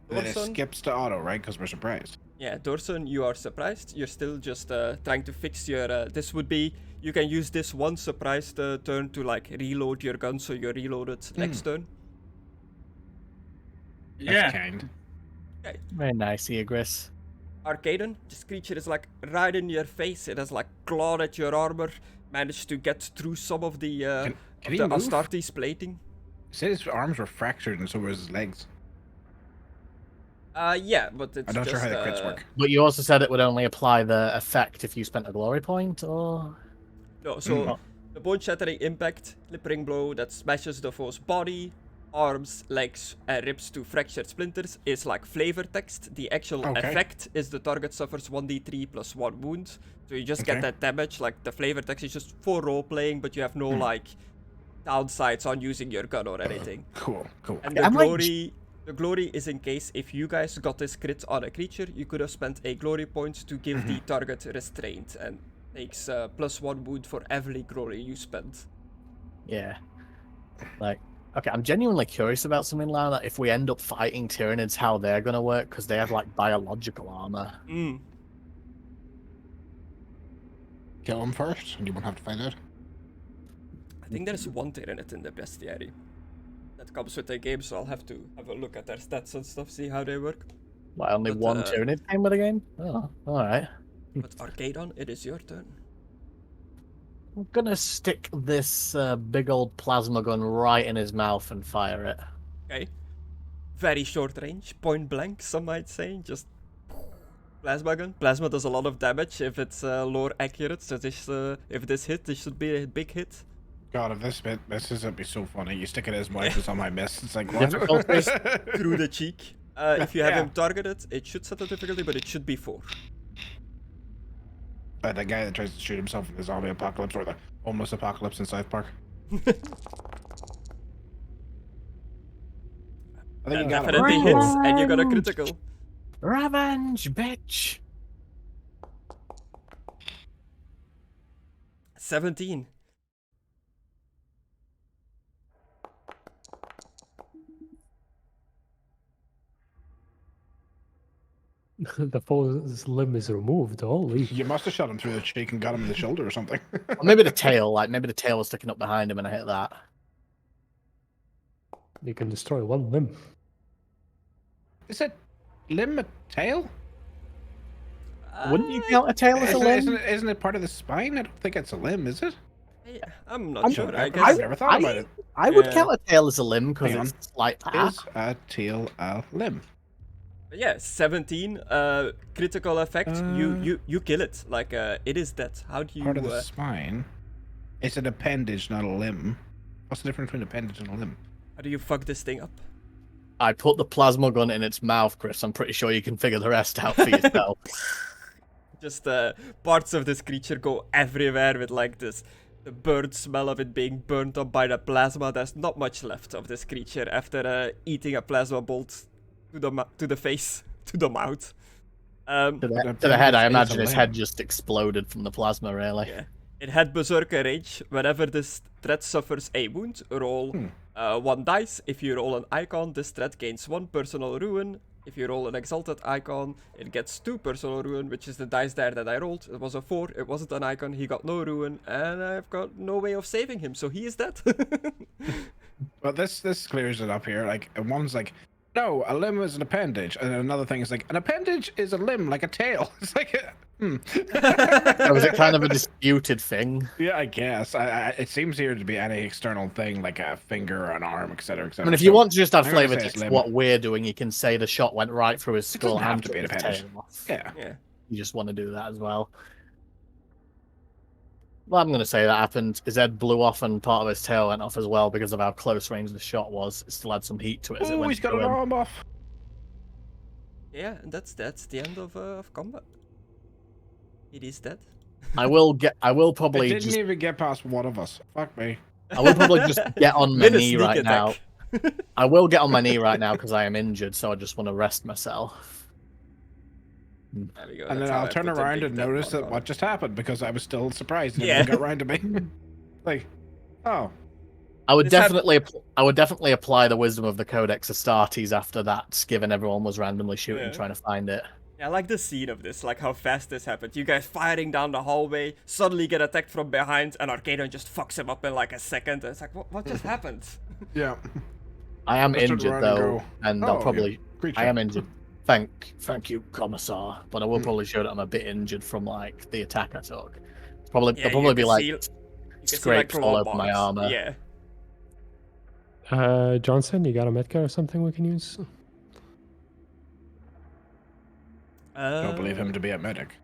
And then it Dorson, skips to Otto, right? Because we're surprised. yeah, Dorson, you are surprised. You're still just trying to fix your. This would be. You can use this one surprised turn to like reload your gun, so you're reloaded next turn. That's Yeah. kind. Very nice, Gris. Arcadon, this creature is like right in your face. It has like clawed at your armor, managed to get through some of the Can he the move? Astartes plating. He said his arms were fractured and so were his legs. Yeah, but it's I'm not just, sure how the crits work. But you also said it would only apply the effect if you spent a glory point, or? No, so Mm. the bone-shattering impact, clipping blow that smashes the foe's body, arms, legs, and ribs to fractured splinters is like flavor text. The actual Okay. effect is the target suffers 1d3 plus 1 wound. So you just get Okay. that damage. Like the flavor text is just for role-playing, but you have no like downsides on using your gun or anything. Cool. And Yeah, the glory is in case if you guys got this crit on a creature, you could have spent a glory point to give the target restraint and takes plus 1 wound for every glory you spend. Yeah. Like, okay, I'm genuinely curious about something like that. If we end up fighting Tyranids, how they're gonna work, because they have like biological armor. Kill him first, and you won't have to find out. I think there's one Tyranid in the bestiary. That comes with the game, so I'll have to have a look at their stats and stuff, see how they work. Why only But, one Tyranid came with the game? Oh, alright. But Arcadon, it is your turn. I'm gonna stick this big old plasma gun right in his mouth and fire it. Okay. Very short range, point blank, some might say. Just plasma gun. Plasma does a lot of damage if it's lore accurate, so this, if this hit, this should be a big hit. God, if this bit misses, it'd be so funny. You stick it as wife is on my miss. It's like, what? Difficulties? Through the cheek. If you have him targeted, it should set the difficulty, but it should be 4. The guy that tries to shoot himself in the zombie apocalypse or the homeless apocalypse in South Park. I think you got definitely it. hits, and you got a critical. Revenge, bitch! 17. The foe's limb is removed. Holy. You must have shot him through the cheek and got him in the shoulder or something. Or maybe the tail, maybe the tail was sticking up behind him and I hit that. You can destroy one limb. Is it limb a tail? Wouldn't you count a tail as a limb? Isn't it part of the spine? I don't think it's a limb, is it? Yeah, I'm not sure. I guess I've never thought about it. I would count a tail as a limb because Hang on. it's like that. Is a tail a limb? But yeah, 17 critical effect. You kill it. Like it is dead. How do you? Part of the spine. It's an appendage, not a limb. What's the difference between an appendage and a limb? How do you fuck this thing up? I put the plasma gun in its mouth, Chris. I'm pretty sure you can figure the rest out for yourself. Just parts of this creature go everywhere with like this. The burnt smell of it being burnt up by the plasma. There's not much left of this creature after eating a plasma bolt to the face, to the mouth. To the head, I imagine his head just exploded from the plasma, really. Yeah. It had Berserker Rage. Whenever this threat suffers a wound, roll 1 dice. If you roll an icon, this threat gains 1 personal ruin. If you roll an Exalted icon, it gets 2 personal ruin, which is the dice there that I rolled. It was a 4, it wasn't an icon, he got no ruin, and I've got no way of saving him, so he is dead. Well, this clears it up here. Like, one's like, no, a limb is an appendage, and another thing is like, an appendage is a limb, like a tail. It's like, Was it kind of a disputed thing? Yeah, I guess. It seems here to be any external thing, like a finger or an arm, etc., etc. I mean, if you want to just add flavor say it's to limb. what we're doing, you can say the shot went right through his skull doesn't have and to be an took his appendage. tail off. Yeah. You just want to do that as well. Well, I'm going to say that happened. His head blew off and part of his tail went off as well because of how close range the shot was. It still had some heat to it as it Oh, went he's got an through him. arm off. Yeah, and that's the end of combat. It is dead. I will It probably didn't just even get past one of us. Fuck me. I will probably just get on my With a knee sneak right now. attack. I will get on my knee right now because I am injured, so I just want to rest myself. There we go. And that's then how I'll I turn put a around big and dead notice mark that on what it. just happened because I was still surprised and Yeah. everyone got around to me. Like, oh. I would This hap- definitely apply the wisdom of the Codex Astartes after that, given everyone was randomly shooting Yeah. trying to find it. Yeah, I like the scene of this, like how fast this happened. You guys firing down the hallway, suddenly get attacked from behind, and Arcadon just fucks him up in like a second. It's like, what just happened? Yeah. I am Let's turn injured around and though, go, and "Oh, I'll probably creature." I am injured. Thank you, Commissar. But I will probably show that I'm a bit injured from like the attack I took. There'll Yeah, probably you be can like see- you can see, scrapes all claw over my marks. armor. Yeah. Johnson, you got a medkit or something we can use? I don't believe him to be a medic.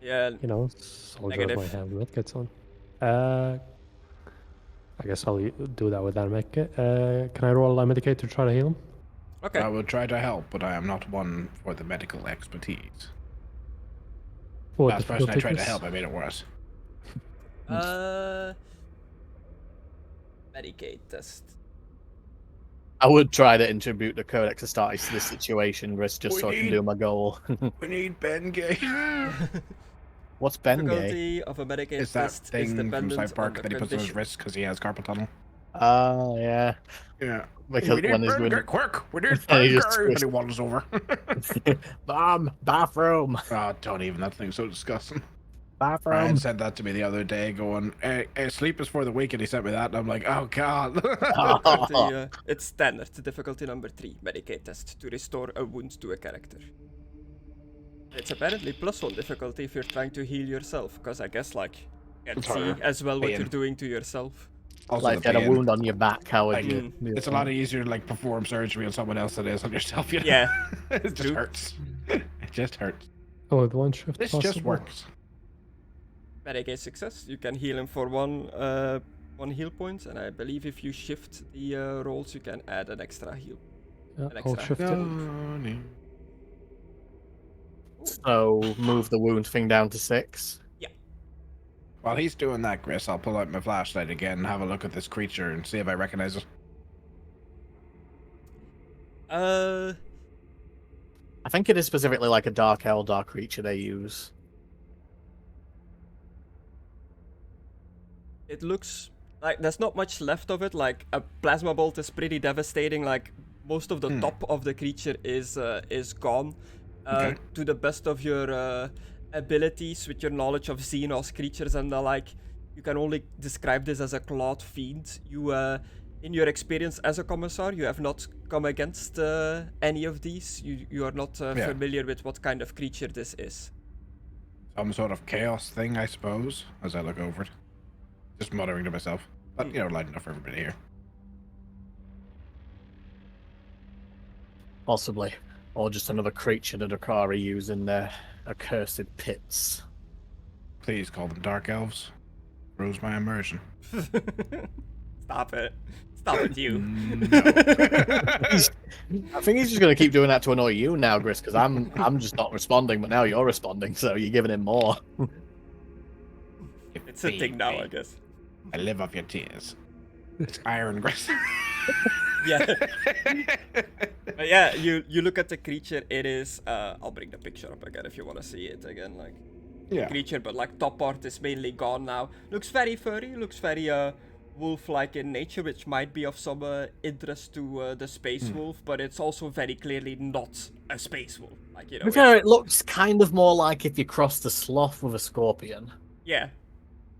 Yeah. You know, soldiers Negative. might have medkits on. I guess I'll do that with that medkit. Can I roll a medicate to try to heal him? Okay. I will try to help, but I am not one for the medical expertise. What Last person I difficulty tried to is? help, I made it worse. Medicaid test. I would try to attribute the Codex Astartes to this situation, Chris, just so I can do my goal. We need Ben Gay. What's Ben Gay? Difficulty of a Medicaid Is that test is thing from dependent South on Park the that he puts on his condition. wrist because he has carpal tunnel? Oh, yeah. Yeah. Because We need when he's Ben doing Gay, quick! We need And Ben he Gay! just And he waddles over. Mom, bathroom, Oh, don't even. That thing's so disgusting. bathroom. Ryan sent that to me the other day going, hey, sleep is for the week, and he sent me that, and I'm like, oh, God. Difficulty, it's standard. Difficulty number 3. Medicaid test to restore a wound to a character. It's apparently +1 difficulty if you're trying to heal yourself, because I guess like you can It's see harder. as well what Pain. you're doing to yourself. Also, Like, the if you had a pain. wound on your back, how would Like, you? It's a lot easier to like perform surgery on someone else than it is on yourself. You know? Yeah. It just True. hurts. It just hurts. Oh, with one shift This possible. just works. Medic a success. You can heal him for one heal point, and I believe if you shift the rolls, you can add an extra heal. Yeah, An I'll extra shift it. Johnny. So move the wound thing down to 6. While he's doing that, Griss, I'll pull out my flashlight again and have a look at this creature and see if I recognize it. I think it is specifically like a Dark Eldar creature they use. It looks like there's not much left of it. Like a plasma bolt is pretty devastating. Like most of the top of the creature is gone. Okay. To the best of your abilities, with your knowledge of Xenos creatures and the like, you can only describe this as a clawed fiend. You, in your experience as a commissar, you have not come against any of these. You are not familiar with what kind of creature this is. Some sort of chaos thing, I suppose, as I look over it. Just muttering to myself. But, you know, light enough for everybody here. Possibly. Or just another creature the Drakari use in their accursed pits. Please call them dark elves. Rose my immersion. Stop it. Stop it, you. No. I think he's just going to keep doing that to annoy you now, Griss, because I'm just not responding, but now you're responding, so you're giving him more. It's a thing now, I guess. I live off your tears. It's Iron Griss. Yeah. But yeah, you look at the creature, it is I'll bring the picture up again if you want to see it again, like Yeah. creature, but like top part is mainly gone now. Looks very furry, looks very wolf-like in nature, which might be of some interest to the space wolf, but it's also very clearly not a space wolf. Like, you know, It looks kind of more like if you crossed a sloth with a scorpion. yeah.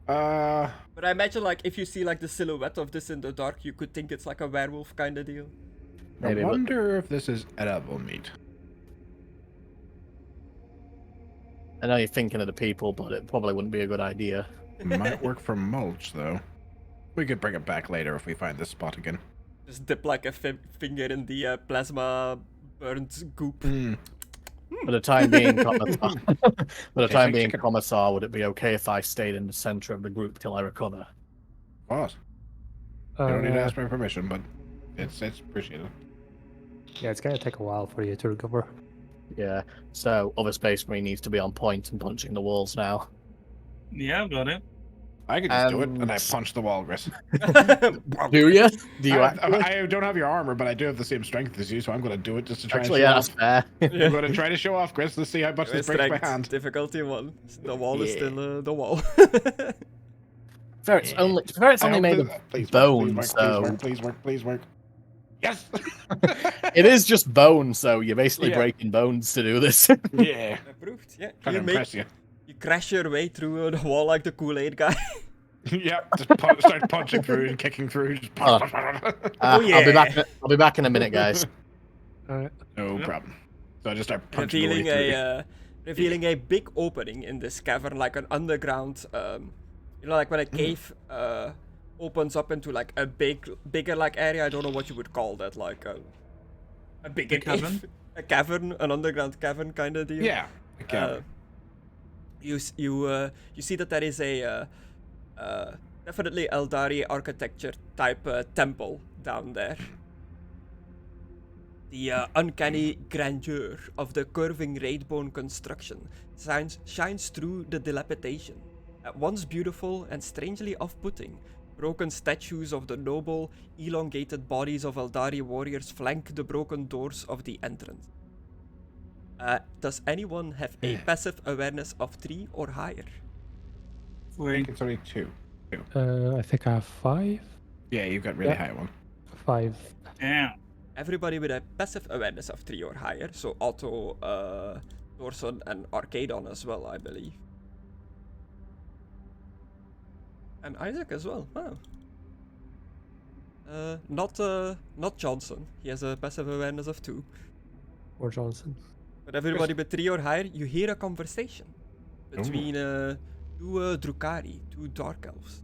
But I imagine, like, if you see like the silhouette of this in the dark, you could think it's like a werewolf kind of deal. Maybe, I but- wonder if this is edible meat. I know you're thinking of the people, but it probably wouldn't be a good idea. It might work for mulch, though. We could bring it back later if we find this spot again. Just dip like a finger in the plasma burnt goop. For the time being, Commissar, would it be okay if I stayed in the center of the group till I recover? What? You don't need to ask my permission, but it's appreciated. Yeah, it's gonna take a while for you to recover. Yeah, so other Space Marine needs to be on point and punching the walls now. Yeah, I've got it. I can just do it, and I punch the wall, Griss. Do you? Do you actually? I don't have your armor, but I do have the same strength as you, so I'm going to do it just to try Actually, and yeah, show that's fair. off. I'm going to try to show off, Griss. Let's see how much this breaks my hand. Difficulty 1. The wall is still the wall. Fair, it's only made of bone, so... Please work. Yes! Mm. It is just bone, so you're basically breaking bones to do this. Yeah. Approved, yeah. Trying to impress you. You crash your way through the wall like the Kool-Aid guy. Yep, just start punching through and kicking through. Just yeah. I'll be back in a minute, guys. Alright. No problem. So I just start punching the way through. Revealing a big opening in this cavern, like an underground, you know, like when a cave opens up into like a bigger like area. I don't know what you would call that, like a bigger cavern? a cavern, an underground cavern kind of deal. Yeah, a cavern. You see that there is a definitely Eldari architecture type temple down there. The uncanny grandeur of the curving raid-bone construction shines through the dilapidation. At once beautiful and strangely off-putting, broken statues of the noble, elongated bodies of Eldari warriors flank the broken doors of the entrance. Does anyone have a passive awareness of 3 or higher? I think it's only 2. I think I have 5. Yeah, you've got really high one. 5. Yeah. Everybody with a passive awareness of 3 or higher, so Otto, Dorson, and Arcadon as well, I believe. And Isaac as well. Wow. Not Johnson. He has a passive awareness of 2. Or Johnson. But everybody with 3 or higher, you hear a conversation between 2 Drakari, 2 dark elves,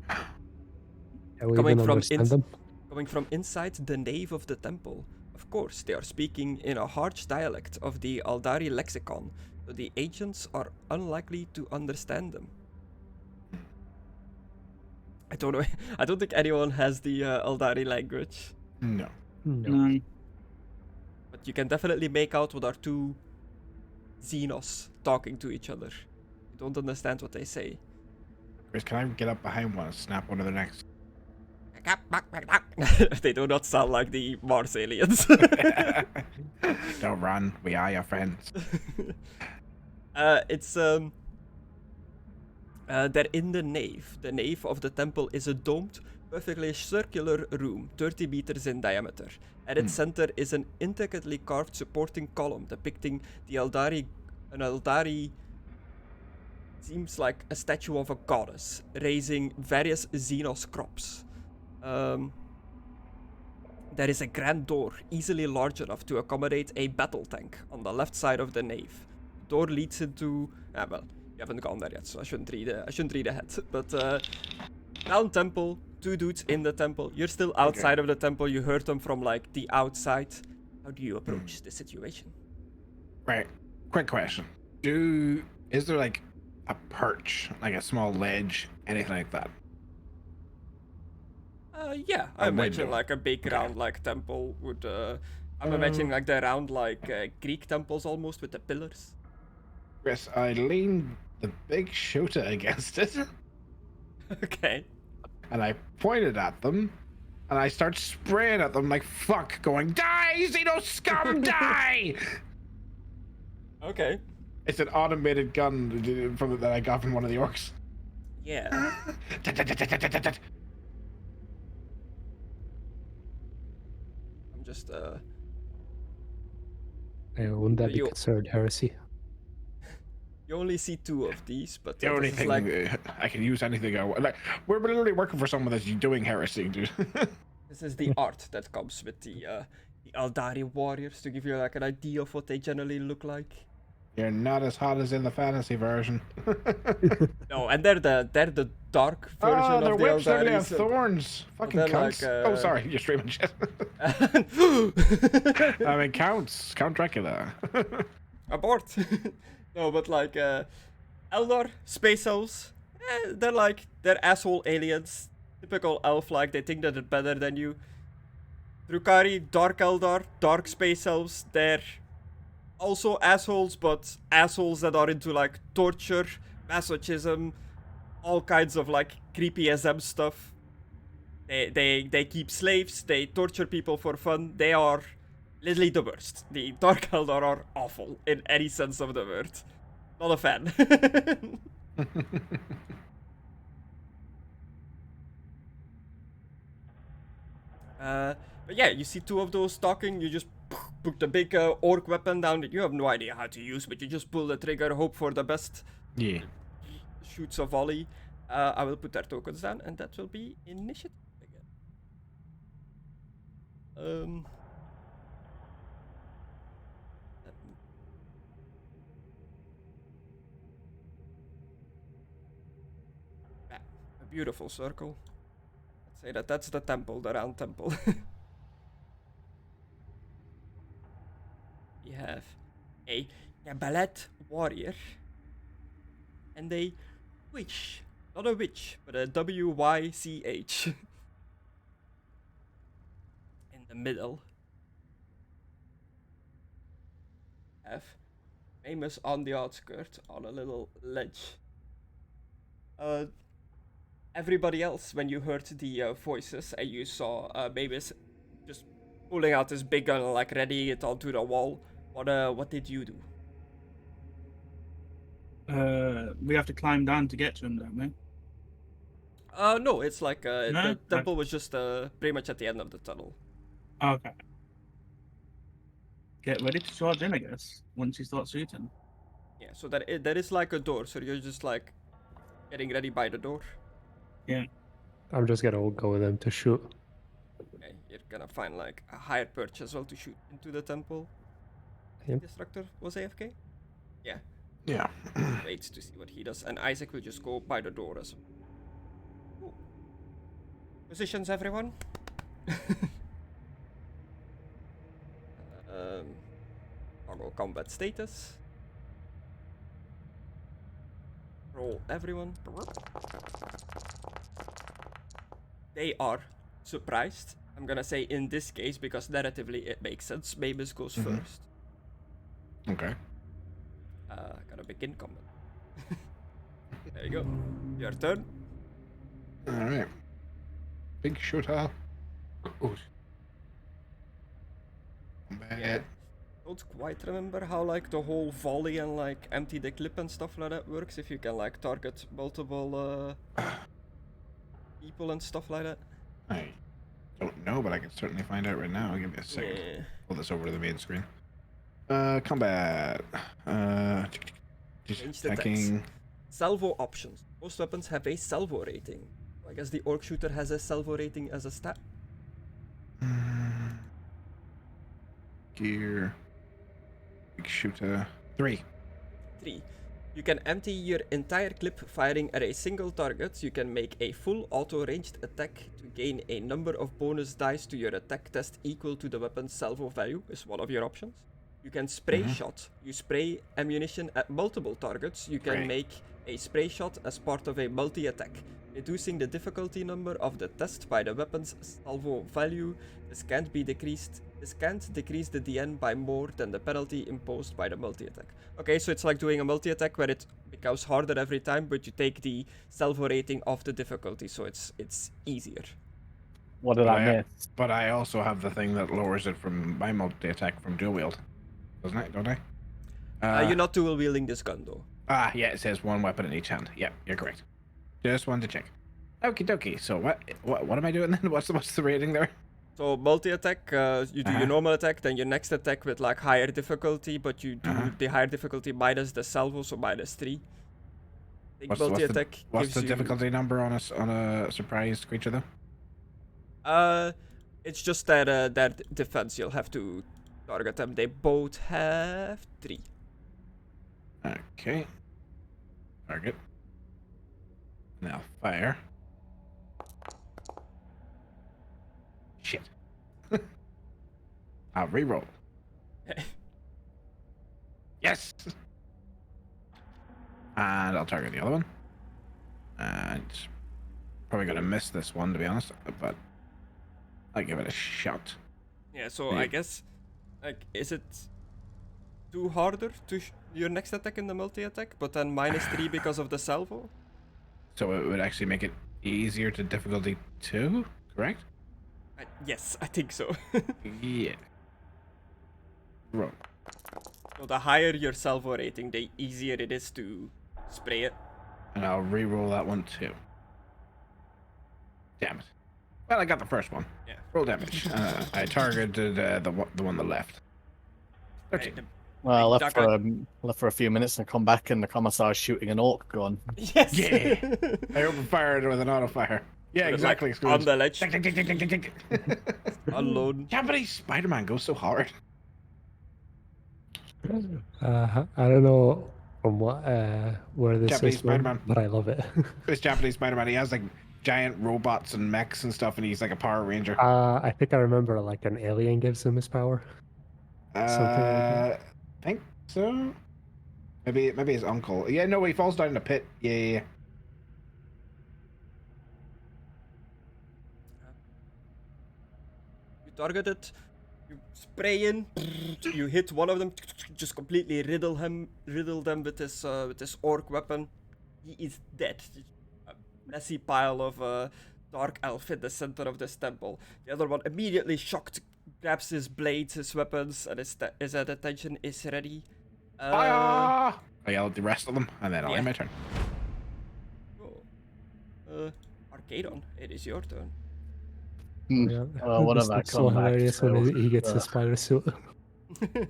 Yeah, we Coming even from understand them. coming from inside the nave of the temple. Of course, they are speaking in a harsh dialect of the Eldari lexicon, so the agents are unlikely to understand them. I don't know. I don't think anyone has the Eldari language. No. No. But you can definitely make out what are two Xenos talking to each other. You don't understand what they say. Chris, can I get up behind one and snap one of their necks? They do not sound like the Mars aliens. Don't run. We are your friends. They're in the nave. The nave of the temple is a domed, perfectly circular room, 30 meters in diameter. At its center is an intricately carved supporting column depicting the Eldari. An Eldari seems like a statue of a goddess, raising various Xenos crops. There is a grand door, easily large enough to accommodate a battle tank, on the left side of the nave. The door leads into... well, you haven't gone there yet, so I shouldn't read ahead. But down temple, two dudes in the temple. You're still outside of the temple. You heard them from like the outside. How do you approach the situation? Right. Quick question. Is there like a perch, like a small ledge, anything like that? Yeah, I imagine like a big round like temple would. I'm imagining like the round like Greek temples almost with the pillars. Chris, I lean the big shooter against it. Okay. And I pointed at them, and I start spraying at them like fuck, going, die, Xeno scum, die! Okay. It's an automated gun that I got from one of the orcs. Yeah. I'm just wouldn't that be considered heresy? You only see two of these, but the only thing I can use anything I want. Like, we're literally working for someone that's doing heresy, dude. This is the art that comes with the Eldari warriors to give you like an idea of what they generally look like. You're not as hot as in the fantasy version. No, and they're the dark version of the Eldari. Their whips literally have thorns. Fucking counts. Like, oh, sorry, you're streaming shit. I mean, counts. Count Dracula. Abort. No, but like Eldar, space elves, they're asshole aliens. Typical elf, like they think that they're better than you. Drukhari, dark Eldar, dark space elves, they're also assholes, but assholes that are into like torture, masochism, all kinds of like creepy SM stuff. They keep slaves, they torture people for fun. They are literally the worst. The Dark Eldar are awful in any sense of the word. Not a fan. But yeah, you see two of those talking, you just put the big orc weapon down that you have no idea how to use, but you just pull the trigger, hope for the best. Yeah. Shoots a volley. I will put their tokens down, and that will be initiative again. A beautiful circle. Let's say that's the temple, the round temple. You have a Kabbalat warrior and a witch. Not a witch, but a W-Y-C-H. In the middle. Have Maimiss on the outskirts on a little ledge. Everybody else, when you heard the voices and you saw Maimiss just pulling out this big gun, like readying it onto the wall, what did you do? We have to climb down to get to him, don't we? No, it's like No? the temple was just pretty much at the end of the tunnel. Okay. Get ready to charge in, I guess, once you start shooting. Yeah, so there is like a door, so you're just like getting ready by the door. Yeah. I'm just gonna go with them to shoot. Okay, you're gonna find like a higher perch as well to shoot into the temple. Yep. Destructore was AFK? Yeah. Yeah. Wait to see what he does, and Isaac will just go by the door as well. Cool. Positions, everyone. Toggle combat status. Roll everyone. they are surprised. I'm gonna say in this case, because narratively it makes sense, Maimiss goes first. Okay. Gonna begin combat. There you go. Your turn. Alright. Big shooter. Oh. Yeah. Don't quite remember how like the whole volley and like empty the clip and stuff like that works. If you can like target multiple people and stuff like that. I don't know, but I can certainly find out right now. Give me a second. Yeah. Pull this over to the main screen. Combat. Just Ranged attacking. attacks. Salvo options. Most weapons have a salvo rating. I guess the orc shooter has a salvo rating as a stat. Gear. Big shooter. 3. 3. You can empty your entire clip firing at a single target. You can make a full auto-ranged attack to gain a number of bonus dice to your attack test equal to the weapon's salvo value, is one of your options. You can spray shot. You spray ammunition at multiple targets. You can make a spray shot as part of a multi-attack, reducing the difficulty number of the test by the weapon's salvo value. This can't decrease the DN by more than the penalty imposed by the multi-attack. Okay, so it's like doing a multi-attack where it becomes harder every time, but you take the salvo rating of the difficulty, so it's easier. What did I miss? But I also have the thing that lowers it from my multi-attack from dual wield. Doesn't it? Don't I? You're not dual wielding this gun though. Yeah, it says one weapon in each hand. Yeah, you're correct. Just wanted to check. Okie dokie. So what am I doing then? What's the rating there? So multi-attack, you do your normal attack, then your next attack with like higher difficulty, but you do the higher difficulty minus the salvo, so -3. Multi-attack. What's the difficulty number on a surprised creature though? It's just that their defense. You'll have to target them. They both have 3. Okay. Target. Now fire. Shit. I'll reroll. Yes. And I'll target the other one. And probably gonna miss this one to be honest, but I'll give it a shot. Yeah. So I guess, like, is it too harder to your next attack in the multi-attack, but then -3 because of the salvo? So it would actually make it easier to difficulty 2, correct? Yes, I think so. Yeah. Roll. So the higher your salvo rating, the easier it is to spray it. And I'll re-roll that one too. Damn it. Well, I got the first one. Yeah. Roll damage. I targeted the one on the left. 13. Well, I left for a few minutes and come back, and the commissar's shooting an orc gun. Yes. Yeah. I opened fire with an auto fire. Yeah, exactly. Like, on the ledge. Alone. Japanese Spider-Man goes so hard. I don't know from what where this Japanese is from, Spider-Man. but I love it. This Japanese Spider-Man, he has like giant robots and mechs and stuff, and he's like a Power Ranger. I think I remember like an alien gives him his power. Something like that. I think so. Maybe his uncle. Yeah, no, he falls down in a pit. Yeah. You target it, you spray in, you hit one of them, just completely riddle them with this orc weapon. He is dead. A messy pile of dark elf in the center of this temple. The other one immediately shocked, grabs his blades, his weapons, and his attention is ready. Fire! I yell at the rest of them, and then I'll end my turn. Oh. Arcadon, it is your turn. Yeah. What It's have I like so come back hilarious to? when he gets his spider suit.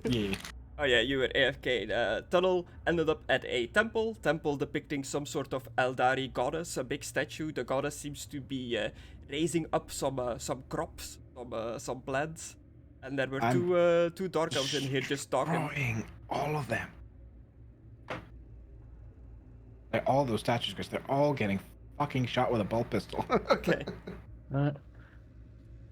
Yeah. Oh yeah, you were AFK. Tunnel ended up at a temple depicting some sort of Eldari goddess, a big statue. The goddess seems to be raising up some crops, some plants, and there were two dark elves in here just talking. Destroying all of them. Like all those statues, because they're all getting fucking shot with a bolt pistol. Okay.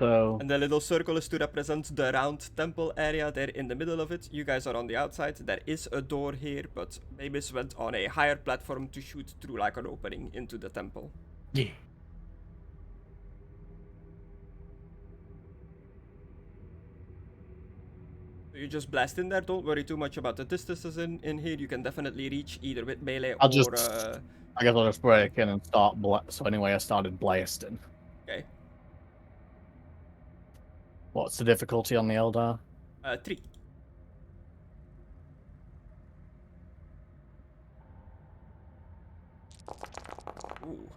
So And the little circle is to represent the round temple area there in the middle of it. You guys are on the outside. There is a door here, but Maimiss went on a higher platform to shoot through like an opening into the temple. Yeah. You just blast in there. Don't worry too much about the distances in here. You can definitely reach either with melee I or. guess I'll just break in and start. So anyway, I started blasting. Okay. What's the difficulty on the Eldar? 3. Ooh.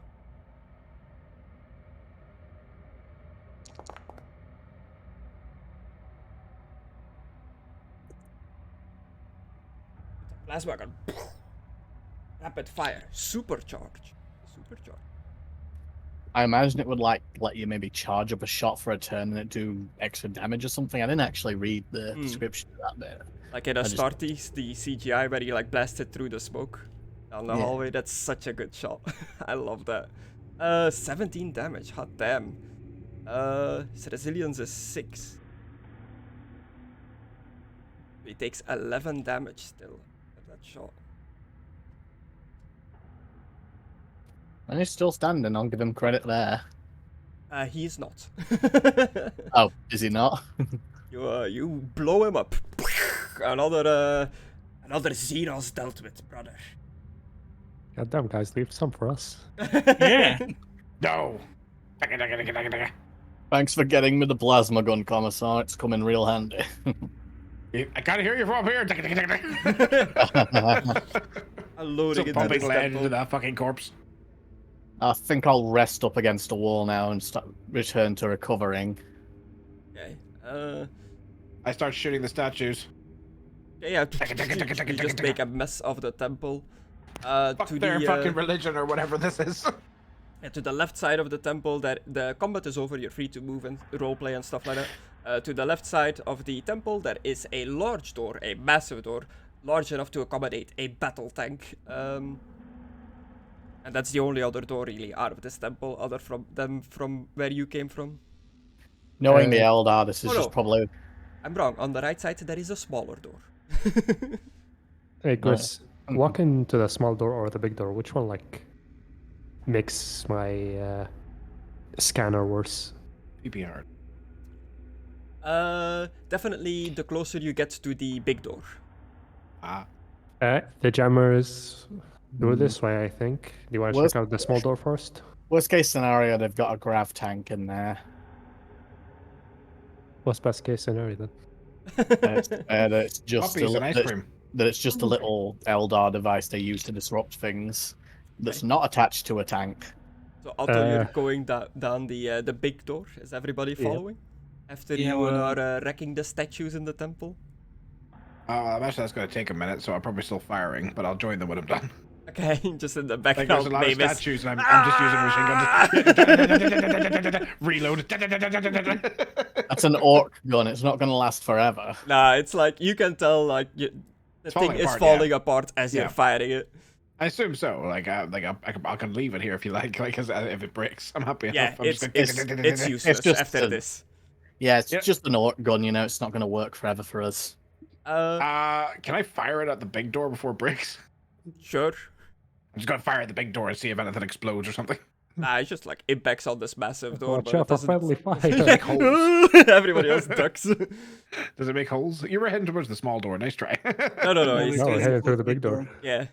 Plasma gun. Rapid fire. Supercharge. I imagine it would like let you maybe charge up a shot for a turn and it do extra damage or something. I didn't actually read the description of that bit. Like in Astartes, the CGI where you like blasted through the smoke down the hallway. That's such a good shot. I love that. 17 damage. Hot damn. His resilience is 6. He takes 11 damage still at that shot. And he's still standing. I'll give him credit there. He's not. Oh, is he not? You blow him up. Another Xenos dealt with, brother. God damn, guys, leave some for us. Yeah. No. Thanks for getting me the plasma gun, Commissar. It's coming real handy. I gotta hear you from here. Loading into pumping this lead temple. into that fucking corpse. I think I'll rest up against a wall now and return to recovering. Okay. I start shooting the statues. Yeah, you just make a mess of the temple. Fuck To their the fucking religion or whatever this is. to the left side of the temple, that the combat is over. You're free to move and roleplay and stuff like that. To the left side of the temple, there is a large door, a massive door, large enough to accommodate a battle tank. And that's the only other door really out of this temple, other from where you came from. Knowing the Eldar, this is no. just probably... I'm wrong. On the right side, there is a smaller door. Hey, Chris, walk into the small door or the big door. Which one, like, makes my scanner worse? PPR. Definitely the closer you get to the big door. The jammers go this way, I think. Do you want to check out the small door first? Worst case scenario, they've got a grav tank in there. What's best case scenario then? That it's just Puppies and ice cream. that it's just a little Eldar device they use to disrupt things that's not attached to a tank. So Otto, you're going down the big door. Is everybody following? After you are wrecking the statues in the temple? Actually, that's going to take a minute, so I'm probably still firing, but I'll join them when I'm done. Okay, just in the Like, background, there's a lot of Maimiss. statues, and I'm just using machine guns. Reload. That's an orc gun. It's not going to last forever. Nah, it's like, you can tell, like, the thing is falling apart as you're firing it. I assume so. Like I can leave it here if you like. Like, if it breaks, I'm happy. Yeah, I'm it's useless after this. Yeah, it's just an orc gun, you know. It's not going to work forever for us. Can I fire it at the big door before it breaks? Sure. I'm just gonna fire at the big door and see if anything explodes or something. Nah, it's just like impacts on this massive door. Watch but out for friendly fire. Make holes. Everybody else ducks. Does it make holes? You were heading towards the small door. Nice try. No. No, we're heading through the big door. Yeah.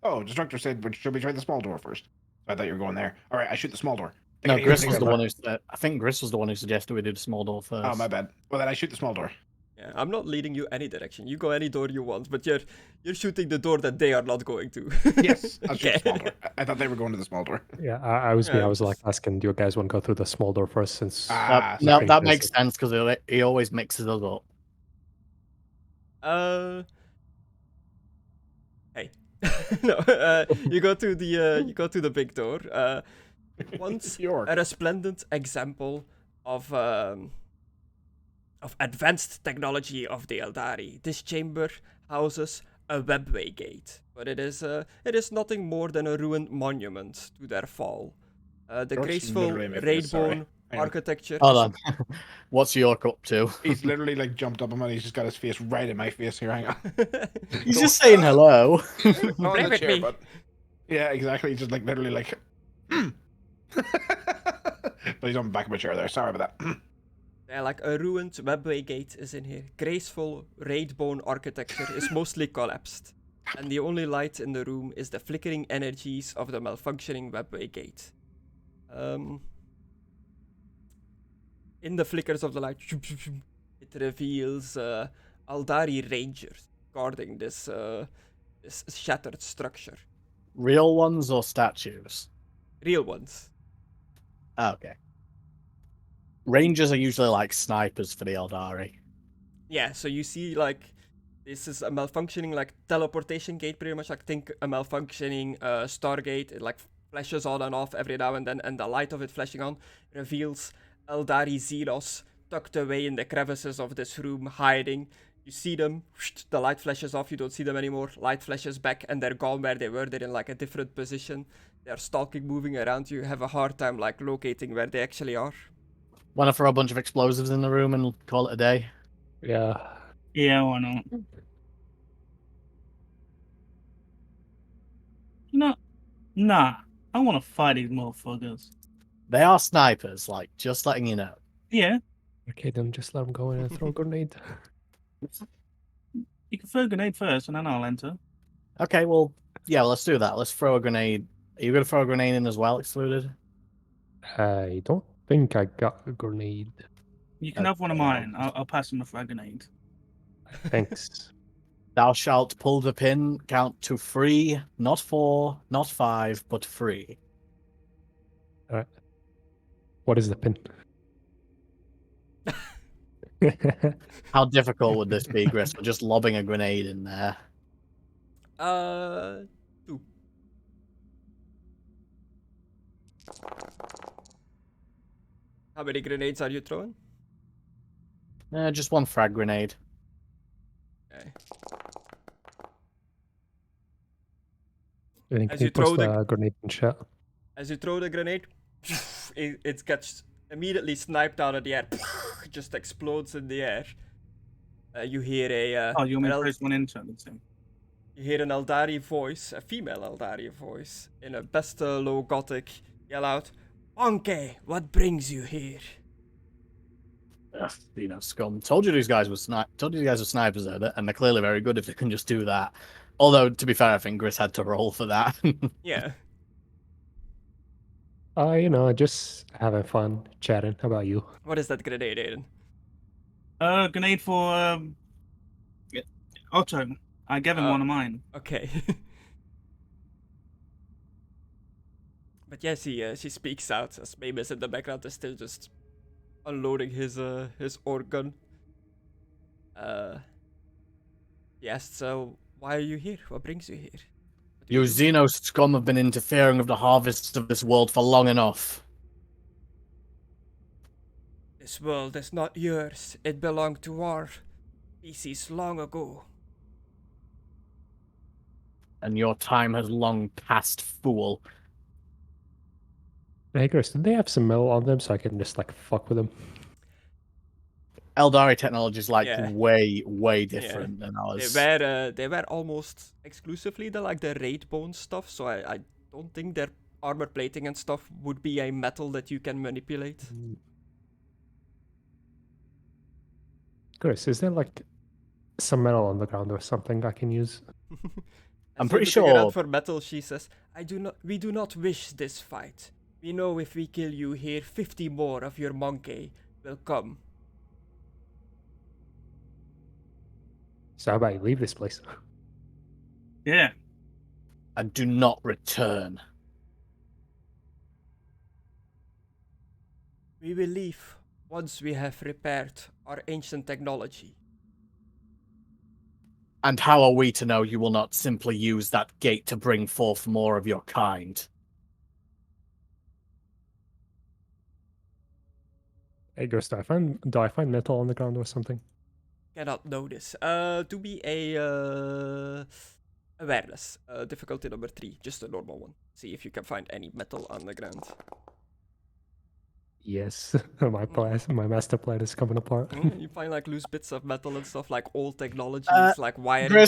Oh, Destructor said, should we try the small door first? I thought you were going there. All right, I shoot the small door. No, Griss was the one who. I think Griss was the one who suggested we do the small door first. Oh, my bad. Well, then I shoot the small door. Yeah, I'm not leading you any direction. You go any door you want, but you're shooting the door that they are not going to. Yes, I'll shoot the small door. I thought they were going to the small door. Yeah, I was me. I was like asking, do you guys want to go through the small door first? Since no, that makes sense because he always mixes us up. Hey, no. You go to the big door. Once a resplendent example of advanced technology of the Eldari. This chamber houses a webway gate, but it is nothing more than a ruined monument to their fall. The graceful rainbow architecture. Hold on. What's York up to? He's literally like jumped up and he's just got his face right in my face here. Hang on. He's just saying hello. Not in the chair, but yeah, exactly. He's just like literally like. But he's on the back of my chair there. Sorry about that. Like a ruined webway gate is in here. Graceful raid-bone architecture is mostly collapsed. And the only light in the room is the flickering energies of the malfunctioning webway gate. In the flickers of the light, it reveals Aldari Rangers guarding this shattered structure. Real ones or statues? Real ones. Okay. Rangers are usually like snipers for the Eldari. Yeah, so you see like this is a malfunctioning like teleportation gate, pretty much. Like think a malfunctioning Stargate. It like flashes on and off every now and then, and the light of it flashing on reveals Eldari Xenos tucked away in the crevices of this room, hiding. You see them, the light flashes off, you don't see them anymore, light flashes back, and they're gone where they were, they're in like a different position. They're stalking, moving around, you have a hard time like locating where they actually are. Want to throw a bunch of explosives in the room and call it a day? Yeah. Yeah, why not? Nah. I want to fight these motherfuckers. They are snipers, like, just letting you know. Yeah, Okay, then just let him go in and throw a grenade. you can throw a grenade first, and then I'll enter. Okay, well, yeah, let's do that. Let's throw a grenade. Are you going to throw a grenade in as well, Excluded? I don't think I got a grenade. You can have one of mine. I'll pass him a frag grenade. Thanks. Thou shalt pull the pin, count to 3, not 4, not 5, but 3. Alright. What is the pin? How difficult would this be, Gris? We're just lobbing a grenade in there. 2. How many grenades are you throwing? Just one frag grenade. Okay. I think As he you throw puts the- the grenade in chat. As you throw the grenade, it gets immediately sniped out of the air. Just explodes in the air. You hear You want me to an place one into it? you hear an Eldari voice, a female Eldari voice, in a best low gothic, yell out, "Monkey, what brings you here?" Ugh, scum. Told you these guys were snipers, and they're clearly very good if they can just do that. Although, to be fair, I think Gris had to roll for that. Yeah. Just having fun chatting. How about you? What is that grenade, Aidan? Grenade for Otto. I gave him one of mine. Okay. But yes, she speaks out as Maimiss in the background is still just unloading his organ. He asks, so why are you here? What brings you here? What do You do? Xenos scum have been interfering with the harvests of this world for long enough. This world is not yours. It belonged to our species long ago. And your time has long passed, fool. Hey, Chris, did they have some metal on them so I can just, fuck with them? Eldari technology is Yeah. way different than ours. They were almost exclusively the raid bone stuff, so I don't think their armor plating and stuff would be a metal that you can manipulate. Chris, is there, some metal on the ground or something I can use? I'm As pretty you're looking around sure- for metal, she says, we do not wish this fight. We know if we kill you here, 50 more of your monkey will come. So how about you leave this place? Yeah. And do not return. We will leave once we have repaired our ancient technology. And how are we to know you will not simply use that gate to bring forth more of your kind? Hey, Chris, do I find metal on the ground or something? Cannot know this. To be a awareness, difficulty number 3, just a normal one. See if you can find any metal on the ground. Yes, my master plan is coming apart. You find loose bits of metal and stuff, old technologies, wiring.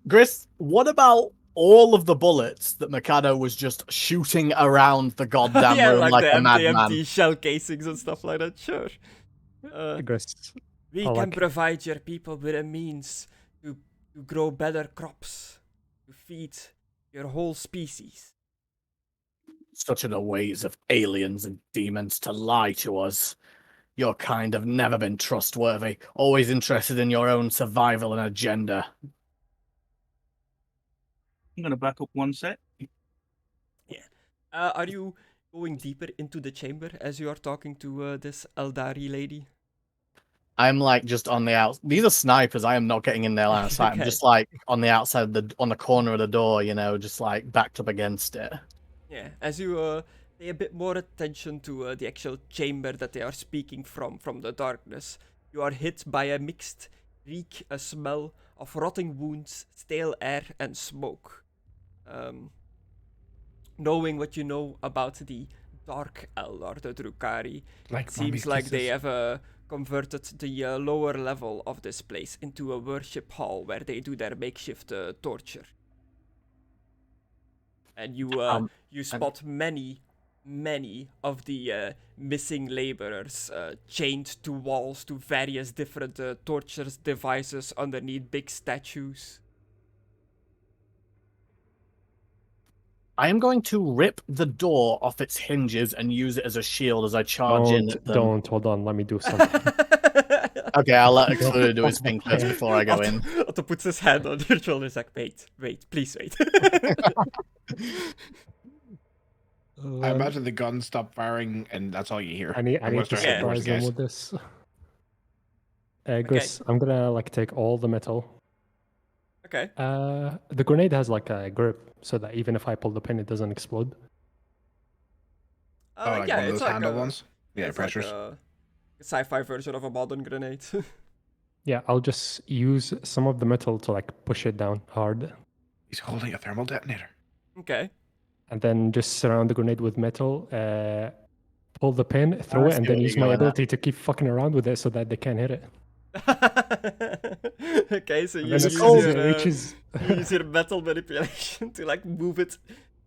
Gris, what about all of the bullets that Mckadow was just shooting around the goddamn Yeah, room like the a madman? empty shell casings and stuff like that. Sure. Griss, We I can like- provide your people with a means to grow better crops, to feed your whole species. Such are the ways of aliens and demons to lie to us. Your kind have never been trustworthy, always interested in your own survival and agenda. I'm gonna back up one set. Are you going deeper into the chamber as you are talking to this Eldari lady? I'm like just on the out. These are snipers. I am not getting in their line of sight. I'm Okay. just like on the outside, on the corner of the door. Just like backed up against it. Yeah, as you pay a bit more attention to the actual chamber that they are speaking from the darkness, you are hit by a mixed reek, a smell of rotting wounds, stale air, and smoke. Knowing what you know about the Dark El or the Drukhari, Like it seems mommy like they kisses. have converted the lower level of this place into a worship hall where they do their makeshift torture. And you spot many of the missing laborers chained to walls to various different torture devices underneath big statues. I am going to rip the door off its hinges and use it as a shield as I charge in at them. Don't. Hold on. Let me do something. Okay, I'll let Excluded do his thing first before I go in. Otto puts his hand on your shoulder. He's like, wait, please wait. I imagine the gun stopped firing, and that's all you hear. I need Unless to they're heading towards surprise the him guys. with this. Griss, I'm gonna like take all the metal. Okay. The grenade has like a grip, so that even if I pull the pin, it doesn't explode. Oh, like yeah, one of it's those like handle a, ones? Yeah, it's pressures. like a sci-fi version of a modern grenade. Yeah, I'll just use some of the metal to like push it down hard, He's holding a thermal detonator. Okay. and then just surround the grenade with metal. Pull the pin, throw I it, and see then what use you're my going at. ability to keep fucking around with it so that they can't hit it. Okay, so And you then use as soon as your it reaches, you use your metal manipulation to like move it,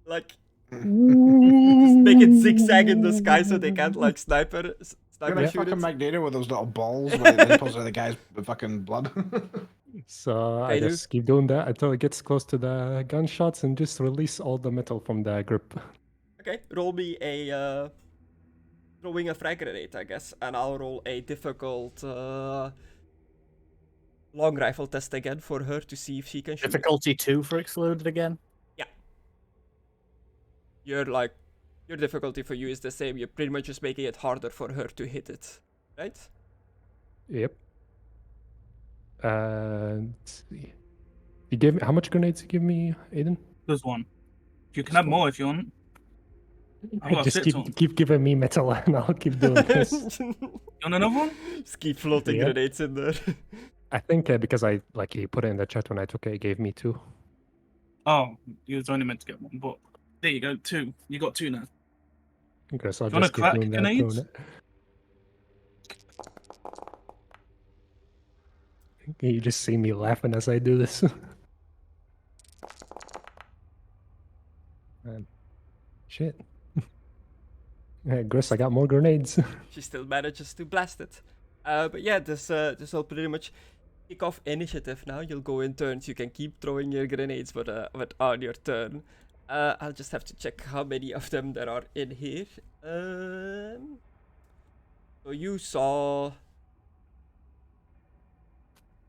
like just make it zigzag in the sky so they can't like sniper You're like shoot fucking it. Mckadow with those little balls when it pulls out the guy's fucking blood. so I Okay, dude. just keep doing that until it gets close to the gunshots and just release all the metal from the grip. Okay, roll me a throwing a frag grenade, I guess, and I'll roll a difficult long rifle test again for her to see if she can shoot. Difficulty 2 for Excluded again? Your difficulty for you is the same. You're pretty much just making it harder for her to hit it, right? Yep. Let's see. You gave me how much grenades you give me, Aidan? There's one. You can have more if you want. I've got a Just shit ton. keep giving me metal and I'll keep doing this. You want another one? Just keep floating Yeah. grenades in there. I think because I like he put it in the chat when I took it, he gave me 2. Oh, you was only meant to get one, but there you go, 2. You got 2 now. Okay, so I'll You wanna just keep crack doing that. grenades? Doing it. You just see me laughing as I do this. Man. Shit. Hey, Griss, I got more grenades. She still manages to blast it. But yeah, this will pretty much kick off initiative now. You'll go in turns. You can keep throwing your grenades, but on your turn. I'll just have to check how many of them there are in here. So you saw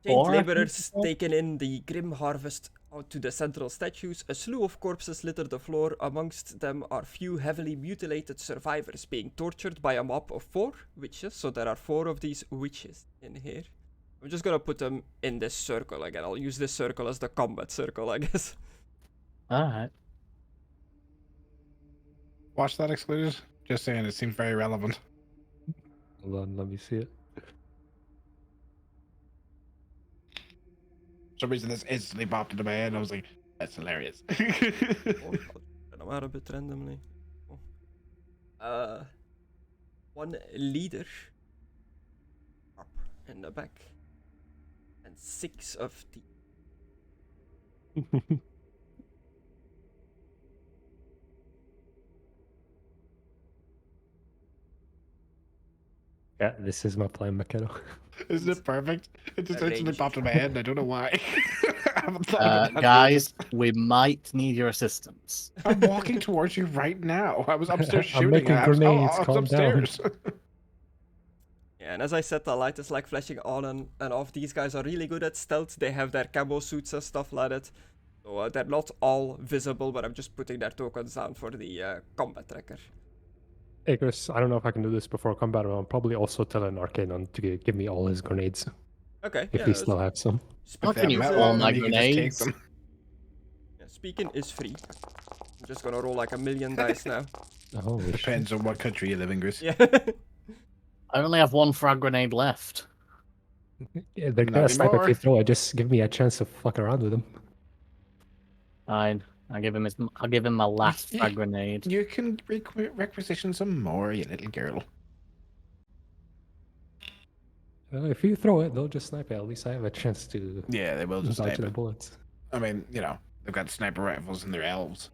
chained 4, I think laborers you said? taken in the grim harvest out to the central statues. A slew of corpses litter the floor. Amongst them are few heavily mutilated survivors being tortured by a mob of 4 witches. So there are 4 of these witches in here. I'm just gonna put them in this circle again. I'll use this circle as the combat circle, I guess. Alright. Watch that, Excluded. Just saying, it seems very relevant. Hold on, let me see it. For some reason, this instantly popped into my head, and I was like, that's hilarious. I'll turn them out a bit randomly. One leader up in the back, and 6 of the. Yeah, this is my plan, Mckadow. Isn't it perfect? It just instantly Arrange. popped in my head, and I don't know why. I haven't thought about that in ages. Guys, we might need your assistance. I'm walking towards you right now. I was upstairs I'm shooting. making I was, grenades, I was calm down. upstairs. Yeah, and as I said, the light is like flashing on and off. These guys are really good at stealth. They have their camo suits and stuff like that. So they're not all visible, but I'm just putting their tokens down for the combat tracker. Hey, Chris, I don't know if I can do this before combat, but I'll probably also tell an Arcadon to give me all his grenades, Okay, if yeah. he still have some. How can you metal all on my them, you can just take grenades? them. Yeah, speaking is free. I'm just gonna roll like a million dice now. Oh, Depends on what country you live in, Gris. Yeah. I only have one frag grenade left. Yeah, they're Not gonna snipe if anymore. you throw it. Just give me a chance to fuck around with them. Fine. I'll give him my last Yeah. frag grenade. You can requisition some more, you little girl. Well, if you throw it, they'll just snipe it. At least I have a chance to Yeah, they will just dodge snipe the it. bullets. I mean, you know, they've got sniper rifles and they're elves.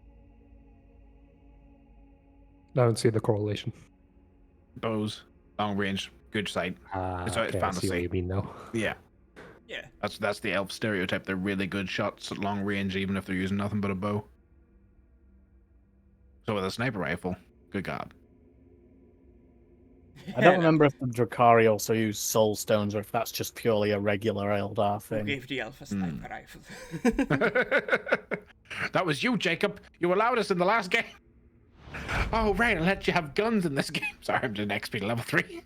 I don't see the correlation. Bows, long range, good sight. It's Okay, I see fantasy. what you mean now. Yeah, Yeah. that's the elf stereotype. They're really good shots at long range, even if they're using nothing but a bow. So with a sniper rifle, good God. I don't remember if the Drakari also use soul stones or if that's just purely a regular Eldar Who thing. gave the elf a sniper rifle? That was you, Jacob. You allowed us in the last game. Oh, right, I let you have guns in this game. Sorry, I'm just XP level 3.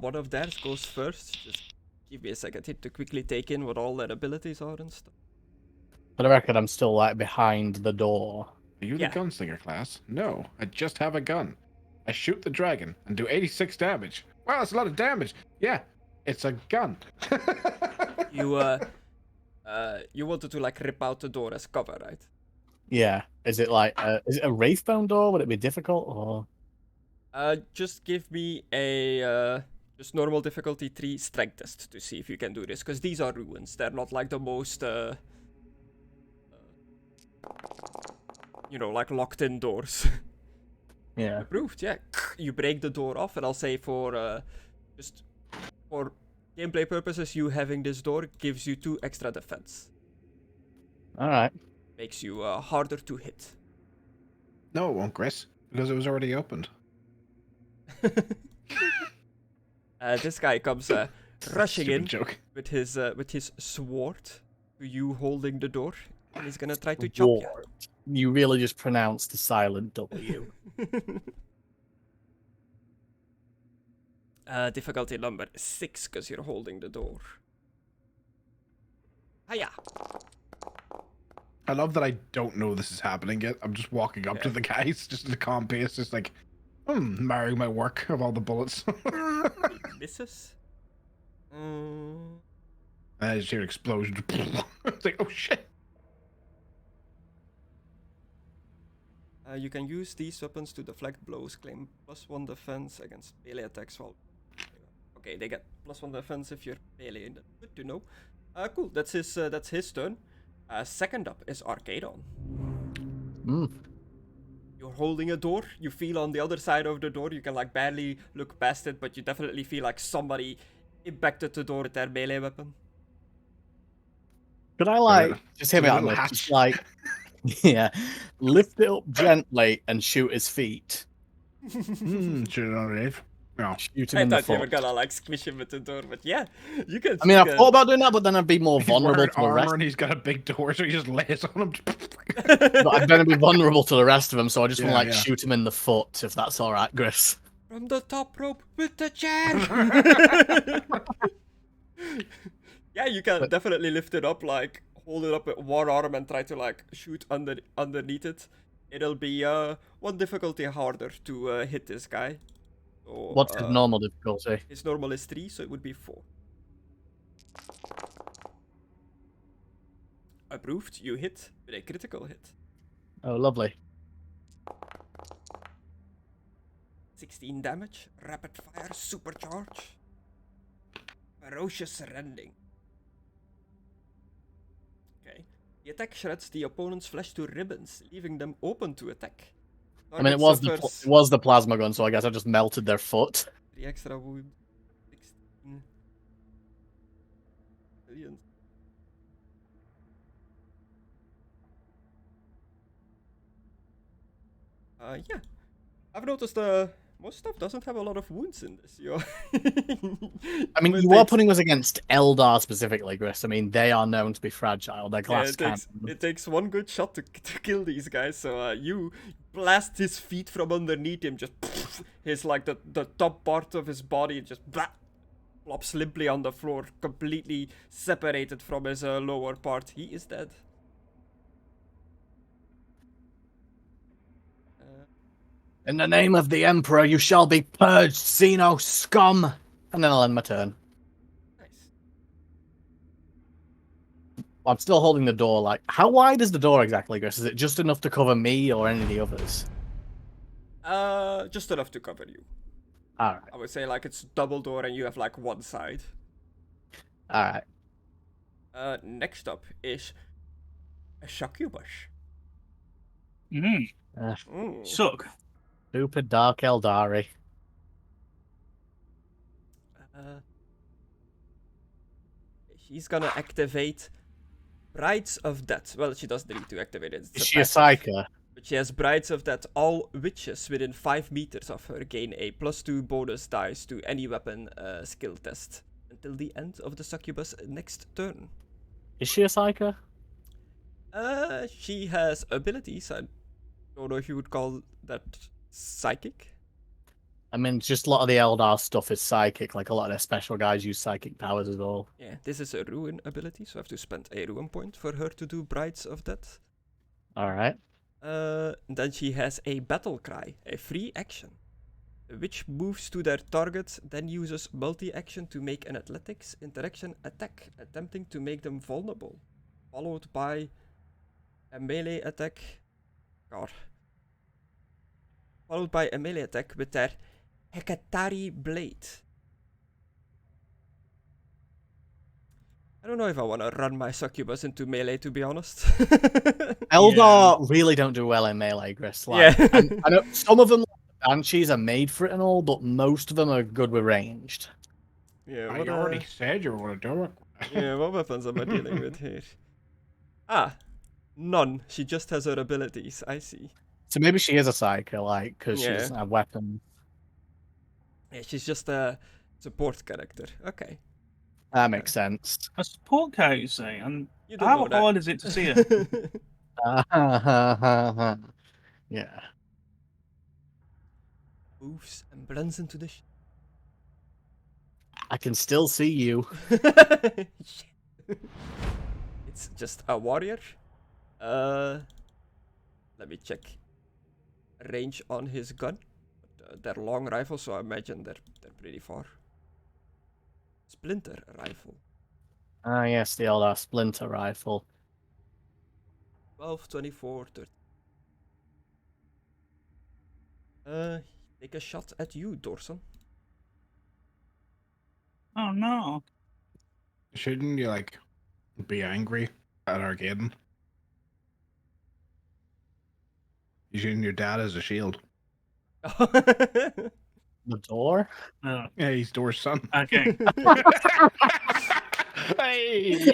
One of theirs goes first. Just give me a second here to quickly take in what all their abilities are and stuff. For the record, I'm still like behind the door. Are you Yeah. the gunslinger class? No, I just have a gun. I shoot the dragon and do 86 damage. Wow, that's a lot of damage. Yeah, it's a gun. You wanted to like rip out the door as cover, right? Yeah. Is it like is it a Wraithbone door? Would it be difficult or? Just give me a just normal difficulty 3 strength test to see if you can do this, because these are ruins. They're not like the most you know, like locked in doors. Yeah. Approved, yeah. You break the door off, and I'll say for just for gameplay purposes, you having this door gives you 2 extra defense. All right. Makes you harder to hit. No, it won't, Chris, because it was already opened. This guy comes rushing Stupid in joke. with his sword to you holding the door, and he's gonna try to chop you. Ward. You really just pronounced the silent W. Difficulty number 6, because you're holding the door. Hiya! I love that I don't know this is happening yet. I'm just walking up to the guys, just at a calm pace, just like, marrying my work of all the bullets. Misses? And I just hear an explosion. It's like, oh shit. You can use these weapons to deflect blows, claim +1 defense against melee attacks while... Okay, they get +1 defense if you're melee. Good to know. Cool, that's his turn. Second up is Arcadon. You're holding a door, you feel on the other side of the door, you can like barely look past it, but you definitely feel like somebody impacted the door with their melee weapon. Could I like just hear me out? little on this? hatch. Just like, yeah, lift it up gently and shoot his feet. Shoot it on Dave. No. Shoot him I in the thought you were foot. gonna like squish him with the door, but yeah, you can. I mean, I thought about doing that, but then I'd be more He's vulnerable wearing to the armor rest. and he's got a big door, so he just lays on him. But I'd then be vulnerable to the rest of them, so I just want Yeah, to like yeah. shoot him in the foot, if that's all right, Gris. From the top rope with the chair. Yeah, you can definitely lift it up, like hold it up with one arm and try to like shoot underneath it. It'll be 1 difficulty harder to hit this guy. So, What's his normal difficulty? His normal is 3, so it would be 4. Approved. You hit with a critical hit. Oh, lovely. 16 damage. Rapid fire. Supercharge. Ferocious rending. Okay. The attack shreds the opponent's flesh to ribbons, leaving them open to attack. I mean, it Target was suffers the plasma gun, so I guess I just melted their foot. 3 extra wound. 16 million. Yeah. I've noticed most stuff doesn't have a lot of wounds in this. I mean, you are putting us against Eldar specifically, Gris. I mean, they are known to be fragile. They're glass cannons. It takes one good shot to kill these guys. So you blast his feet from underneath him. Just his like the top part of his body just flops limply on the floor, completely separated from his lower part. He is dead. In the name of the Emperor, you shall be purged, Xeno scum! And then I'll end my turn. Nice. I'm still holding the door, like... How wide is the door exactly, Gris? Is it just enough to cover me or any of the others? Just enough to cover you. Alright. I would say like it's double door and you have like one side. Alright. Next up is a succubus. Suck. Stupid Dark Eldari. She's gonna activate Brides of Death. Well, she doesn't need to activate it. Is she a psyker? But she has Brides of Death. All witches within 5 meters of her gain a +2 bonus dice to any weapon skill test until the end of the succubus next turn. Is she a psyker? She has abilities. I don't know if you would call that psychic. I mean, just a lot of the Eldar stuff is psychic. Like, a lot of their special guys use psychic powers as well. Yeah, this is a ruin ability, so I have to spend a ruin point for her to do Brides of Death. Alright. Then she has a battle cry, a free action. Which moves to their target, then uses multi-action to make an athletics interaction attack, attempting to make them vulnerable. Followed by a melee attack. God. Followed by a melee attack with their Hekatari Blade. I don't know if I want to run my succubus into melee, to be honest. Eldar really don't do well in melee, Gris. Like, Yeah. I know some of them, like the Banshees, are made for it and all, but most of them are good with ranged. Yeah, I what, already said you were going to do it. yeah, what weapons am I dealing with here? Ah, none. She just has her abilities. I see. So maybe she is a psyker, like, because she Yeah. doesn't have weapons. Yeah, she's just a support character. Okay. That makes sense. A support character, you say? And You don't how know that. hard is it to see her? Yeah. Moves and blends into the I can still see you. Shit. It's just a warrior. Let me check range on his gun. They're long rifles, so I imagine they're pretty far. Splinter rifle. Ah, yes, the Eldar splinter rifle. 12, 24, 30. Take a shot at you, Dorson. Oh no. Shouldn't you, like, be angry at Arcadon? Using your dad as a shield. The door? Oh, Yeah, he's Door's son. okay. Hey!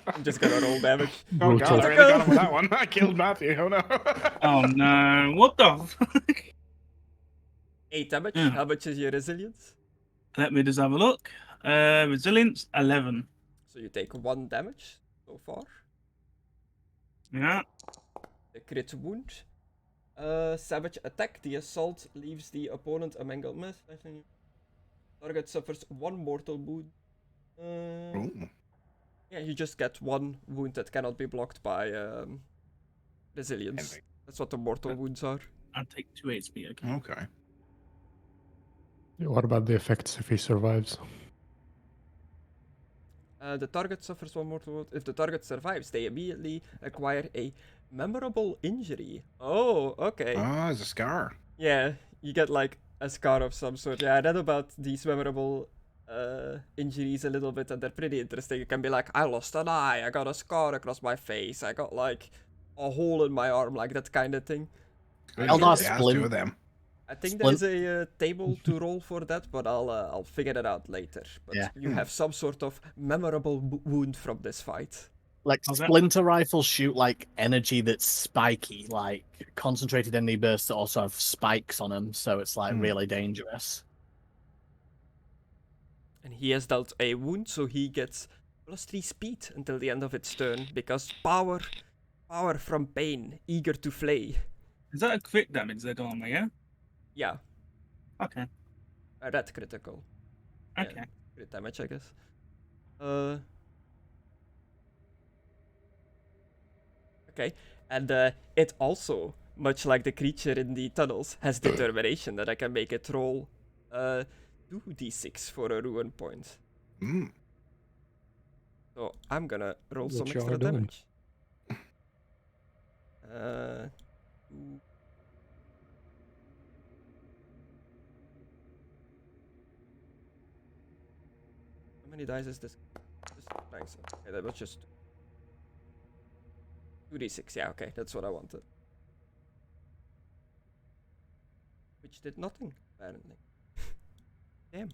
I'm just gonna roll damage. Oh god, I really got him with that one. I killed Matthew. Oh no. Oh no. What the fuck? 8 damage. Yeah. How much is your resilience? Let me just have a look. Resilience 11. So you take 1 damage so far. Yeah. The crit wound. Savage attack. The assault leaves the opponent a mangled mess. Target suffers 1 mortal wound. Ooh. Yeah, you just get 1 wound that cannot be blocked by resilience. That's what the mortal wounds are. I'll take 2 HP, okay. Okay. What about the effects if he survives? The target suffers 1 mortal wound. If the target survives, they immediately acquire a memorable injury. Oh, okay. Ah, it's a scar. Yeah, you get like a scar of some sort. Yeah, I read about these memorable injuries a little bit, and they're pretty interesting. You can be like, I lost an eye, I got a scar across my face, I got like a hole in my arm, like that kind of thing. Good Eldar to get 2 splint. of them. I think there is a table to roll for that, but I'll figure it out later. But Yeah. you have some sort of memorable wound from this fight. Like Okay. splinter rifles shoot like energy that's spiky, like concentrated energy bursts that also have spikes on them, so it's like really dangerous. And he has dealt a wound, so he gets +3 speed until the end of its turn, because power from pain, eager to flay. Is that a crit damage they're going on, yeah? Yeah, Okay. a red critical. Okay. Yeah, crit damage, I guess. Okay, and it also, much like the creature in the tunnels, has determination that I can make it roll 2d6 for a ruin point. Mm. So I'm gonna roll What some you extra are doing. damage. Two. How many dice is this? Thanks. Okay, that was just 2d6. Yeah, okay, that's what I wanted. Which did nothing, apparently. Damn.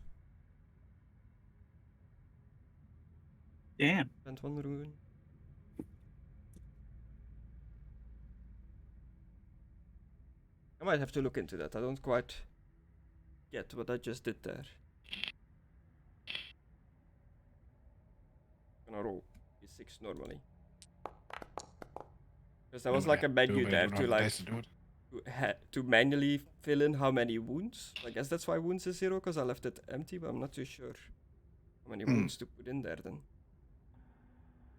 Damn. Spent 1 rune. I might have to look into that. I don't quite get what I just did there. Gonna roll d6 normally. Because there was like a menu there to like to manually fill in how many wounds. I guess that's why wounds is 0, because I left it empty, but I'm not too sure how many wounds to put in there then.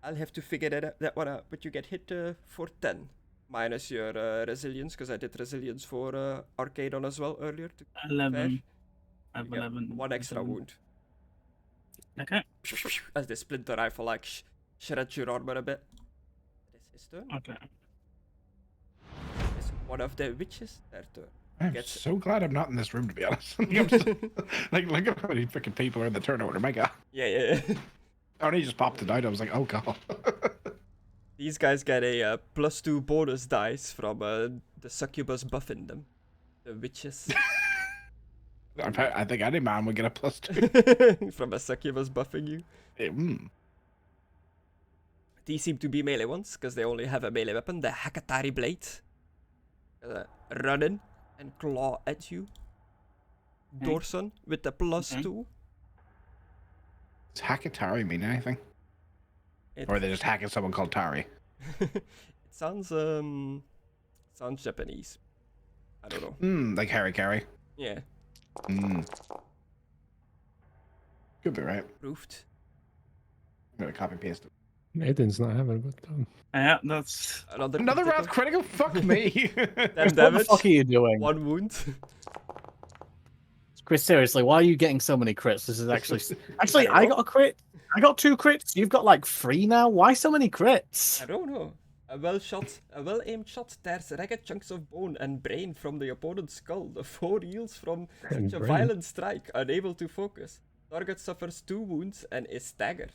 I'll have to figure that one out, but you get hit for 10. Minus your resilience, because I did resilience for Arcadon as well earlier. 11. I You have get 11. 1 extra wound. Okay. As the splinter rifle like shreds your armor a bit. It is his turn. Okay. It's one of the witches their turn. I'm Gets- so glad I'm not in this room, to be honest. I'm just- like, look at how many freaking people are in the turn order. My God. Yeah. Oh, and he just popped it out. I was like, oh, God. These guys get a +2 bonus dice from the succubus buffing them. The witches. I think any man would get a +2. From a succubus buffing you. Mm. These seem to be melee ones, because they only have a melee weapon, the Hakatari Blade. Run in and claw at you. Dorson with the +2. Does Hakatari mean anything? Or are they just hacking someone called Tari? It sounds Japanese. I don't know. Like Harry Carey. Yeah, Could be right. proofed. I'm gonna copy paste it. Aidan's not having a good time. Yeah, that's. Another round critical? Fuck me. 10 What the damage. fuck are you doing? 1 wound. Chris, seriously, why are you getting so many crits? This is actually I got a crit. I got 2 crits. You've got like 3 now. Why so many crits? I don't know. A well-aimed shot tears ragged chunks of bone and brain from the opponent's skull. The foe reels from And such a brain. violent strike, unable to focus. Target suffers 2 wounds and is staggered.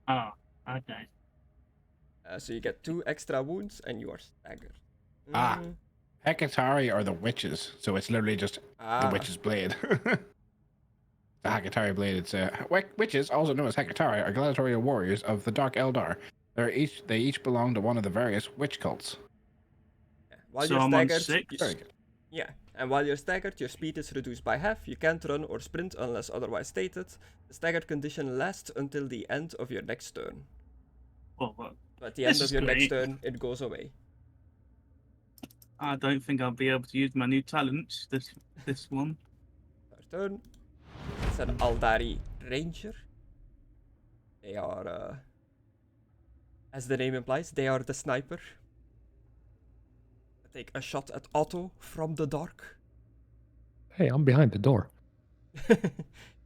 Oh, okay. So you get 2 extra wounds and you are staggered. Ah. Hakatari are the witches, so it's literally just the witch's blade. The Hakatari blade, it's witches, also known as Hakatari, are gladiatorial warriors of the Dark Eldar. They each belong to one of the various witch cults. While So you're I'm on staggered, 6. Very good. yeah, and while you're staggered, your speed is reduced by half. You can't run or sprint unless otherwise stated. The staggered condition lasts until the end of your next turn. Well, well, So at the This end of is your next great. turn, it goes away. I don't think I'll be able to use my new talents this one. Third turn. It's an Aldari Ranger. They are, as the name implies, they are the sniper. Take a shot at Otto from the dark. Hey, I'm behind the door.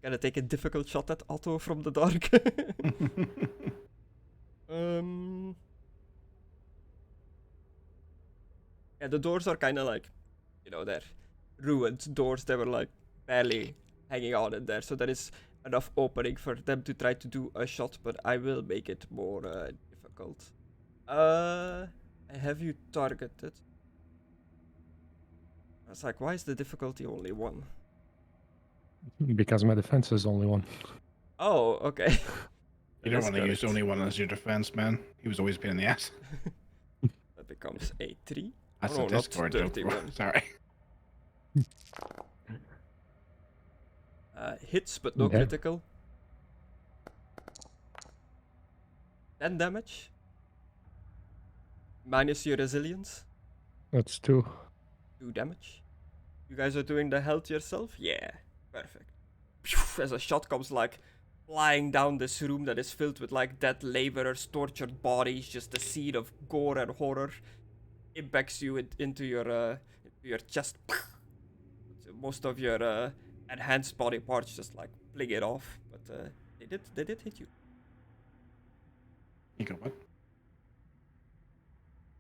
Gonna take a difficult shot at Otto from the dark. Yeah, the doors are kind of like, they're ruined doors. They were like barely hanging on in there, so there is enough opening for them to try to do a shot, but I will make it more difficult. Have you targeted? I was like, why is the difficulty only 1? Because my defense is only 1. Oh, okay. You don't want to use only 1 as your defense, man. He was always a pain in the ass. That becomes a 3. That's Oh, a no, not Discord joke. 31. Sorry. Hits, but no Okay. critical. 10 damage. Minus your resilience. That's 2. 2 damage. You guys are doing the health yourself? Yeah. Perfect. Phew, as a shot comes like flying down this room that is filled with like dead laborers, tortured bodies, just a scene of gore and horror. Impacts you into your chest. Most of your enhanced body parts just like fling it off, but they did hit you. You go what?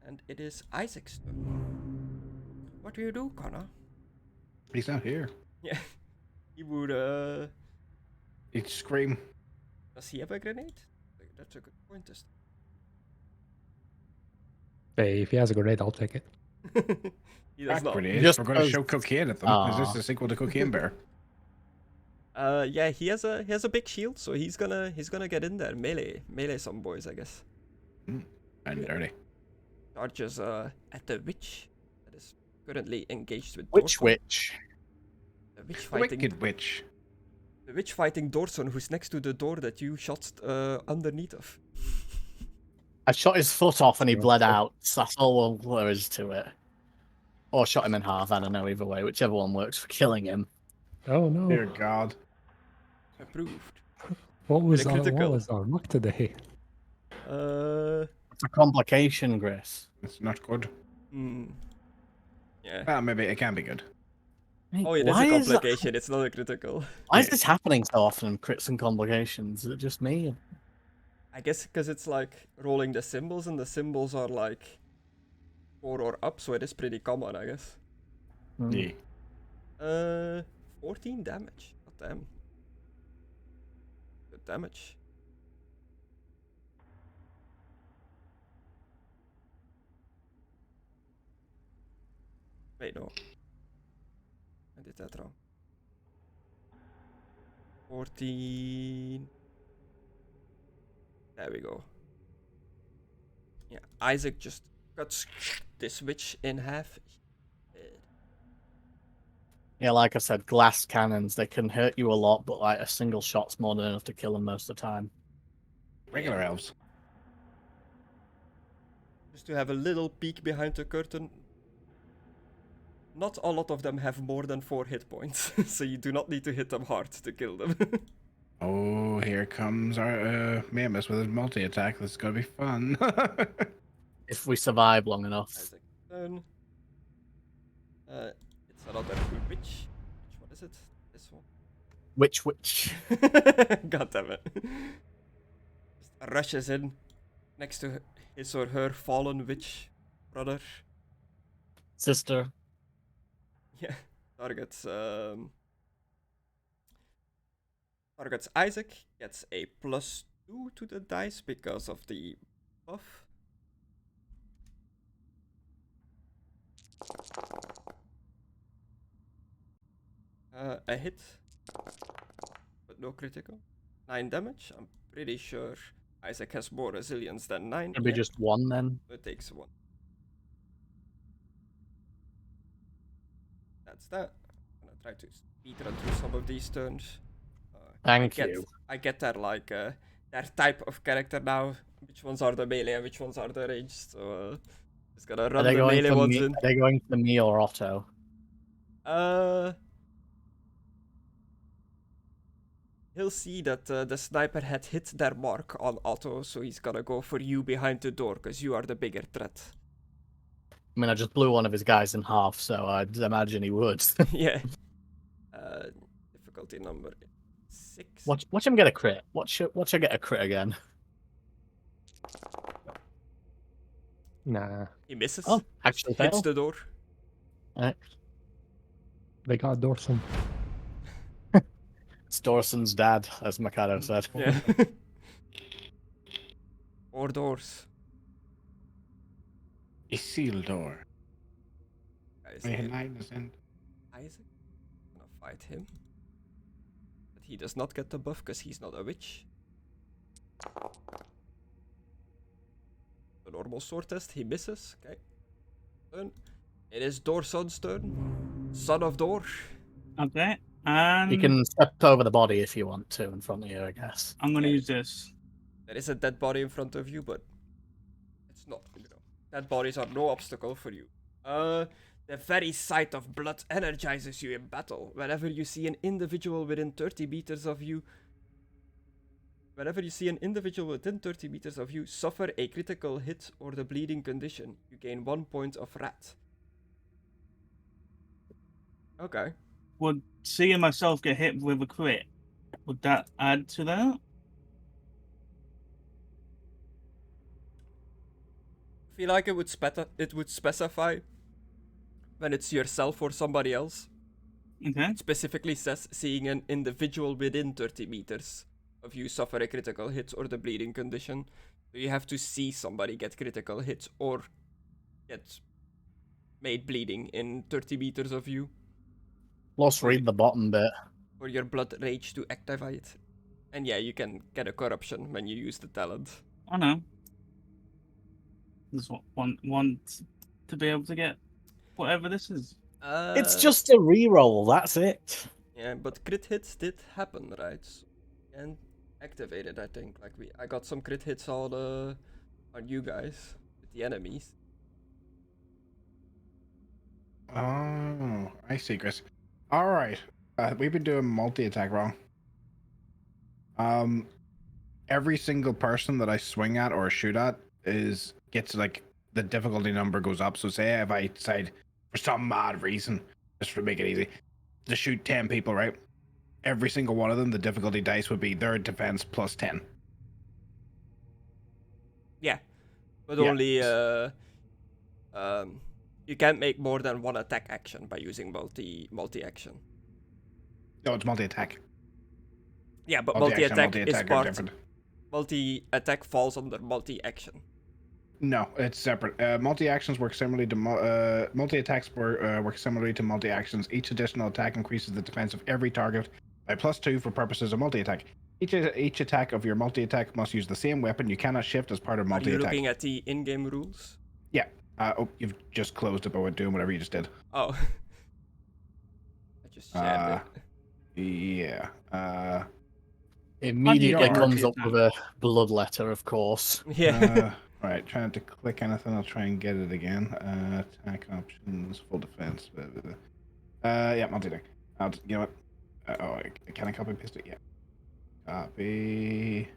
And it is Isaac's turn. What do you do, Conna? He's not here. Yeah, he would. He'd scream. Does he have a grenade? That's a good point. Hey, if he has a grenade, I'll take it. He does Crack not. grenades. Just We're going to as- show cocaine at them. Is this Aw. a sequel to Cocaine Bear? Yeah, he has a big shield, so he's gonna get in there, melee some boys, I guess. And dirty. Charges at the witch that is currently engaged with Which Dorson. witch? The witch The fighting wicked witch. the witch fighting Dorson, who's next to the door that you shot underneath of. I shot his foot off and he Yeah. bled out. So that's all there is to it. Or shot him in half. I don't know. Either way, whichever one works for killing him. Oh no. Dear God. Approved. What was Pretty critical. our luck today? It's a complication, Griss. It's not good. Yeah. Ah, maybe it can be good. Oh, it is a Why is that- complication. It's not a critical. Why is this happening so often in crits and complications? Is it just me? I guess because it's like rolling the symbols, and the symbols are like 4 or up, so it is pretty common, I guess. Hmm. Yeah. 14 damage. God damn. Good damage. Wait, no. I did that wrong. 14. There we go. Yeah, Isaac just cuts this witch in half. Yeah, like I said, glass cannons, they can hurt you a lot, but like a single shot's more than enough to kill them most of the time. Regular elves. Just to have a little peek behind the curtain. Not a lot of them have more than 4 hit points, so you do not need to hit them hard to kill them. Oh, here comes our Maimiss with his multi-attack. This is going to be fun. If we survive long enough. Isaac turn. It's another witch. Which one is it? This one. Which? God damn it. Just rushes in next to his or her fallen witch brother. Sister. Yeah. Targets Isaac, gets a +2 to the dice because of the buff. A hit, but no critical. 9 damage. I'm pretty sure Isaac has more resilience than 9. It'll be Yeah, just one then. it takes 1. That's that. I'm gonna try to speed run through some of these turns. Thank you. I get their like their type of character now. Which ones are the melee and which ones are the ranged. So just gonna Are run they the going melee for ones me? in. Are they going for me or Otto? He'll see that the sniper had hit their mark on Otto, so he's gonna go for you behind the door, because you are the bigger threat. I mean, I just blew one of his guys in half, so I'd imagine he would. Yeah. Difficulty number 6. Watch him get a crit. Watch him get a crit again. Nah, He misses. Oh, actually Hits failed. the door. they got Dorson. It's Dorson's dad, as Mckadow said. Yeah. 4 doors. A sealed door. his My name? highness and Isaac? I'm gonna fight him. But he does not get the buff because he's not a witch. The normal sword test, he misses. Okay. Turn. It is Dorson's turn. Son of Dor. Okay. And You can step over the body if you want to in front of you, I guess. I'm gonna Yeah. use this. There is a dead body in front of you, but it's not, dead bodies are no obstacle for you. The very sight of blood energizes you in battle. Whenever you see an individual within 30 meters of you, suffer a critical hit or the bleeding condition, you gain 1 point of rat. Okay. Would seeing myself get hit with a crit, would that add to that? I feel like it would specify when it's yourself or somebody else. Okay. It specifically says seeing an individual within 30 meters of you suffer a critical hit or the bleeding condition. So you have to see somebody get critical hit or get made bleeding in 30 meters of you Plus, read the bottom bit. for your blood rage to activate. And yeah, you can get a corruption when you use the talent. I know. Just want to be able to get whatever this is. It's just a reroll, that's it. Yeah, but crit hits did happen, right? So and activated, I think. Like I got some crit hits on you guys with the enemies. Oh, I see, Chris. All right, we've been doing multi-attack wrong. Every single person that I swing at or shoot at gets like the difficulty number goes up. So say if I decide for some mad reason, just to make it easy, to shoot 10 people, right? Every single one of them, the difficulty dice would be their defense plus 10. Yeah, but Yeah. only you can't make more than one attack action by using multi-action. No, it's multi-attack. Yeah, but Multi-action, multi-attack is multi-attack are part. different. Multi-attack falls under multi-action. No, it's separate. Multi-actions work similarly to multi-attacks work similarly to multi-actions. Each additional attack increases the defense of every target by +2 for purposes of multi-attack. Each attack of your multi-attack must use the same weapon. You cannot shift as part of Are you multi-attack. looking at the in-game rules? Yeah. Oh, you've just closed it by doing whatever you just did. Oh. I just shared it. Yeah. Immediately Yeah. comes up with a blood letter, of course. Yeah. Right, trying to click anything. I'll try and get it again. Attack options, full defense. Yeah, multi-attack. You know what? Can I copy and paste it? Yeah. Copy.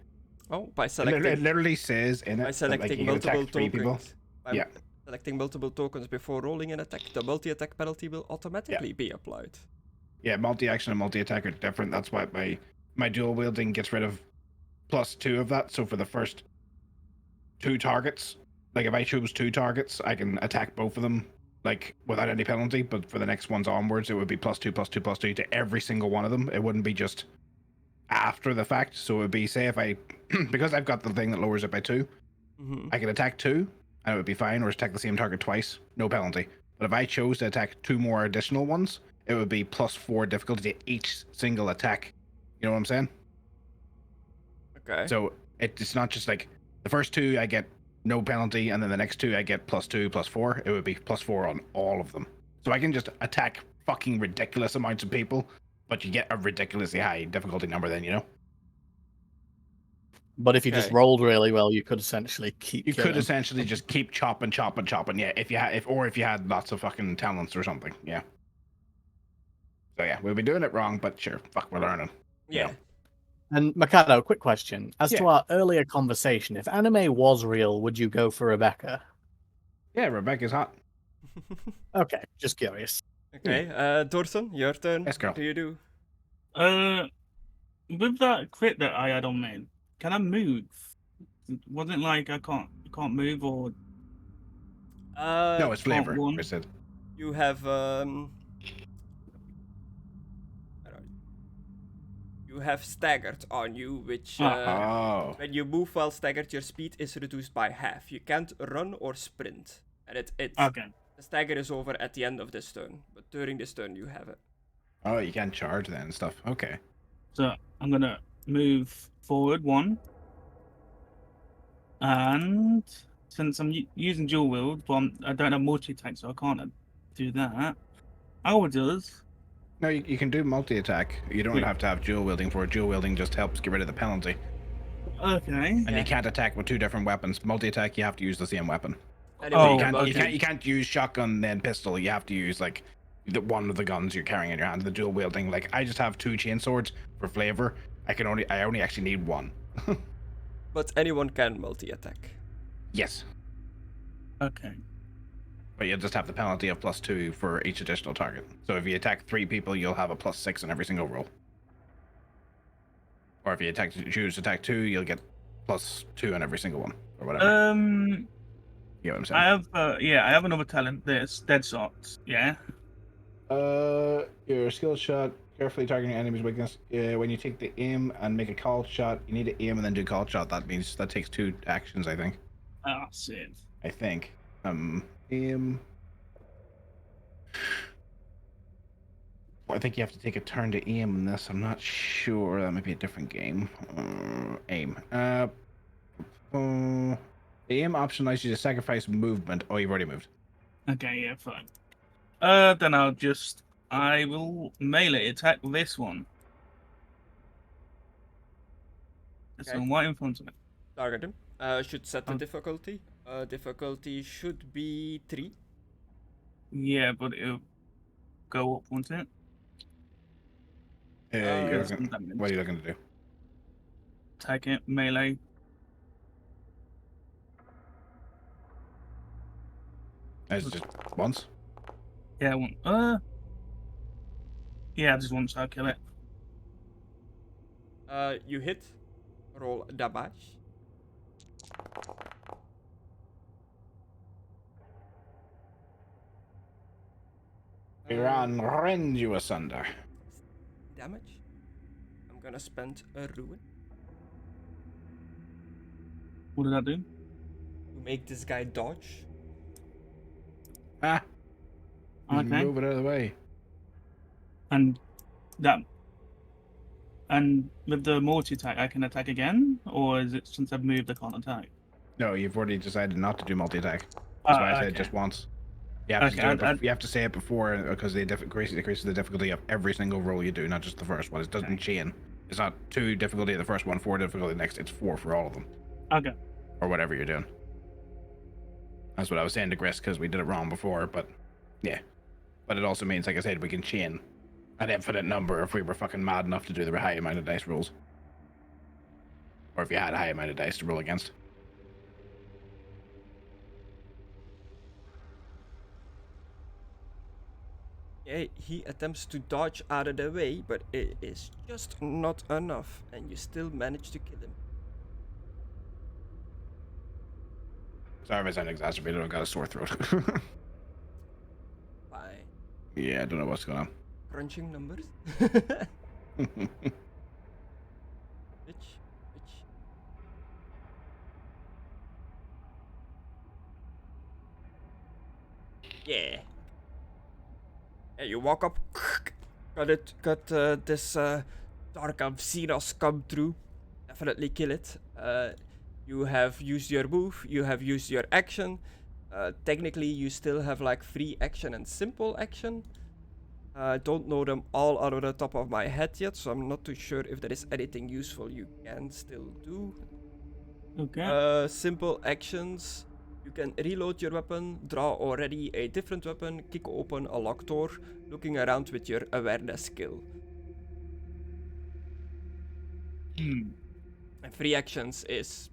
Oh, by It selecting literally says in it by that, selecting like, you can multiple attack 3 people. tokens. By Yeah. selecting multiple tokens before rolling an attack, the multi-attack penalty will automatically be applied. Yeah, multi-action and multi-attack are different. That's why my dual wielding gets rid of +2 of that. So for the first 2 targets, like if I choose 2 targets, I can attack both of them like without any penalty. But for the next ones onwards, it would be +2, +2, +2 to every single one of them. It wouldn't be just after the fact. So it would be, say if I because I've got the thing that lowers it by 2, Mm-hmm. I can attack 2 and it would be fine, or attack the same target twice, no penalty. But if I chose to attack 2 more additional ones, it would be +4 difficulty to each single attack. You know what I'm saying? Okay. So it's not just like the first 2 I get no penalty, and then the next 2 I get +2, +4. It would be +4 on all of them. So I can just attack fucking ridiculous amounts of people, but you get a ridiculously high difficulty number then, you know? But if you just Okay. rolled really well, you could essentially keep. You could killing. essentially just keep chopping. Yeah, if you had lots of fucking talents or something. Yeah. So yeah, we'll be doing it wrong, but sure, fuck, we're learning. yeah. And Mckadow, quick question. As to Yeah. our earlier conversation, if anime was real, would you go for Rebecca? Yeah, Rebecca's hot. Okay, just curious. Okay. Dorson, your turn. Yes, girl. What do you do? With that crit that I had on me, can I move? It wasn't like I can't move or No, it's flavor. one. Chris said. You have you have staggered on you, which Oh. when you move while staggered, your speed is reduced by half. You can't run or sprint, and it okay. The stagger is over at the end of this turn, but during this turn you have it. Oh, you can't charge then and stuff. Okay. So I'm gonna move forward 1. And since I'm using dual wield, but I don't have multi-attack, so I can't do that. Owl does. No, you can do multi-attack. You don't Yeah. have to have dual wielding for it. Dual wielding just helps get rid of the penalty. Okay. And you can't attack with 2 different weapons. Multi-attack, you have to use the same weapon. Anyway, Oh, you can't, okay. you can't use shotgun then pistol. You have to use like one of the guns you're carrying in your hand. The dual wielding, like I just have 2 chain swords for flavor. I only actually need 1. but anyone can multi-attack. Yes, Okay. but you'll just have the penalty of +2 for each additional target. So if you attack 3 people, you'll have a +6 in every single roll. Or if you choose to attack 2, you'll get +2 in every single one, or whatever. You know what I'm saying? I have another talent. There's dead shots. Yeah. Your skill shot, carefully targeting your enemy's weakness. When you take the aim and make a call shot, you need to aim and then do call shot. That means that takes 2 actions, I think. Ah, shit. I think. Aim. I think you have to take a turn to aim in this. I'm not sure. That might be a different game. Aim. The aim option allows you to sacrifice movement. Oh, you've already moved. Okay, yeah, fine. Then I will melee attack this one. It's Okay. on right in front of it. Target him. Should set the difficulty. Difficulty should be 3. Yeah, but it'll go up, won't it? You're some looking, damage. what are you looking to do? Attack it, melee. Is it just once? Yeah, just once I'll kill it. You hit. Roll damage. Iran rend you asunder. Damage. I'm gonna spend a ruin What did that do? to make this guy dodge. Ah! Okay. Move it out of the way. And with the multi attack, I can attack again, or is it since I've moved I can't attack? No, you've already decided not to do multi-attack. That's why I said okay. just once. You have, Okay, you have to say it before because it increases the difficulty of every single roll you do, not just the first one. It doesn't chain. It's not 2 difficulty the first one, 4 difficulty the next. It's 4 for all of them. Okay. Or whatever you're doing. That's what I was saying to Griss because we did it wrong before, but yeah. But it also means, like I said, we can chain an infinite number if we were fucking mad enough to do the high amount of dice rolls. Or if you had a high amount of dice to roll against. Okay, he attempts to dodge out of the way, but it is just not enough, and you still manage to kill him. Sorry if I sound exacerbated, I've got a sore throat. By Yeah, I don't know what's going on. crunching numbers. Bitch. Yeah. Yeah, you walk up, got this dark Avcinas come through. Definitely kill it. You have used your move, you have used your action. Technically, you still have like free action and simple action. I don't know them all out of the top of my head yet, so I'm not too sure if there is anything useful you can still do. Okay. Simple actions. You can reload your weapon, draw already a different weapon, kick open a locked door, looking around with your awareness skill. And free actions is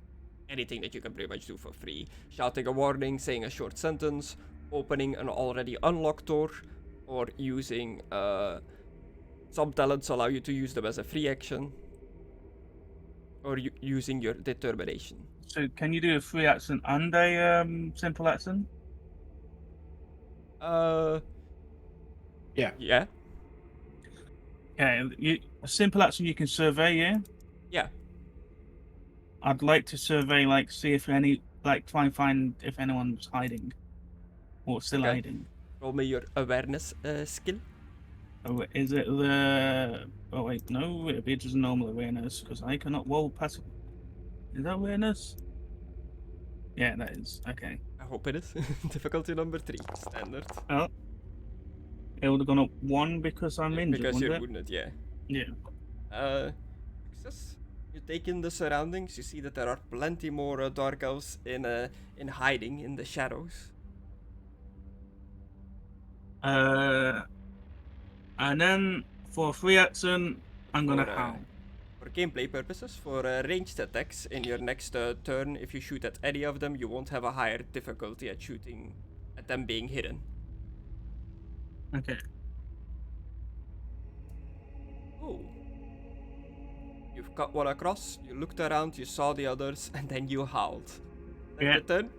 anything that you can pretty much do for free. Shouting a warning, saying a short sentence, opening an already unlocked door, or using some talents allow you to use them as a free action, or using your determination. So can you do a free action and a simple action? Yeah. Yeah. Okay, a simple action you can survey, yeah? Yeah. I'd like to survey, like, see if try and find if anyone's hiding. Or still Okay. hiding. Roll me your awareness skill. Oh, is it the... Oh, wait, no, it'd be just normal awareness, because I cannot roll passive. Is that awareness? Yeah, that is. Okay. I hope it is. Difficulty number 3, standard. Oh. It would have gone up 1 because I'm injured, Because wouldn't you're it? wounded, yeah. Yeah. Success. You take in the surroundings. You see that there are plenty more dark elves in hiding in the shadows. And then for free action, I'm gonna For, howl. For gameplay purposes, for ranged attacks in your next turn, if you shoot at any of them, you won't have a higher difficulty at shooting at them being hidden. Okay. Oh. You've cut one across, you looked around, you saw the others, and then you howled. That's Yeah. your turn?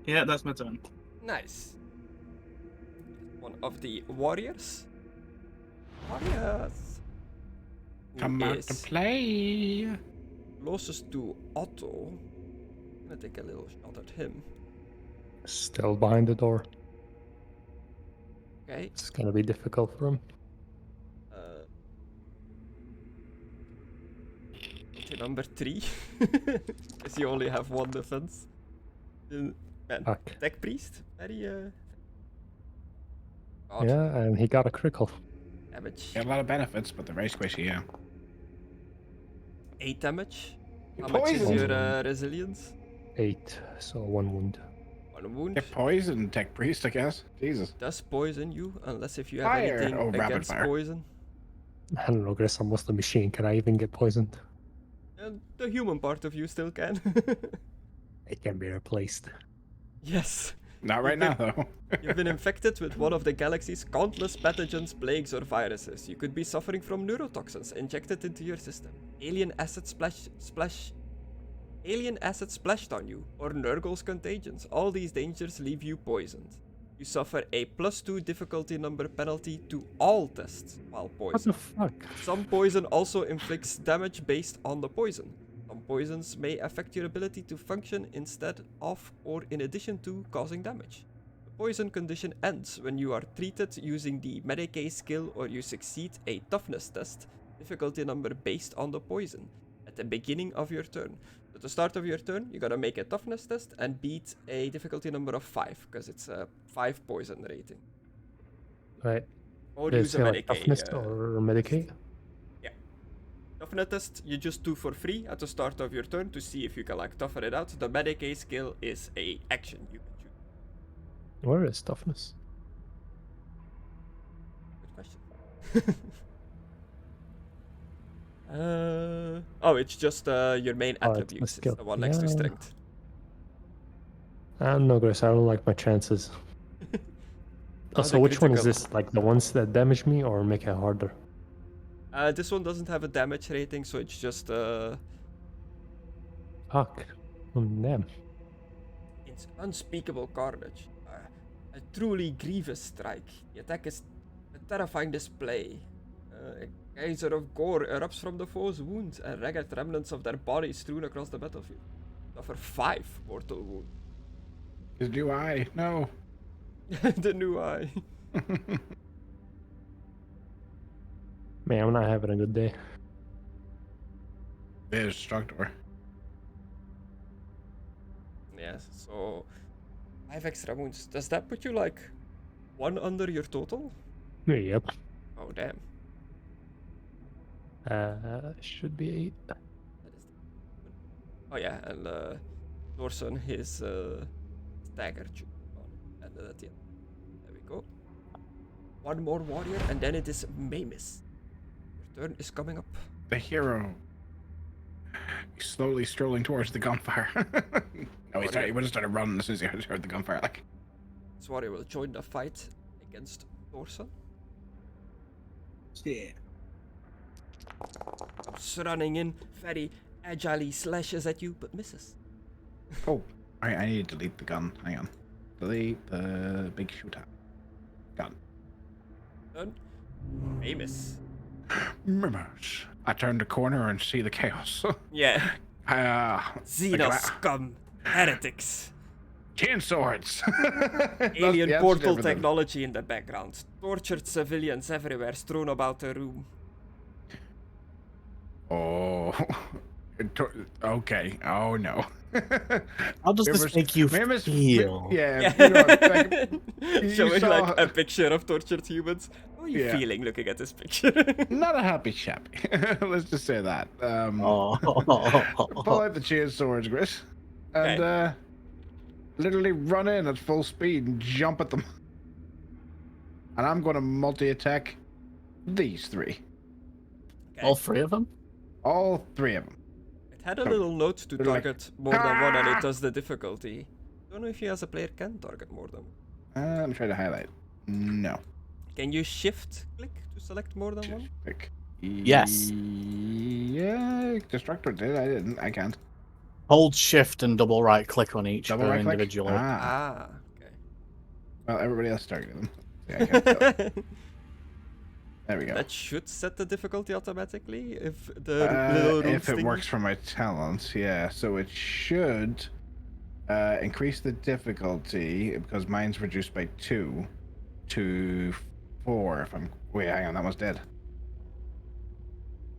Yeah, that's my turn. Nice. One of the warriors. Warriors. Who Come out to is play. closest to Otto. I'm gonna take a little shot at him. Still behind the door. Okay. It's gonna be difficult for him. To number 3. Because you only have 1 defense. Man, Fuck. Tech Priest. Very God, Yeah, and he got a critical. damage. Got a lot of benefits, but they're very squishy, yeah. 8 damage. You How much is poisoned. your resilience? 8, so 1 wound. 1 wound. Get poisoned, Tech Priest, I guess. Jesus. Does poison you, unless if you have Fire. anything Oh, rapid against fire. poison. I don't know, Gris, I'm almost a machine. Can I even get poisoned? And the human part of you still can. It can be replaced. Yes. Not right now, though. You've been infected with one of the galaxy's countless pathogens, plagues, or viruses. You could be suffering from neurotoxins injected into your system. Alien acid splashed on you, or Nurgle's contagions. All these dangers leave you poisoned. You suffer a +2 difficulty number penalty to all tests while What poisoned. the fuck? Some poison also inflicts damage based on the poison. Some poisons may affect your ability to function instead of or in addition to causing damage. The poison condition ends when you are treated using the Medicaid skill or you succeed a toughness test, difficulty number based on the poison, at the beginning of your turn. At the start of your turn, you gotta make a toughness test and beat a difficulty number of 5, because it's a 5 poison rating. Right. Or Is use a it like Medicaid. toughness or Medicaid? Toughness test you just do for free at the start of your turn to see if you can like toughen it out. The Medicaid skill is a action you can choose. Where is toughness? Good question. Oh, it's just your main Oh, it's my attributes. skill. It's the one next to Yeah. strength. I don't know, Gris. I don't like my chances. Oh, So the which one is critical. this? Like the ones that damage me or make it harder? This one doesn't have a damage rating, so it's just Fuck. Oh, damn. it's unspeakable carnage. A truly grievous strike. The attack is a terrifying display. A geyser of gore erupts from the foe's wound, and ragged remnants of their bodies strewn across the battlefield. Suffer 5 mortal wounds. His new eye. No. The new eye. Man, I'm not having a good day. There's Destructore. Yes, so 5 extra wounds. Does that put you like 1 under your total? Yep. Oh damn. Should be 8. That is oh yeah, and Dorson his stagger tube on, and at the end. There we go. 1 more warrior, and then it is Maimiss. Your turn is coming up. The hero. He's slowly strolling towards the gunfire. No, he would have started running as soon as he heard the gunfire. Like, This warrior will join the fight against Dorson. Yeah. Comes running in, very agilely slashes at you, but misses. oh, I need to delete the gun. Hang on. Delete the big shooter. Gun. Turn. Maimiss. Murmurs. I turn the corner and see the chaos. Yeah. Like, Xenos scum. Heretics. Chain swords. That's Alien the answer to portal everything. technology in the background. Tortured civilians everywhere strewn about the room. Oh. Okay. Oh no. How does this make you feel? Yeah. You know, like, you Showing saw- like a picture of tortured humans. How are you Yeah. feeling looking at this picture? Not a happy chappy. Let's just say that. Oh. Pull out the chain swords, Gris, and Okay. literally run in at full speed and jump at them. And I'm going to multi-attack these three. All three of them? All three of them. It had a little note to They're like, target more than one and it does the difficulty. Don't know if you as a player can target more than one. I'm trying to highlight. No. Can you shift click to select more than one? Click. Yes. Yeah, Destructore did. I didn't. I can't. Hold shift and double right click on each Double per right click. individually. Ah. Ah, Well, everybody else targeted them. Yeah, I can't tell. okay. There we go. That should set the difficulty automatically if the little room if it sting- works for my talents, yeah. So it should increase the difficulty because mine's reduced by 2 to 4. If I'm wait, hang on, that one's dead.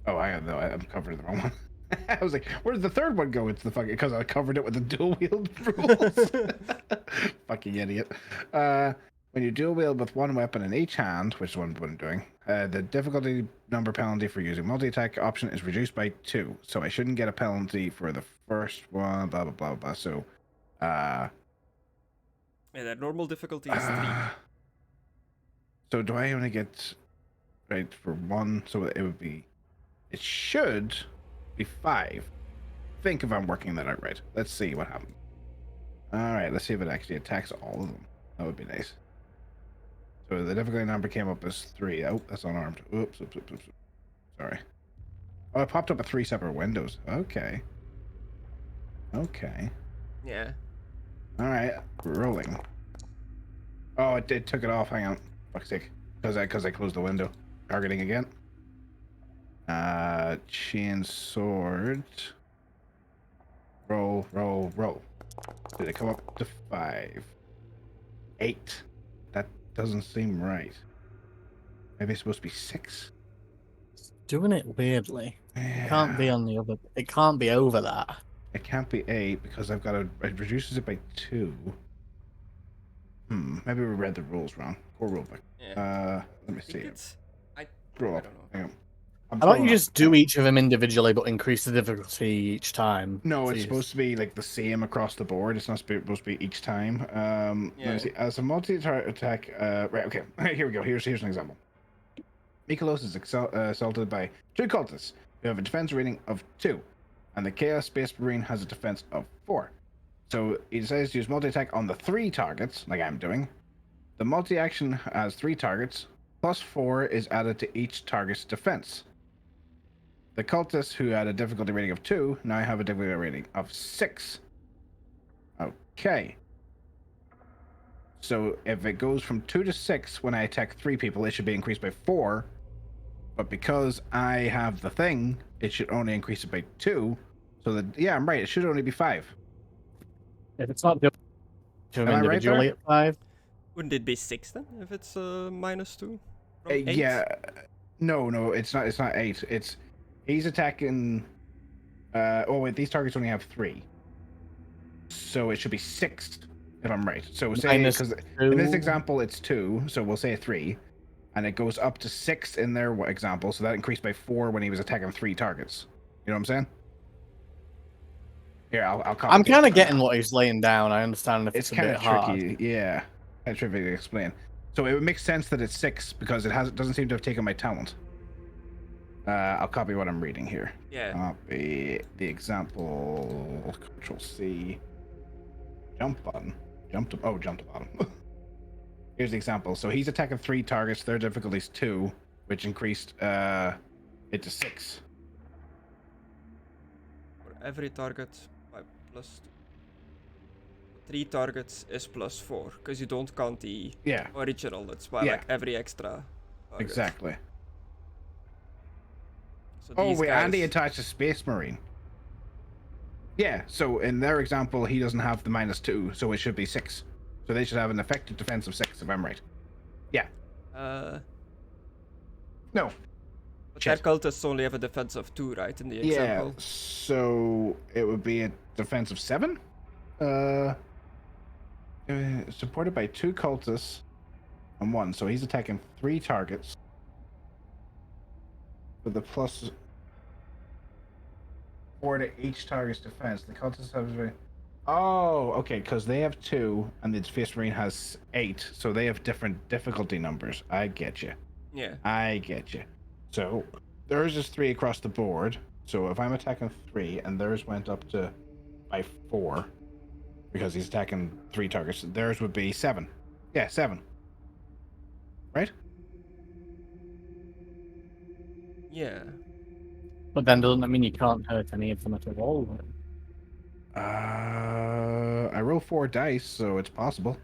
Oh, hang on, no, I'm covering the wrong one. I was like, where's the third one go? It's the fucking because I covered it with the dual wield rules. Fucking idiot. When you dual wield with one weapon in each hand, which is what I'm doing, the difficulty number penalty for using multi-attack option is reduced by 2. So I shouldn't get a penalty for the first one, blah, blah, blah, blah. So, Yeah, the normal difficulty is 3. so do I only get, right, for 1? So it would be, it should be 5. Think if I'm working that out right. Let's see what happens. All right, let's see if it actually attacks all of them. That would be nice. So the difficulty number came up as 3. Oh, that's unarmed. Oops. Sorry. Oh, it popped up at 3 separate windows. Okay. Yeah. All right, rolling. Oh, it took it off. Hang on. Fuck's sake. Because I closed the window. Targeting again. Chain sword. Roll. Did it come up to 5? 8. That doesn't seem right. Maybe it's supposed to be 6. It's doing it weirdly. Yeah. It can't be on the other. It can't be over that. It can't be 8 because I've got to. It reduces it by 2. Maybe we read the rules wrong. Core rulebook. Yeah. Let me I think see. it's... I Roll up. don't know. Hang on. How about you just do each of them individually, but increase the difficulty each time? No, So it's you- supposed to be like the same across the board. It's not supposed to be each time. Let Yeah. me see. As a multi-attack, right? Okay, here we go. Here's an example. Mckadow is assaulted by 2 cultists who have a defense rating of 2, and the Chaos Space Marine has a defense of 4. So he decides to use multi-attack on the 3 targets, like I'm doing. The multi-action has 3 targets, plus 4 is added to each target's defense. The cultists who had a difficulty rating of 2 now have a difficulty rating of 6. Okay. So if it goes from 2 to 6 when I attack 3 people, it should be increased by 4. But because I have the thing, it should only increase it by 2. So that, yeah, I'm right. It should only be 5. If it's not doing to them Am I right individually there? at 5, Wouldn't it be 6 then, if it's -2? From 8? Yeah. No, it's not. It's not 8. He's attacking. Oh wait, these targets only have 3. So it should be 6 if I'm right. So say because in this example it's 2, so we'll say 3, and it goes up to 6 in their example. So that increased by 4 when he was attacking 3 targets. You know what I'm saying? Here, I'll copy. I'm kind of getting what he's laying down. I understand if It's it's, a kind bit of hard. tricky, yeah. Kind of tricky to explain. So it would make sense that it's 6 because it doesn't seem to have taken my talent. I'll copy what I'm reading here. Yeah. Copy the example. Control C. Jump button. Jump to bottom. Here's the example. So he's attacking 3 targets. Their difficulty is 2, which increased it to 6. For every target by +2. 3 targets is +4, because you don't count the Yeah, original. That's why Yeah. like every extra target. exactly. So Oh these wait, guys... and he attached a Space Marine. Yeah, so in their example, he doesn't have the -2, so it should be 6. So they should have an effective defense of 6, if I'm right. Yeah. No. But their cultists only have a defense of 2, right? In the Yeah, example. so it would be a defense of 7? Supported by 2 cultists and 1, so he's attacking 3 targets. With the plus 4 to each target's defense. The cultists have... Oh, okay, because they have 2, and the Space Marine has 8, so they have different difficulty numbers. I get you. Yeah. I get you. So, theirs is 3 across the board, so if I'm attacking 3, and theirs went up to by 4, because he's attacking 3 targets, theirs would be 7. Yeah, 7. Right? Yeah. But then doesn't that mean you can't hurt any of them at all? I roll 4 dice, so it's possible.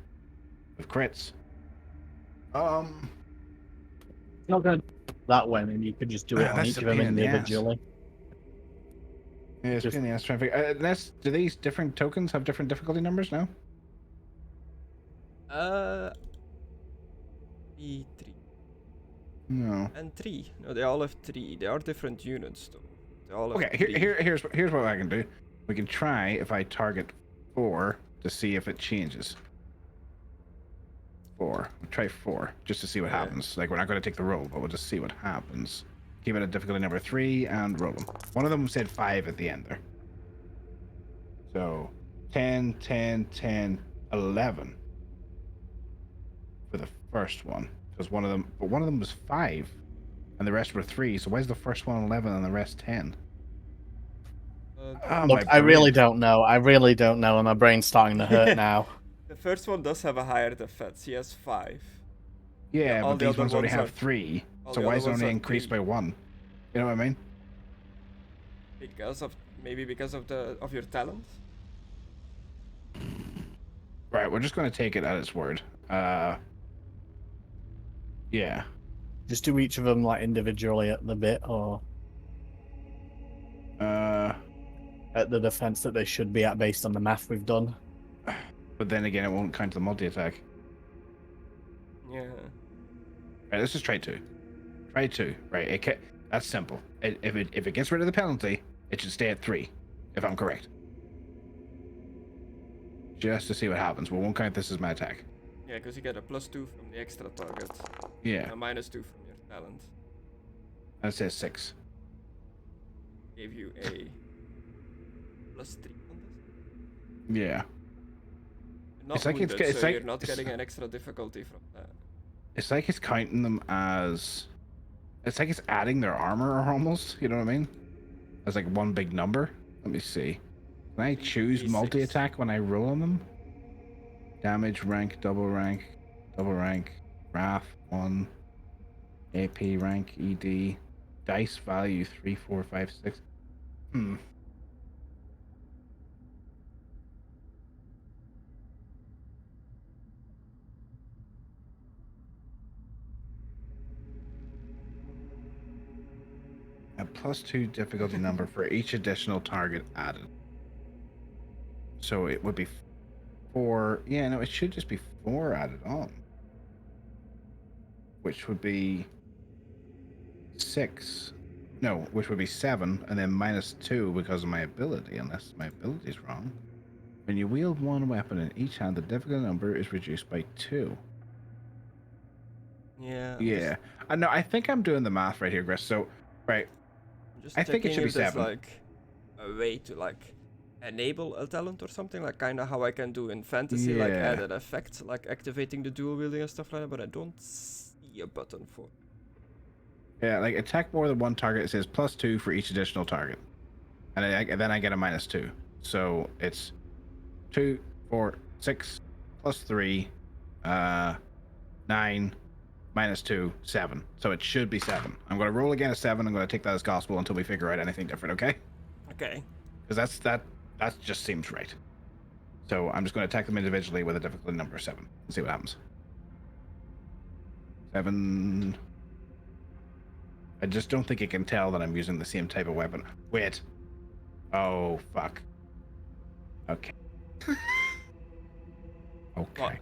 With crits. Not good that way. Maybe you could just do it on That's each a of them pain in the ass. individually. Yeah, it's Just- pain in the ass trying to figure. Do these different tokens have different difficulty numbers now? 3 No. and 3. No, they all have 3. They are different units, though. They all have Okay, 3. here's what I can do. We can try if I target 4 to see if it changes. 4. We'll try 4 just to see what Yeah. happens. Like, we're not going to take the roll, but we'll just see what happens. Give it a difficulty number 3 and roll them. One of them said 5 at the end there. So 10, 10, 10, 11 for the first one. Because one of them was 5 and the rest were 3. So why is the first one 11 and the rest 10? Oh, Look, my I really brain. don't know. I really don't know, and my brain's starting to hurt now. The first one does have a higher defense. He has 5. Yeah, all but the these other ones already ones have are- 3. all So the why other is it ones only are increased 3. by 1? You know what I mean? Because of your talent. Right, we're just going to take it at its word. Yeah. Just do each of them like individually at the bit, or at the defense that they should be at based on the math we've done. But then again, it won't count the multi-attack. Yeah. Right, let's just try 2. Try 2. Right, that's simple. If it gets rid of the penalty, it should stay at 3, if I'm correct. Just to see what happens. We won't count this as my attack. Yeah, because you get a +2 from the extra target. Yeah, A -2 from your talent. that says 6. Gave you a +3 on this. Yeah. You're not It's like it's wounded, get- it's so like- you're not it's- getting an extra difficulty from that. It's like it's counting them as... It's like it's adding their armor almost, you know what I mean? As like one big number. Let me see. Can I choose D6. multi-attack when I roll on them? Damage, rank, double rank, wrath, 1, AP rank, ED, dice value, 3, 4, 5, 6. A +2 difficulty number for each additional target added. So it would be 4. Yeah, no, it should just be 4 added on. Which would be 6. No, which would be 7, and then -2 because of my ability, unless my ability is wrong. When you wield one weapon in each hand, the difficulty number is reduced by 2. Yeah. Yeah. No, I think I'm doing the math right here, Chris. So, right. Just I think it checking should be if there's, 7. like a way to like enable a talent or something, like kind of how I can do in fantasy, like Yeah. add an effect, like activating the dual wielding and stuff like that. But I don't see a button for. Yeah, like attack more than one target. It says +2 for each additional target, and then I get a -2. So it's 2, 4, 6, +3, 9, -2, 7. So it should be 7. I'm going to roll again a 7. I'm going to take that as gospel until we figure out anything different. Okay? Okay. Because that just seems right. So I'm just going to attack them individually with a difficulty number 7 and see what happens. 7. I just don't think it can tell that I'm using the same type of weapon. Wait. Oh, fuck. Okay. Okay. What?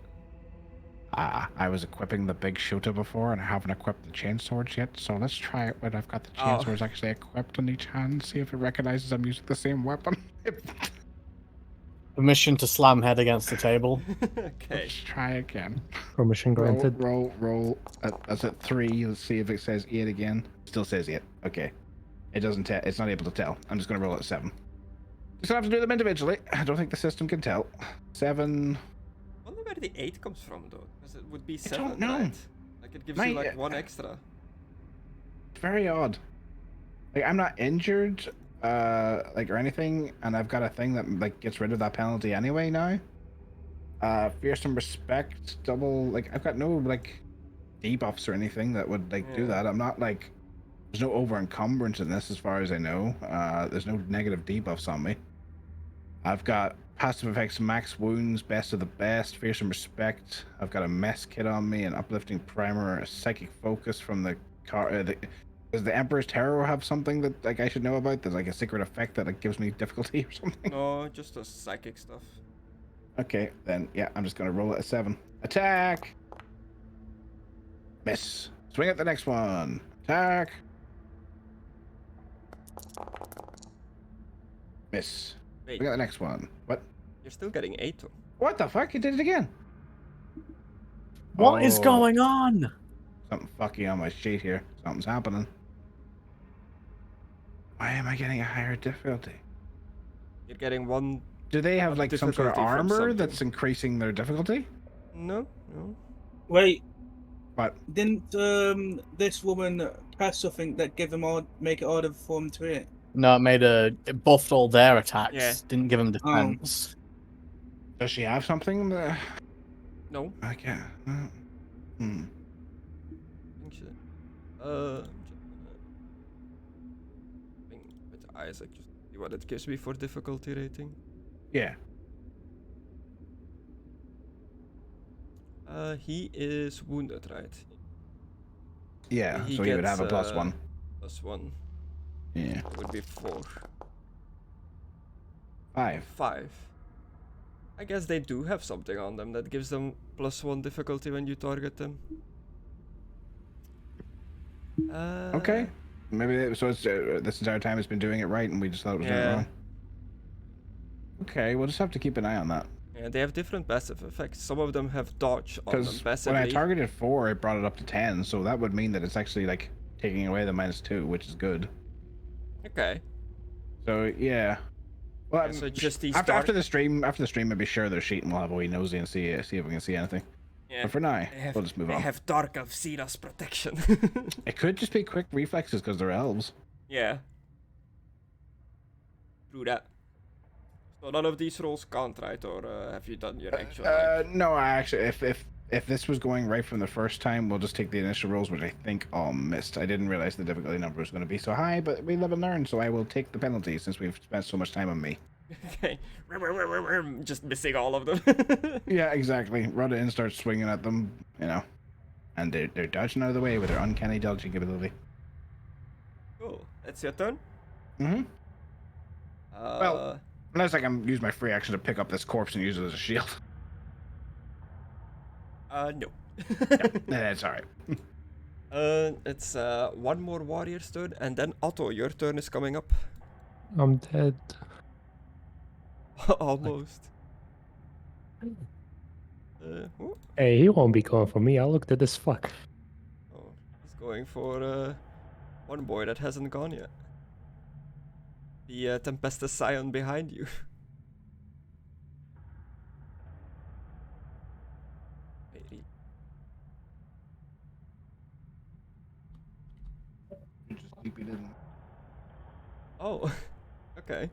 I was equipping the big shooter before, and I haven't equipped the chainswords yet, so let's try it when I've got the chainswords actually equipped on each hand, see if it recognizes I'm using the same weapon. Permission to slam head against the table. Okay. Let's try again. Permission granted. Roll. That's at 3. Let's see if it says 8 again. Still says 8. Okay. It doesn't tell. It's not able to tell. I'm just going to roll at 7. Just gonna have to do them individually. I don't think the system can tell. 7. I wonder where the 8 comes from, though. Because it would be 7, don't know. right? Like, it gives you, like, 1 extra. Very odd. Like, I'm not injured, like, or anything, and I've got a thing that, like, gets rid of that penalty anyway now. Fearsome respect, double, like, I've got no, like, debuffs or anything that would, like, do that. I'm not, like, there's no over encumbrance in this as far as I know. There's no negative debuffs on me. I've got passive effects, max wounds, best of the best, fearsome respect. I've got a mess kit on me, an uplifting primer, a psychic focus from the car. Does the Emperor's Terror have something that like I should know about? There's like a secret effect that like gives me difficulty or something. No, just the psychic stuff. Okay, then yeah, I'm just gonna roll it a 7. Attack. Miss. Swing at the next one. Attack. Miss. Wait, Swing at the next one. What? you're still getting 8, though. What the fuck? You did it again. What is Oh. going on? Something fucky on my sheet here. Something's happening. Why am I getting a higher difficulty? You're getting 1... Do they have like some sort of Difficulty from armor something. that's increasing their difficulty? No. Wait, But didn't this woman pass something that gave them make it harder for them to hit? No, it buffed all their attacks. Yeah. Didn't give them defense. does she have something? No. I can't. Hmm. I think so. I think with Isaac, just see what it gives me for difficulty rating. Yeah. He is wounded, right? Yeah. He So he would gets, have a +1. +1. Yeah. It would be 4. 5. 5. I guess they do have something on them that gives them +1 difficulty when you target them. Okay. Maybe so. It's this entire time it's been doing it right, and we just thought it was doing it Yeah. wrong. Okay, we'll just have to keep an eye on that. Yeah, they have different passive effects. Some of them have dodge on them Because passively. when I targeted 4, it brought it up to 10, so that would mean that it's actually like taking away the -2, which is good. Okay. So yeah. Well, Yeah, so just these after the stream, maybe share their sheet and we'll have a wee nosy and see if we can see anything. Yeah. But for now, They have, we'll just move they on. have Dark of Xenos protection. It could just be quick reflexes because they're elves. Yeah. True that. So none of these rolls count, right? Or have you done your actual? No, I actually, if this was going right from the first time, we'll just take the initial rolls, which I think all missed. I didn't realize the difficulty number was going to be so high, but we live and learn, so I will take the penalty since we've spent so much time on me. Okay. Just missing all of them. Yeah, exactly. Run in, start swinging at them, you know, and they're dodging out of the way with their uncanny dodging ability. Cool. That's your turn. Mm-hmm. Well, Unless I can use my free action to pick up this corpse and use it as a shield. no. That's alright. It's one more warrior's turn, and then Otto, your turn is coming up. I'm dead. Almost. Oh, Hey, he won't be going for me. I looked at this fuck. oh, he's going for one boy that hasn't gone yet. The Tempestus Scion behind you. Maybe. Oh, okay.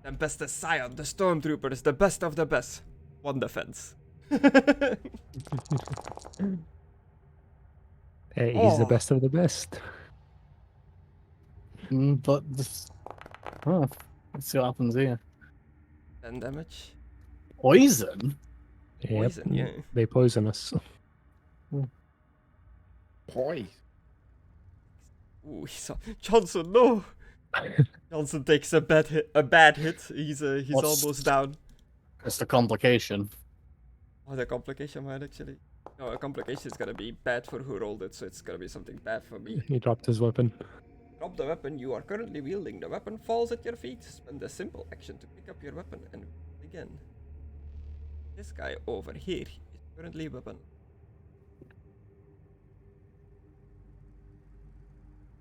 Tempestus Scion, the Stormtroopers, the best of the best. One defense. Hey, he's the Oh. best of the best. But this... Oh, let's see what happens here. 10 damage. Poison? Yep, Poison, yeah. They poison us. Boy. Ooh, he saw Johnson, no! Johnson takes a bad hit. He's What's- almost down. It's the complication. Oh, the complication might actually. No, a complication is gonna be bad for who rolled it, so it's gonna be something bad for me. He dropped his weapon. Drop the weapon you are currently wielding. The weapon falls at your feet. Spend a simple action to pick up your weapon and again. This guy over here is currently weapon.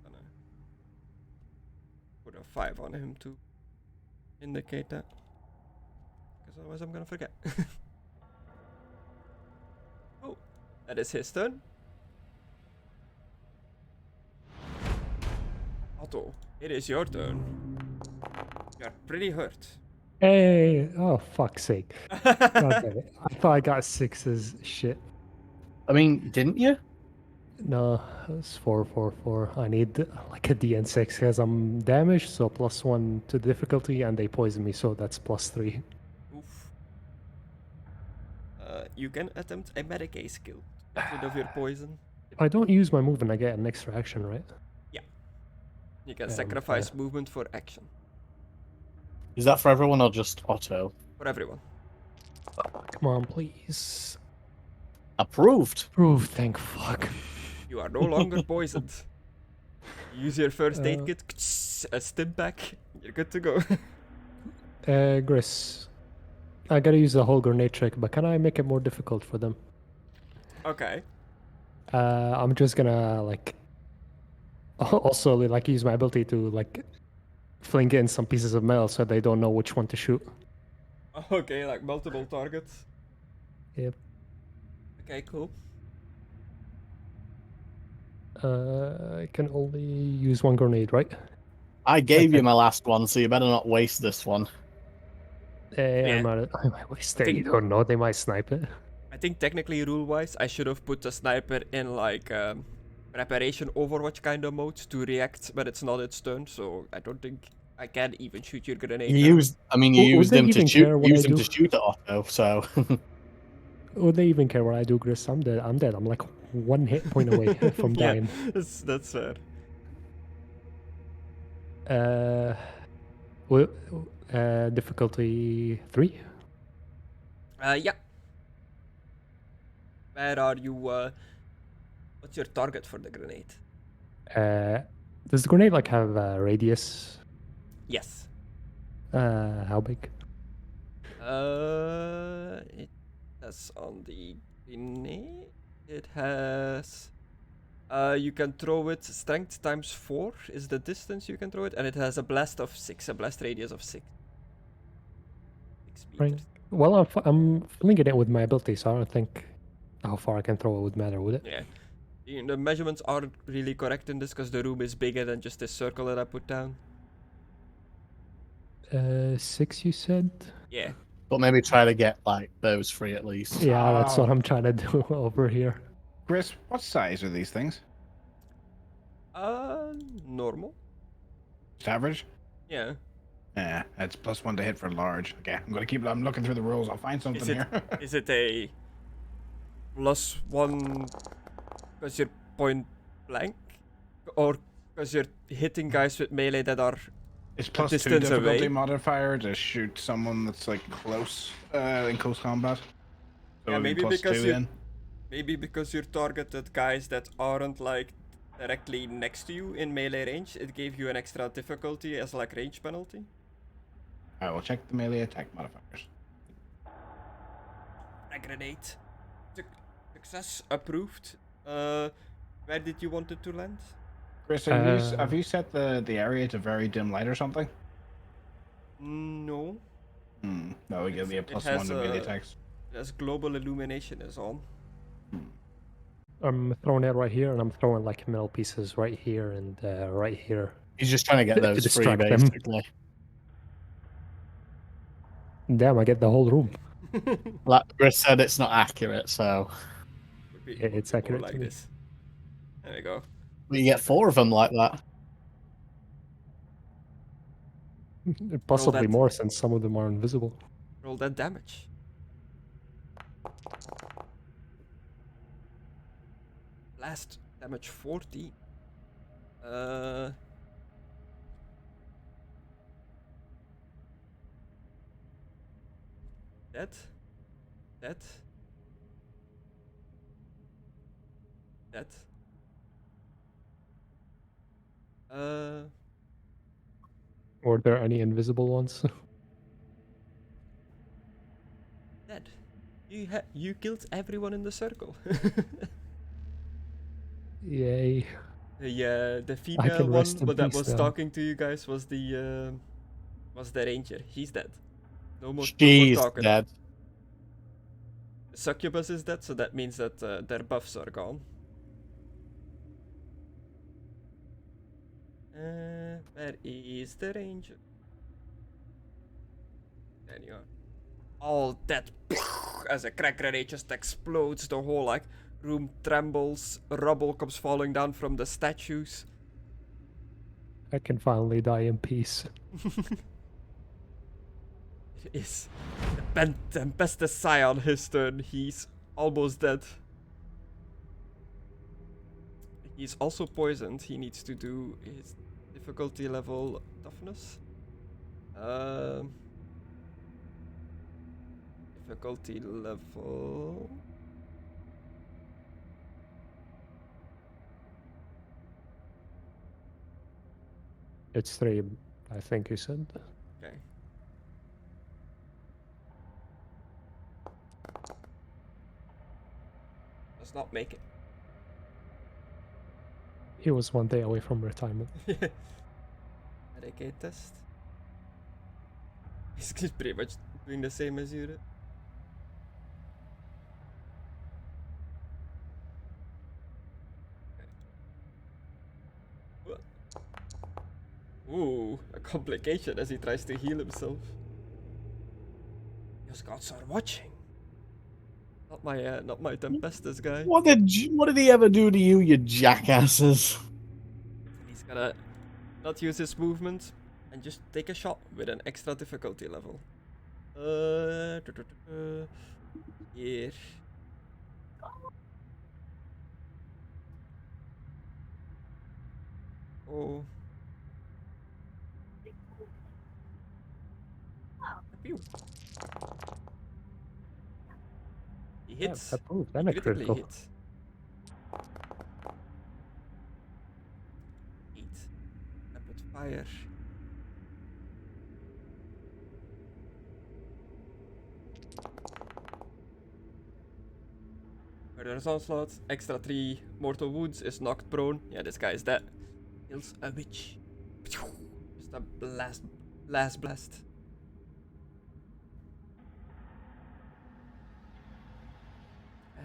Gonna put a 5 on him to indicate that. Because otherwise I'm gonna forget. Oh, that is his turn. Otto, it is your turn. You're pretty hurt. Hey! Oh, fuck's sake. God damn it. I thought I got 6s. Shit. I mean, didn't you? No, it's 4, 4, 4. I need like a DN6 because I'm damaged, so +1 to difficulty, and they poison me, so that's +3. Oof. You can attempt a Medicaid skill to get rid of your poison. If I don't use my move and I get an extra action, right? You can Yeah, sacrifice movement for action. Is that for everyone or just Otto? For everyone. Come on, please. Approved. Prove, thank fuck. You are no longer poisoned. Use your first aid Uh, kit, a stim pack, you're good to go. Griss. I gotta use the whole grenade trick, but can I make it more difficult for them? Okay. I'm just gonna like also like use my ability to like fling in some pieces of metal so they don't know which one to shoot. Okay, like multiple targets. Yep. Okay, cool. I can only use one grenade, right? I gave Okay. you my last one, so you better not waste this one. Yeah. I might waste it. think- You don't know, they might snipe it. I think technically rule-wise, I should have put the sniper in like preparation Overwatch kind of mode to react when it's not its turn, so I don't think I can even shoot your grenade. You now. used, I mean, Would you used they him to even shoot. care what I Used him do? to shoot at Otto. So Would they even care what I do, Griss? I'm dead. I'm dead. I'm like 1 hit point away from Yeah. dying. That's fair. Difficulty 3. Yeah. Where are you? What's your target for the grenade? Does the grenade like have a radius? Yes. How big? It has on the grenade. It has. You can throw it. Strength times 4 is the distance you can throw it, and it has a blast of 6, a blast radius of 6. 6 Right. meters. Well, I'm flinging it with my ability, so I don't think how far I can throw it would matter, would it? Yeah. The measurements aren't really correct in this because the room is bigger than just this circle that I put down. 6, you said? Yeah. but maybe try to get like those 3 at least. Yeah, that's what Oh. I'm trying to do over here. Chris, what size are these things? Normal. Just average? Yeah. Yeah, that's +1 to hit for large. Okay, I'm looking through the rules. I'll find something Is it here. is it a +1 because you're point blank, or because you're hitting guys with melee that are? It's +2 distance difficulty away? modifier to shoot someone that's like close, in close combat. So Yeah, it'd be maybe +2 because you- then. Maybe because you're targeted guys that aren't like directly next to you in melee range, it gave you an extra difficulty as like range penalty. I will check the melee attack modifiers. A grenade. Success approved. Where did you want it to land? Chris, have you set the area to very dim light or something? No. That would give me a It +1 has, to melee attacks. As global illumination is on. I'm throwing it right here, and I'm throwing like metal pieces right here and right here. He's just trying to get To those 3 distract them. basically. Damn, I get the whole room. Like Chris said, it's not accurate, so Would be- Yeah, it's would be more accurate to like me. this. There we go. you get 4 of them like that. Possibly that. more since some of them are invisible. Roll that damage. Blast damage 14. Dead. Dead. Dead. Were there any invisible ones? Dead. You killed everyone in the circle. Yay. The I female can one rest in but that peace was now. talking to you guys was the ranger. He's dead. No more She's talking. dead. Succubus is dead, so that means that their buffs are gone. Where is the ranger? There you are. All dead. As a crack grenade just explodes, the whole like room trembles, rubble comes falling down from the statues. I can finally die in peace. It is the Tempestus Scion his turn. He's almost dead. He's also poisoned. He needs to do his difficulty level toughness. Difficulty level. It's 3, I think you said. Okay. Does not make it. He was 1 day away from retirement. Medicate test. He's pretty much doing the same as you did. Ooh, a complication as he tries to heal himself. Those gods are watching. Not my Tempestus guy. What did he ever do to you, you jackasses? He's gonna not use his movement and just take a shot with an extra difficulty level. Here. Oh. Pew. He hits. Approved. He And a critically critical. hits. 8. Rapid fire. Murderous onslaught. Extra 3 mortal wounds. Is knocked prone. Yeah, this guy is dead. Kills a witch. Just a blast.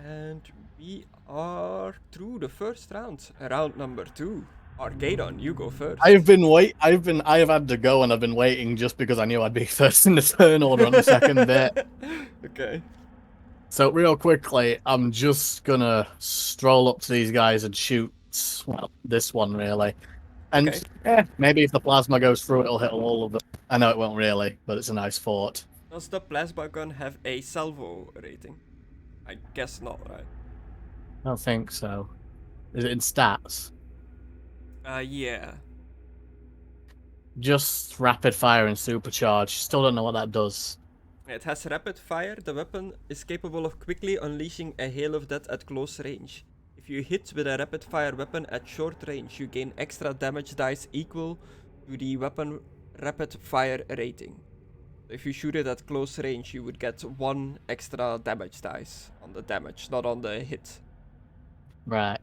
And we are through the first round. Round number 2. Arcadon, you go first. I have had to go, and I've been waiting just because I knew I'd be first in the turn order on the second bit. Okay. So real quickly, I'm just gonna stroll up to these guys and shoot. Well, this one really, and Okay. maybe if the plasma goes through, it'll hit all of them. I know it won't really, but it's a nice thought. Does the plasma gun have a salvo rating? I guess not, right? I don't think so. Is it in stats? Yeah. Just rapid fire and supercharge. Still don't know what that does. It has rapid fire. The weapon is capable of quickly unleashing a hail of death at close range. If you hit with a rapid fire weapon at short range, you gain extra damage dice equal to the weapon rapid fire rating. If you shoot it at close range, you would get 1 extra damage dice on the damage, not on the hit. Right.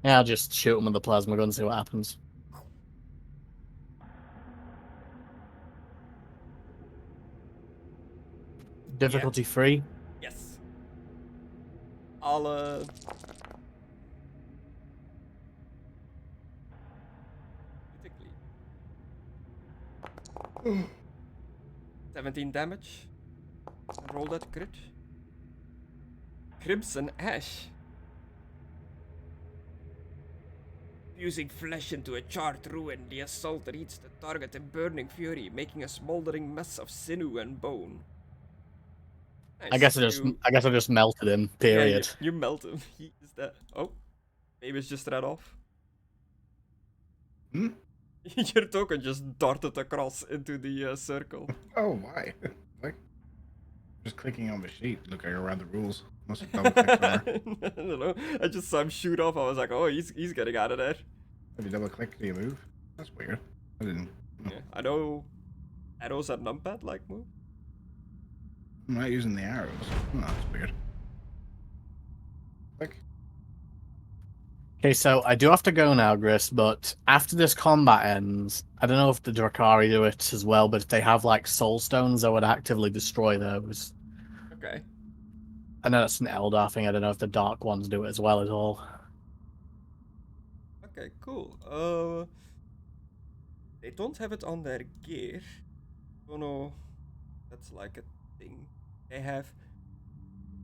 Yeah, I'll just shoot him with the plasma gun and see what happens. Difficulty 3? Yes. I'll critically. 17 damage. Roll that crit. Crimson Ash. Fusing flesh into a charred ruin, the assault reached the target in burning fury, making a smoldering mess of sinew and bone. Nice. I guess I just melted him. Period. Yeah, you melt him. He is dead. Oh, Maimiss just ran off. Hmm? Your token just darted across into the circle. Oh, why? Like, Just clicking on the sheet, looking around the rules. Must have double clicked somewhere. I don't know. I just saw him shoot off. I was like, oh, he's getting out of there. If you double click, do you move? That's weird. I didn't. Yeah, I know. Arrows and numpad like move. I'm not using the arrows. Oh, that's weird. Click. Okay, so I do have to go now, Griss, but after this combat ends, I don't know if the Drakari do it as well, but if they have like soul stones, I would actively destroy those. Okay. I know that's an Eldar thing. I don't know if the Dark ones do it as well at all. Okay, cool. They don't have it on their gear. Don't know. That's like a thing. They have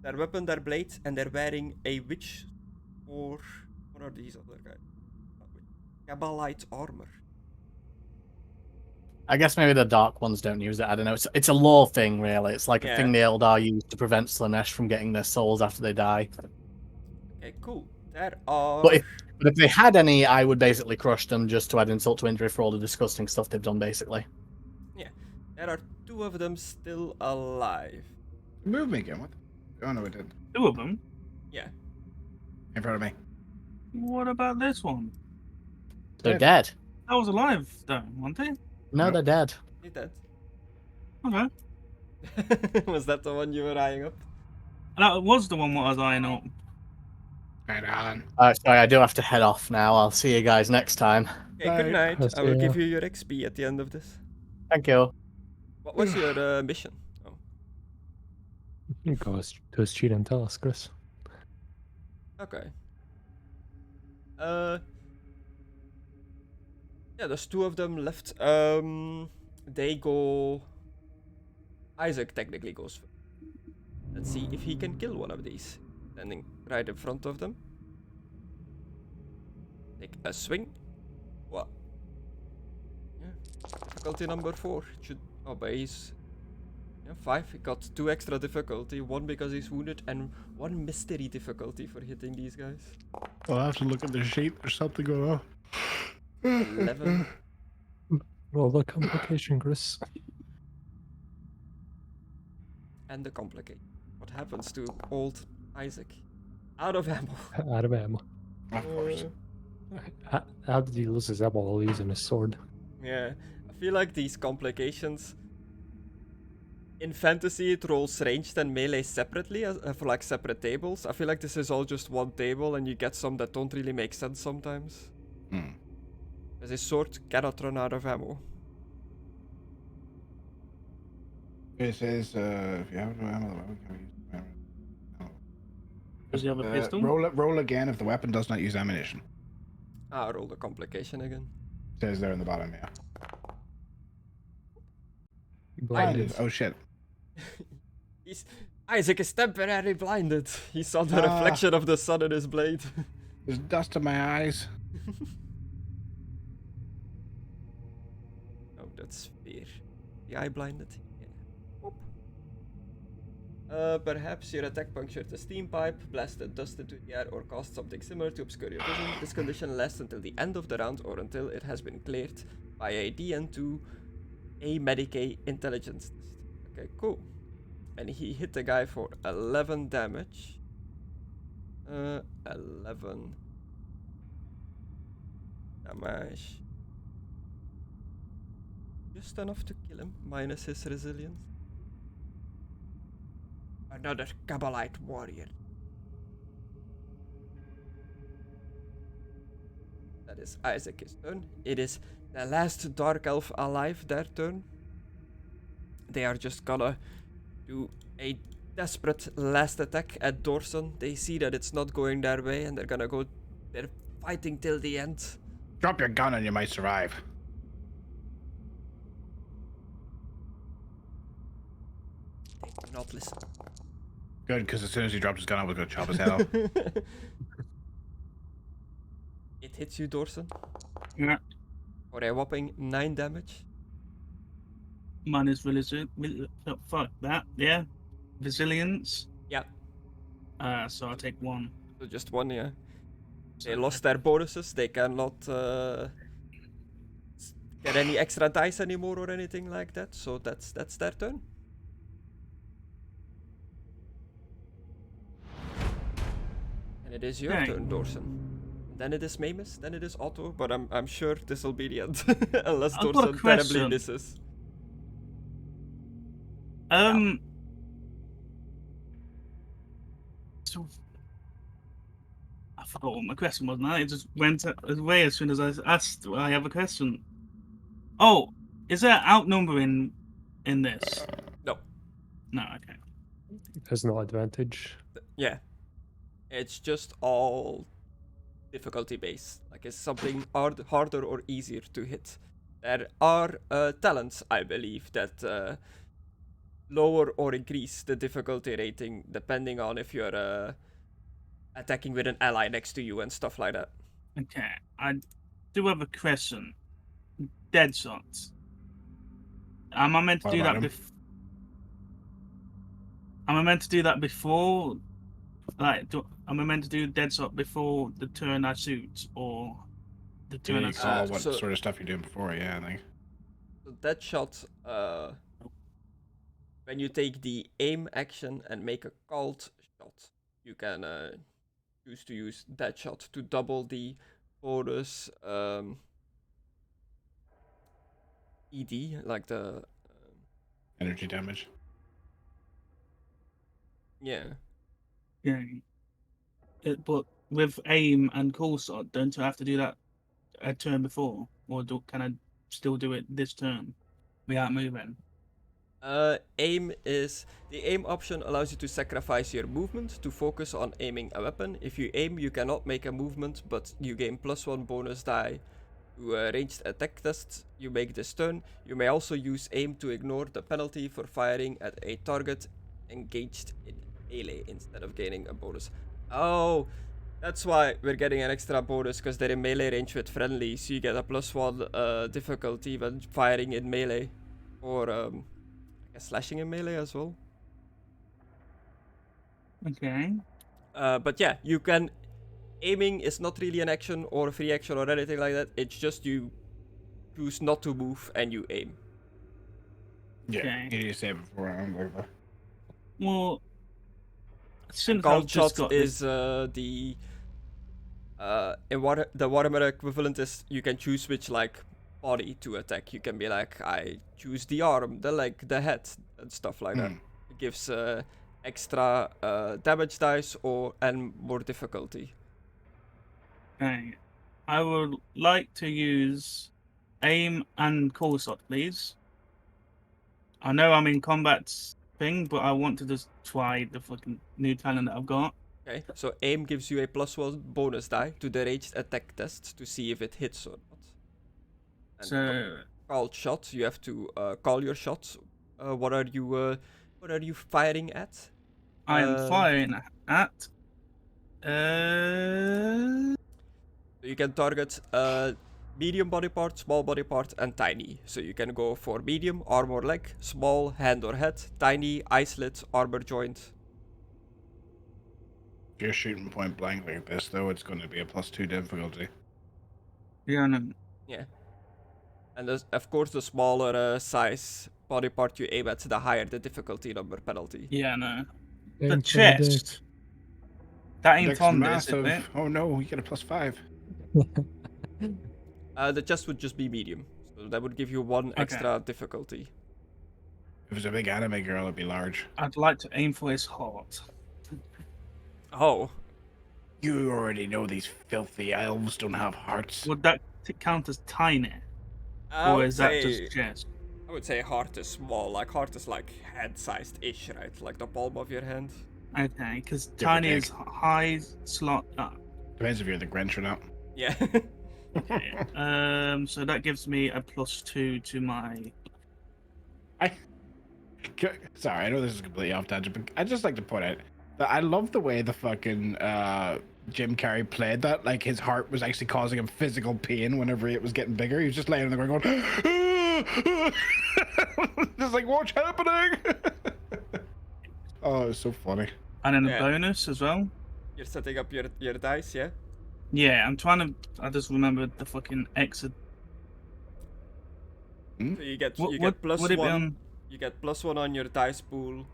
their weapon, their blades, and they're wearing a witch or what are these other guys? Kabbalite armor. I guess maybe the Dark ones don't use it. I don't know. It's a lore thing, really. It's like a thing the Eldar use to prevent Slanesh from getting their souls after they die. Okay, cool. There are. But if they had any, I would basically crush them just to add insult to injury for all the disgusting stuff they've done, basically. Yeah, there are 2 of them still alive. Move me again. What? Oh no, it didn't. 2 of them? Yeah. In front of me. What about this one? They're dead. I was alive, though, weren't they? No, they're dead. He dead. Okay. Was that the one you were eyeing up? That was the one what I was eyeing up. Right on. Sorry, I do have to head off now. I'll see you guys next time. Okay, good Bye. night. I will give you your XP at the end of this. Thank you. What was your mission? Oh. You go to his cheat and tell us, Chris. Okay. Yeah, there's 2 of them left. They go. Isaac technically goes first. Let's see if he can kill one of these. Standing right in front of them. Take a swing. What? Yeah. Difficulty number 4. Should. Oh, but he's. Yeah, 5. He got 2 extra difficulty. 1 because he's wounded, and 1 mystery difficulty for hitting these guys. I'll have to look at the sheet. There's something going on. 11. Roll the complication, Chris. And the complicate. What happens to old Isaac? Out of ammo. Out of ammo. Of course. How did he lose his ammo while using his sword? Yeah, I feel like these complications. In fantasy, it rolls ranged and melee separately for like separate tables. I feel like this is all just one table, and you get some that don't really make sense sometimes. Hmm. Because his sword cannot run out of ammo. It says, if you have no ammo, the weapon can be used. Does he have a pistol? Roll again if the weapon does not use ammunition. Ah, roll the complication again. Says there in the bottom, yeah. Blinded. Oh shit. Isaac is temporarily blinded. He saw the reflection of the sun in his blade. There's dust in my eyes. Oh, that's fair. The eye blinded. Yeah. Whoop. Perhaps your attack punctured a steam pipe, blasted dust into the air, or caused something similar to obscure your vision. This condition lasts until the end of the round or until it has been cleared by a DN2 a Medicaid intelligence test. Okay, cool. And he hit the guy for 11 damage. 11 damage. Just enough to kill him, minus his resilience. Another Kabbalite warrior. That is Isaac's turn. It is the last Dark Elf alive, their turn. They are just gonna do a desperate last attack at Dorson. They see that it's not going their way, and they're gonna go. They're fighting till the end. Drop your gun and you might survive. They do not listen. Good, because as soon as he dropped his gun, I was going to chop his head off. It hits you, Dorson, Yeah. for a whopping 9 damage. Minus resilience. Fuck that. Yeah. Resilience. Yeah. So I'll take 1. So just 1, yeah. They lost their bonuses. They cannot get any extra dice anymore or anything like that. So that's their turn. And it is your Okay. turn, Dorson. Then it is Maimiss, then it is Otto, but I'm sure this will be the end. Unless I've got a Dorson terribly question. misses. So I forgot what my question was now. It just went away as soon as I asked. I have a question. Oh, is there outnumbering in this? No. No, okay. There's no advantage. Yeah. It's just all difficulty based. Like it's something harder or easier to hit. There are talents, I believe, that lower or increase the difficulty rating depending on if you're attacking with an ally next to you and stuff like that. Okay, I do have a question. Dead shots. Am I meant to What do about that? him? Am I meant to do that before? Like, am I meant to do dead shot before the turn I shoot, or the turn I You shoot? call what so- sort of stuff you're doing before, yeah, I think. So that shot, when you take the aim action and make a called shot, you can choose to use that shot to double the bonus ED, like the Energy damage. yeah. Yeah. But with aim and call shot, don't I have to do that a turn before, or can I still do it this turn without moving? Aim is the aim option allows you to sacrifice your movement to focus on aiming a weapon. If you aim, you cannot make a movement, but you gain +1 bonus die to ranged attack tests you make this turn. You may also use aim to ignore the penalty for firing at a target engaged in melee instead of gaining a bonus. Oh, that's why we're getting an extra bonus, because they're in melee range with friendly, so you get a +1 difficulty when firing in melee, or I guess slashing in melee as well. Okay. But yeah, you can. Aiming is not really an action or a free action or anything like that. It's just you choose not to move and you aim. Yeah, Okay. you need to say it before I'm over. Well, since I've Called just shot got is the warhammer equivalent is you can choose which like body to attack. You can be like, I choose the arm, the leg, the head, and stuff like that. It gives extra damage dice and more difficulty. Okay. I would like to use aim and call shot, please. I know I'm in combat thing, but I want to just try the fucking new talent that I've got. Okay, so aim gives you a +1 bonus die to the ranged attack test to see if it hits or not. And So called shot, you have to call your shots. What are you firing at? I am firing at. So you can target medium body part, small body part, and tiny. So you can go for medium, arm or leg, small, hand or head, tiny, eye slit, armor joint. If you're shooting point blank like this, though, it's going to be a +2 difficulty. Yeah, no. Yeah. And of course, the smaller size body part you aim at, the higher the difficulty number penalty. Yeah, no. The Aim for the chest. That ain't Dex on this, is massive. it? Oh no, you get a +5. The chest would just be medium, so that would give you one extra difficulty. If it was a big anime girl, it'd be large. I'd like to aim for his heart. Oh, You already know these filthy elves don't have hearts. Would that count as tiny? I Or would is that say- just chest? I would say heart is small. Like heart is like hand-sized-ish, right? Like the palm of your hand. Okay, because Different tiny is take. high slot. Depends if you're the Grinch or not. Yeah. Okay. So that gives me a +2 to my. Sorry, I know this is completely off tangent, but I just like to point out that I love the way the fucking Jim Carrey played that. Like his heart was actually causing him physical pain whenever it was getting bigger. He was just laying on the ground going, just like, what's happening? Oh, it was so funny. And then Yeah. a bonus as well. You're setting up your dice, yeah? Yeah, I'm trying to. I just remembered the fucking exit. So you get What, you what get plus would it be one. on? You get +1 on your dice pool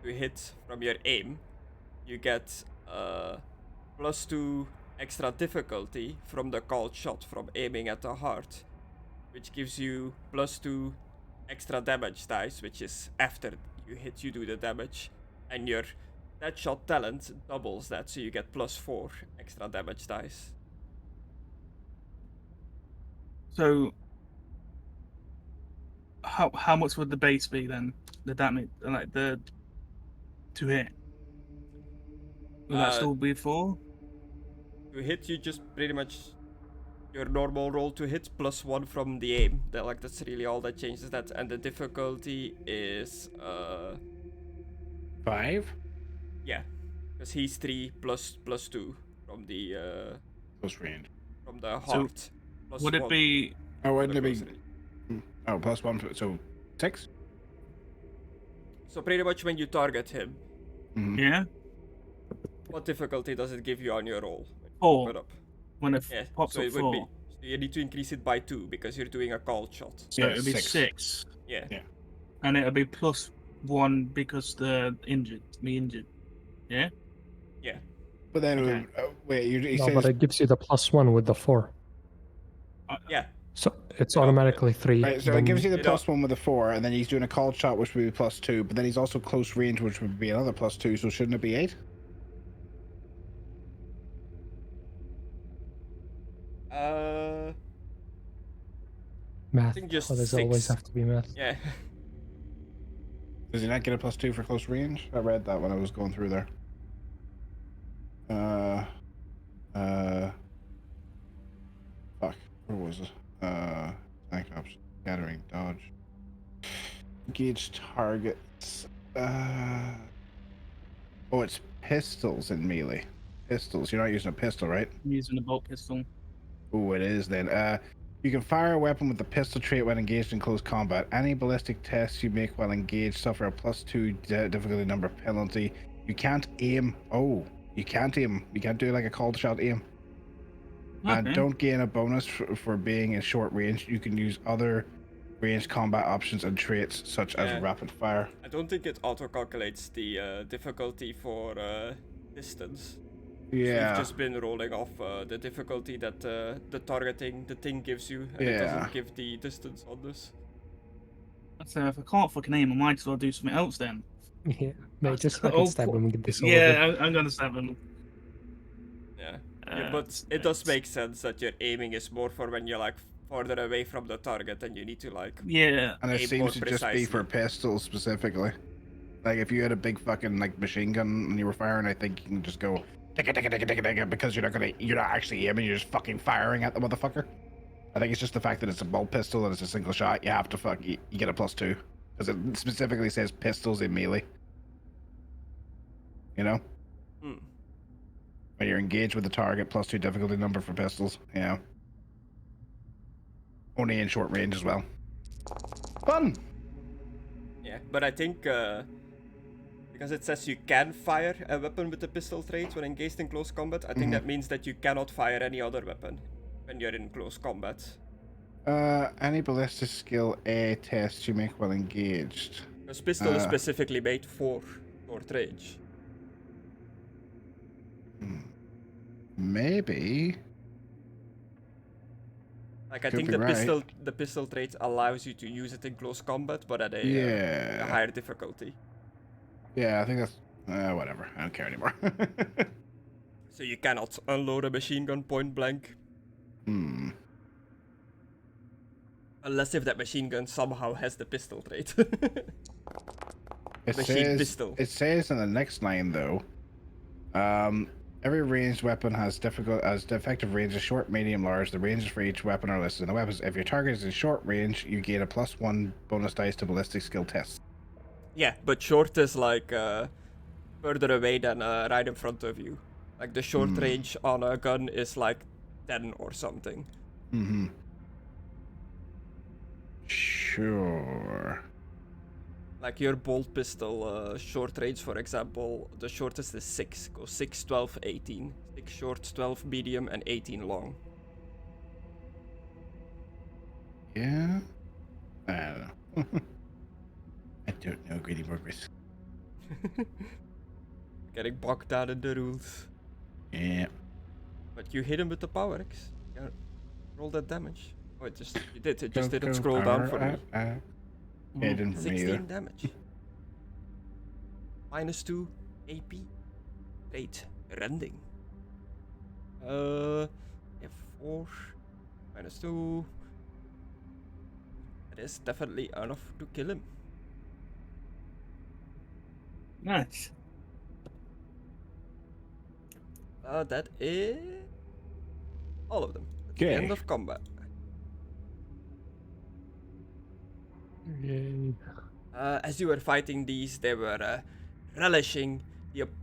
to hit from your aim. You get +2 extra difficulty from the called shot from aiming at the heart, which gives you +2 extra damage dice, which is after you hit, you do the damage, and your Deadshot talent doubles that, so you get +4 extra damage dice. So, how much would the base be then? The damage, like the to hit. Would that still be 4? To hit, you just pretty much your normal roll to hit +1 from the aim. That's really all that changes that, and the difficulty is 5? Yeah, because he's 3 plus 2 from the Close range. from the heart. So plus would it 1 be? Oh, from wouldn't the it be? close range. Oh, +1, so 6? So pretty much when you target him, Mhm. Yeah, what difficulty does it give you on your roll? 4. Put up. When it Yeah, pops so up it would 4, be. So you need to increase it by 2 because you're doing a called shot. so Yeah, it would be 6. 6. Yeah. Yeah. And it would be +1 because me injured. Yeah. Yeah. But then, Okay. wait, he No, says but it gives you the +1 with the 4. Yeah. So it's Yeah, automatically 3. right. So it then- gives you the You know- +1 with the 4, and then he's doing a called shot, which would be +2. But then he's also close range, which would be another +2. So shouldn't it be 8? math. think just Oh, there's always 6. have to be math. Yeah. Does he not get a +2 for close range? I read that when I was going through there. Fuck. Where was it? Tank option. Scattering, dodge. Engage targets. Oh, it's pistols in melee. Pistols. You're not using a pistol, right? I'm using a bolt pistol. Oh, it is then. You can fire a weapon with the pistol trait when engaged in close combat. Any ballistic tests you make while engaged suffer a +2 difficulty number penalty. You can't aim. Oh, you can't aim. You can't do like a called shot aim. And Okay. don't gain a bonus for being in short range. You can use other ranged combat options and traits such as Yeah. rapid fire. I don't think it auto-calculates the difficulty for distance. So Yeah. you've just been rolling off the difficulty that the targeting the thing gives you, and it Yeah. doesn't give the distance on this. So if I can't fucking aim, I might as well do something else then. Yeah, mate, just Oh, fucking stab him and get this over. Yeah, I'm gonna stab him. Yeah. Yeah, but it does make sense that your aiming is more for when you're like farther away from the target and you need to like. Yeah. And it aim seems more to just be for pistols specifically. Like if you had a big fucking like machine gun and you were firing, I think you can just go ticka because you're not actually aiming, you're just fucking firing at the motherfucker. I think it's just the fact that it's a bolt pistol and it's a single shot. You have to you get a +2 because it specifically says pistols in melee. You know, Hmm. when you're engaged with the target, +2 difficulty number for pistols. Yeah, only in short range as well. Fun. Yeah, but I think because it says you can fire a weapon with the pistol trait when engaged in close combat, I think that means that you cannot fire any other weapon when you're in close combat. Any ballistic skill A test you make while engaged. Because pistol is specifically made for short range. Maybe. Like I Could think be the right. pistol trait allows you to use it in close combat, but at a Yeah. higher difficulty. Yeah, I think that's whatever. I don't care anymore. So you cannot unload a machine gun point blank. Unless if that machine gun somehow has the pistol trait. Machine pistol. It says in the next line though, every ranged weapon has effective range of short, medium, large. The ranges for each weapon are listed in the weapons. If your target is in short range, you gain a +1 bonus dice to ballistic skill tests. Yeah, but short is like further away than right in front of you. Like the short range on a gun is like 10 or something. Mm-hmm. Sure. Like your bolt pistol short range, for example, the shortest is 6. Goes 6, 12, 18. 6 short, 12 medium, and 18 long. Yeah. I don't know. I don't know, Greedy Burgers. Getting bogged down in the rules. Yeah. But you hit him with the power X. Yeah. Roll that damage. Oh, it just you did. It just Go, didn't go, scroll down for power, me. Yeah, it didn't for me 16 either. damage. -2 AP. Great. Rending. F4. -2. That is definitely enough to kill him. Nice. That is all of them. That's the end Okay. of combat. Yay. As you were fighting these, they were relishing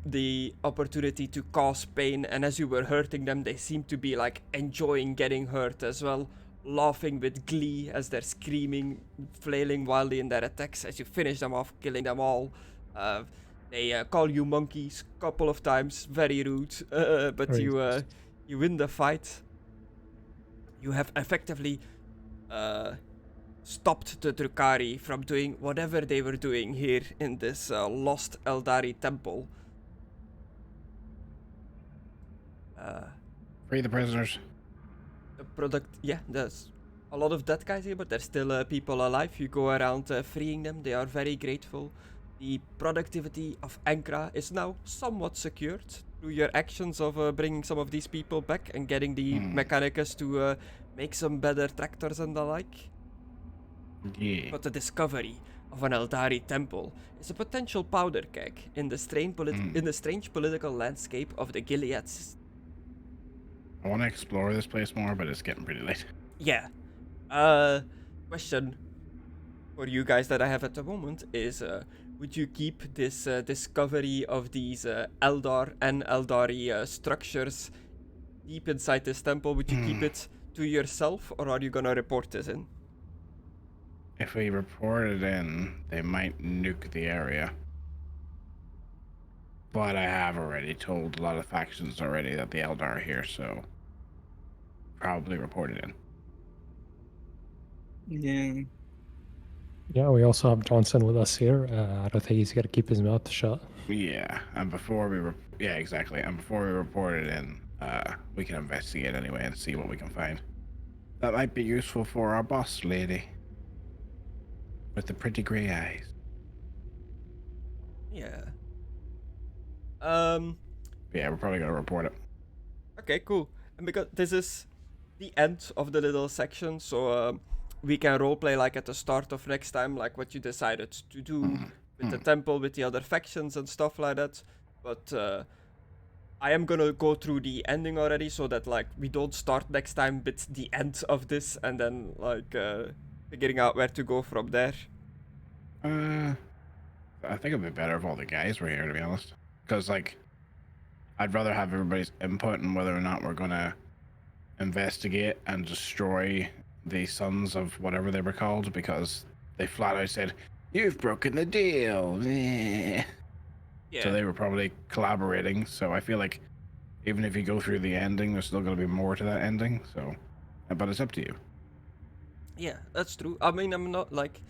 the opportunity to cause pain, and as you were hurting them, they seemed to be like enjoying getting hurt as well, laughing with glee as they're screaming, flailing wildly in their attacks. As you finish them off, killing them all, they call you monkeys a couple of times, very rude, but Right. you win the fight. You have effectively stopped the Drukhari from doing whatever they were doing here in this lost Eldari temple. Free the prisoners. The product, yeah, there's a lot of dead guys here, but there's still people alive. You go around freeing them, they are very grateful. The productivity of Ancra is now somewhat secured through your actions of bringing some of these people back and getting the mechanicus to make some better tractors and the like. Yeah. But the discovery of an Eldari temple is a potential powder keg in the strange political landscape of the Gileads. I want to explore this place more, but it's getting pretty late. Yeah. Question for you guys that I have at the moment is, would you keep this discovery of these Eldar and Eldari structures deep inside this temple? Would you keep it to yourself, or are you gonna report this in? If we report it in, they might nuke the area. But I have already told a lot of factions already that the Eldar are here, so probably report it in. Yeah. Yeah, we also have Johnson with us here. I don't think he's got to keep his mouth shut. Yeah, and before we yeah, exactly. And before we report it in, we can investigate anyway and see what we can find. That might be useful for our boss lady with the pretty gray eyes. Yeah. Yeah, we're probably gonna report it. Okay, cool. And because this is the end of the little section, so we can roleplay like at the start of next time, like what you decided to do with the temple, with the other factions and stuff like that. But I am gonna go through the ending already, so that like we don't start next time with the end of this and then like figuring out where to go from there. I think it'd be better if all the guys were here, to be honest. Because, like, I'd rather have everybody's input on whether or not we're gonna investigate and destroy the sons of whatever they were called, because they flat out said, "You've broken the deal." Yeah. So they were probably collaborating. So I feel like even if you go through the ending, there's still gonna be more to that ending. So, but it's up to you. Yeah, that's true. I mean, I'm not like.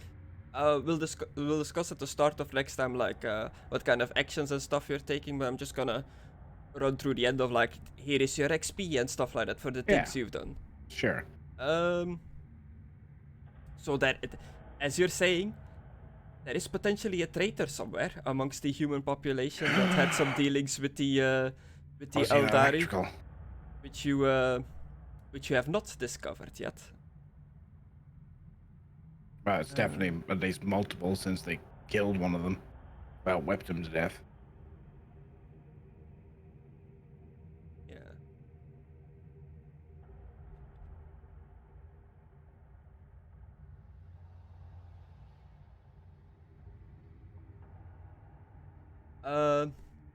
We'll discuss at the start of next time, like what kind of actions and stuff you're taking. But I'm just gonna run through the end of like, here is your XP and stuff like that for the things you've done. Sure. So that as you're saying, there is potentially a traitor somewhere amongst the human population that had some dealings with the Eldari, which you have not discovered yet. Well, it's definitely at least multiple, since they killed one of them. Well, whipped him to death. Yeah.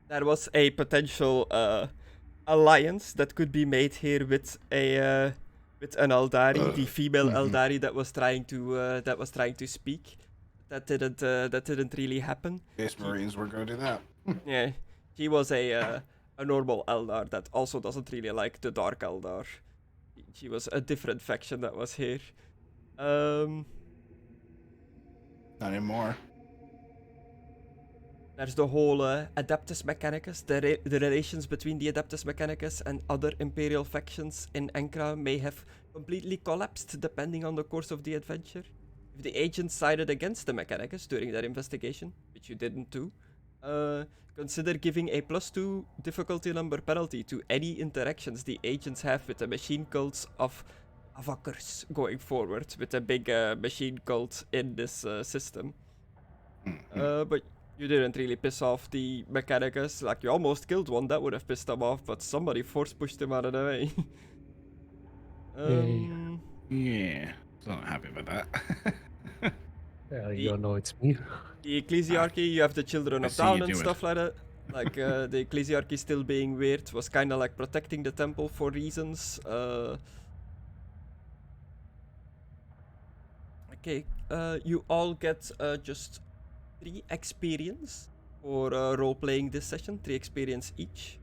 There was a potential alliance that could be made here with a with an Eldari, the female Eldari that was trying to speak. That didn't really happen. Yes, Marines were going to do that. Yeah, he was a normal Eldar that also doesn't really like the Dark Eldar. She was a different faction that was here. Not anymore. There's the whole Adeptus Mechanicus. The relations between the Adeptus Mechanicus and other Imperial factions in Ancra may have completely collapsed depending on the course of the adventure. If the agents sided against the Mechanicus during their investigation, which you didn't do, consider giving a +2 difficulty number penalty to any interactions the agents have with the machine cults of Avakers going forward, with a big machine cult in this system. But you didn't really piss off the Mechanicus. Like, you almost killed one, that would have pissed them off, but somebody force pushed him out of the way. Yeah, so I'm happy about that. You know it's me. The Ecclesiarchy, you have the Children I of see Dawn you and do it. stuff like that. Like, the Ecclesiarchy still being weird was kind of like protecting the temple for reasons. Okay, you all get just 3 experience for role-playing this session. 3 experience each.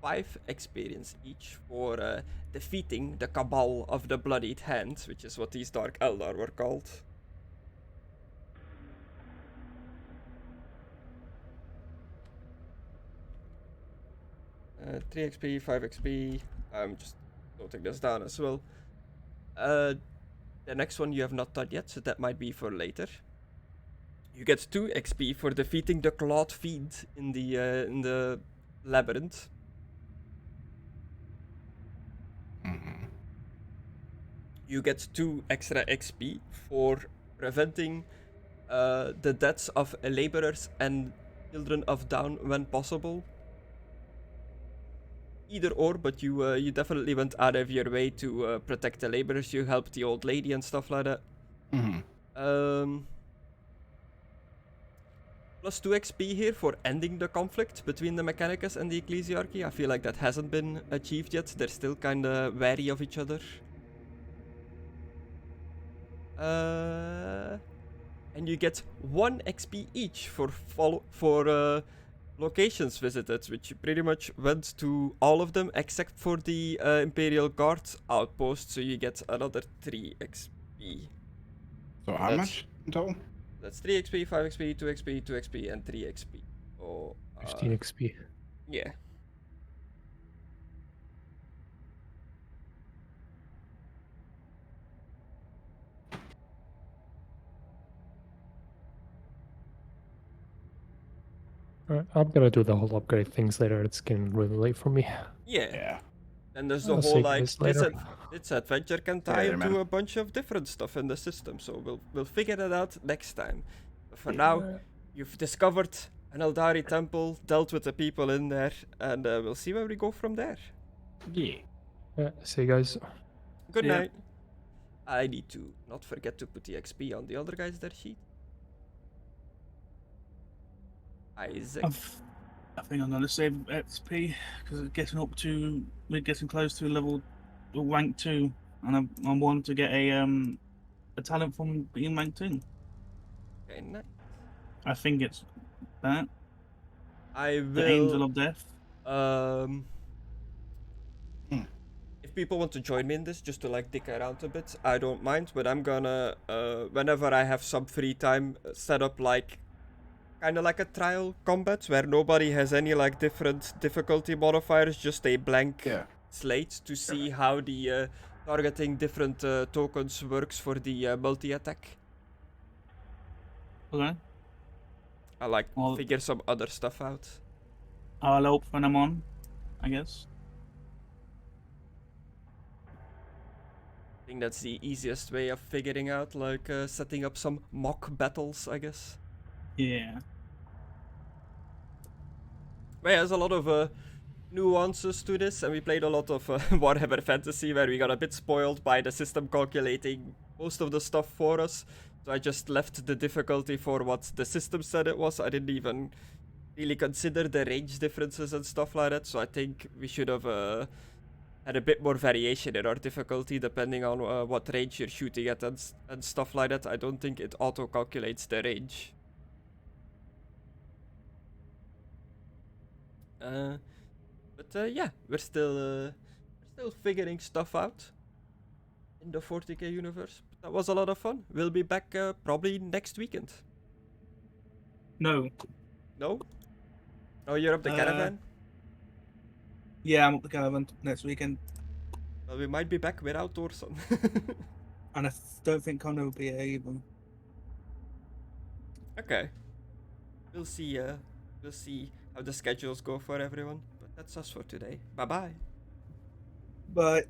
5 experience each for defeating the Cabal of the Bloodied Hand, which is what these Dark Eldar were called. Uh, 3 XP, 5 XP. I'm just noting this down as well. The next one you have not done yet, so that might be for later. You get 2 XP for defeating the Clawed Fiend in the labyrinth. You get 2 extra XP for preventing the deaths of laborers and Children of Dawn when possible. Either or, but you definitely went out of your way to protect the laborers. You helped the old lady and stuff like that. Plus 2 XP here for ending the conflict between the Mechanicus and the Ecclesiarchy. I feel like that hasn't been achieved yet. They're still kinda wary of each other. And you get 1 XP each for locations visited, which pretty much went to all of them except for the Imperial Guard outpost, so you get another 3 XP. So how much in total? That's 3 XP, 5 XP, 2 XP, 2 XP, and 3 XP. So, 15 XP. yeah. Alright, I'm gonna do the whole upgrade things later. It's getting really late for me. Yeah. Yeah. And there's the I'll whole, see you like, guys later. this adventure can tie Later, into man. a bunch of different stuff in the system, so we'll figure that out next time. But for now, you've discovered an Eldari temple, dealt with the people in there, and we'll see where we go from there. Yeah. See you guys. Good Yeah. night. I need to not forget to put the XP on the other guy's their sheet. Isaac. I think I'm gonna save XP because we're getting close to level rank 2, and I want to get a talent from being rank 2. Okay, nice. I think it's that I the Angel will. of Death. If people want to join me in this, just to like dick around a bit, I don't mind. But I'm gonna, whenever I have some free time, set up like kind of like a trial combat where nobody has any like different difficulty modifiers, just a blank Yeah. slate to see how the targeting different tokens works for the multi-attack. Okay, I like Well- figure some other stuff out. I'll help when I'm on, I guess. I think that's the easiest way of figuring out, like setting up some mock battles, I guess. Yeah. But yeah, there's a lot of nuances to this, and we played a lot of Warhammer Fantasy where we got a bit spoiled by the system calculating most of the stuff for us. So I just left the difficulty for what the system said it was. I didn't even really consider the range differences and stuff like that. So I think we should have had a bit more variation in our difficulty depending on what range you're shooting at and stuff like that. I don't think it auto-calculates the range. But yeah, we're still figuring stuff out. in the 40k universe. That was a lot of fun. We'll be back probably next weekend. No. No? Oh, you're up the caravan? Yeah, I'm up the caravan next weekend. Well, we might be back without Dorson. And I don't think Conna will be here either. Okay. We'll see how the schedules go for everyone. But that's us for today. Bye-bye. But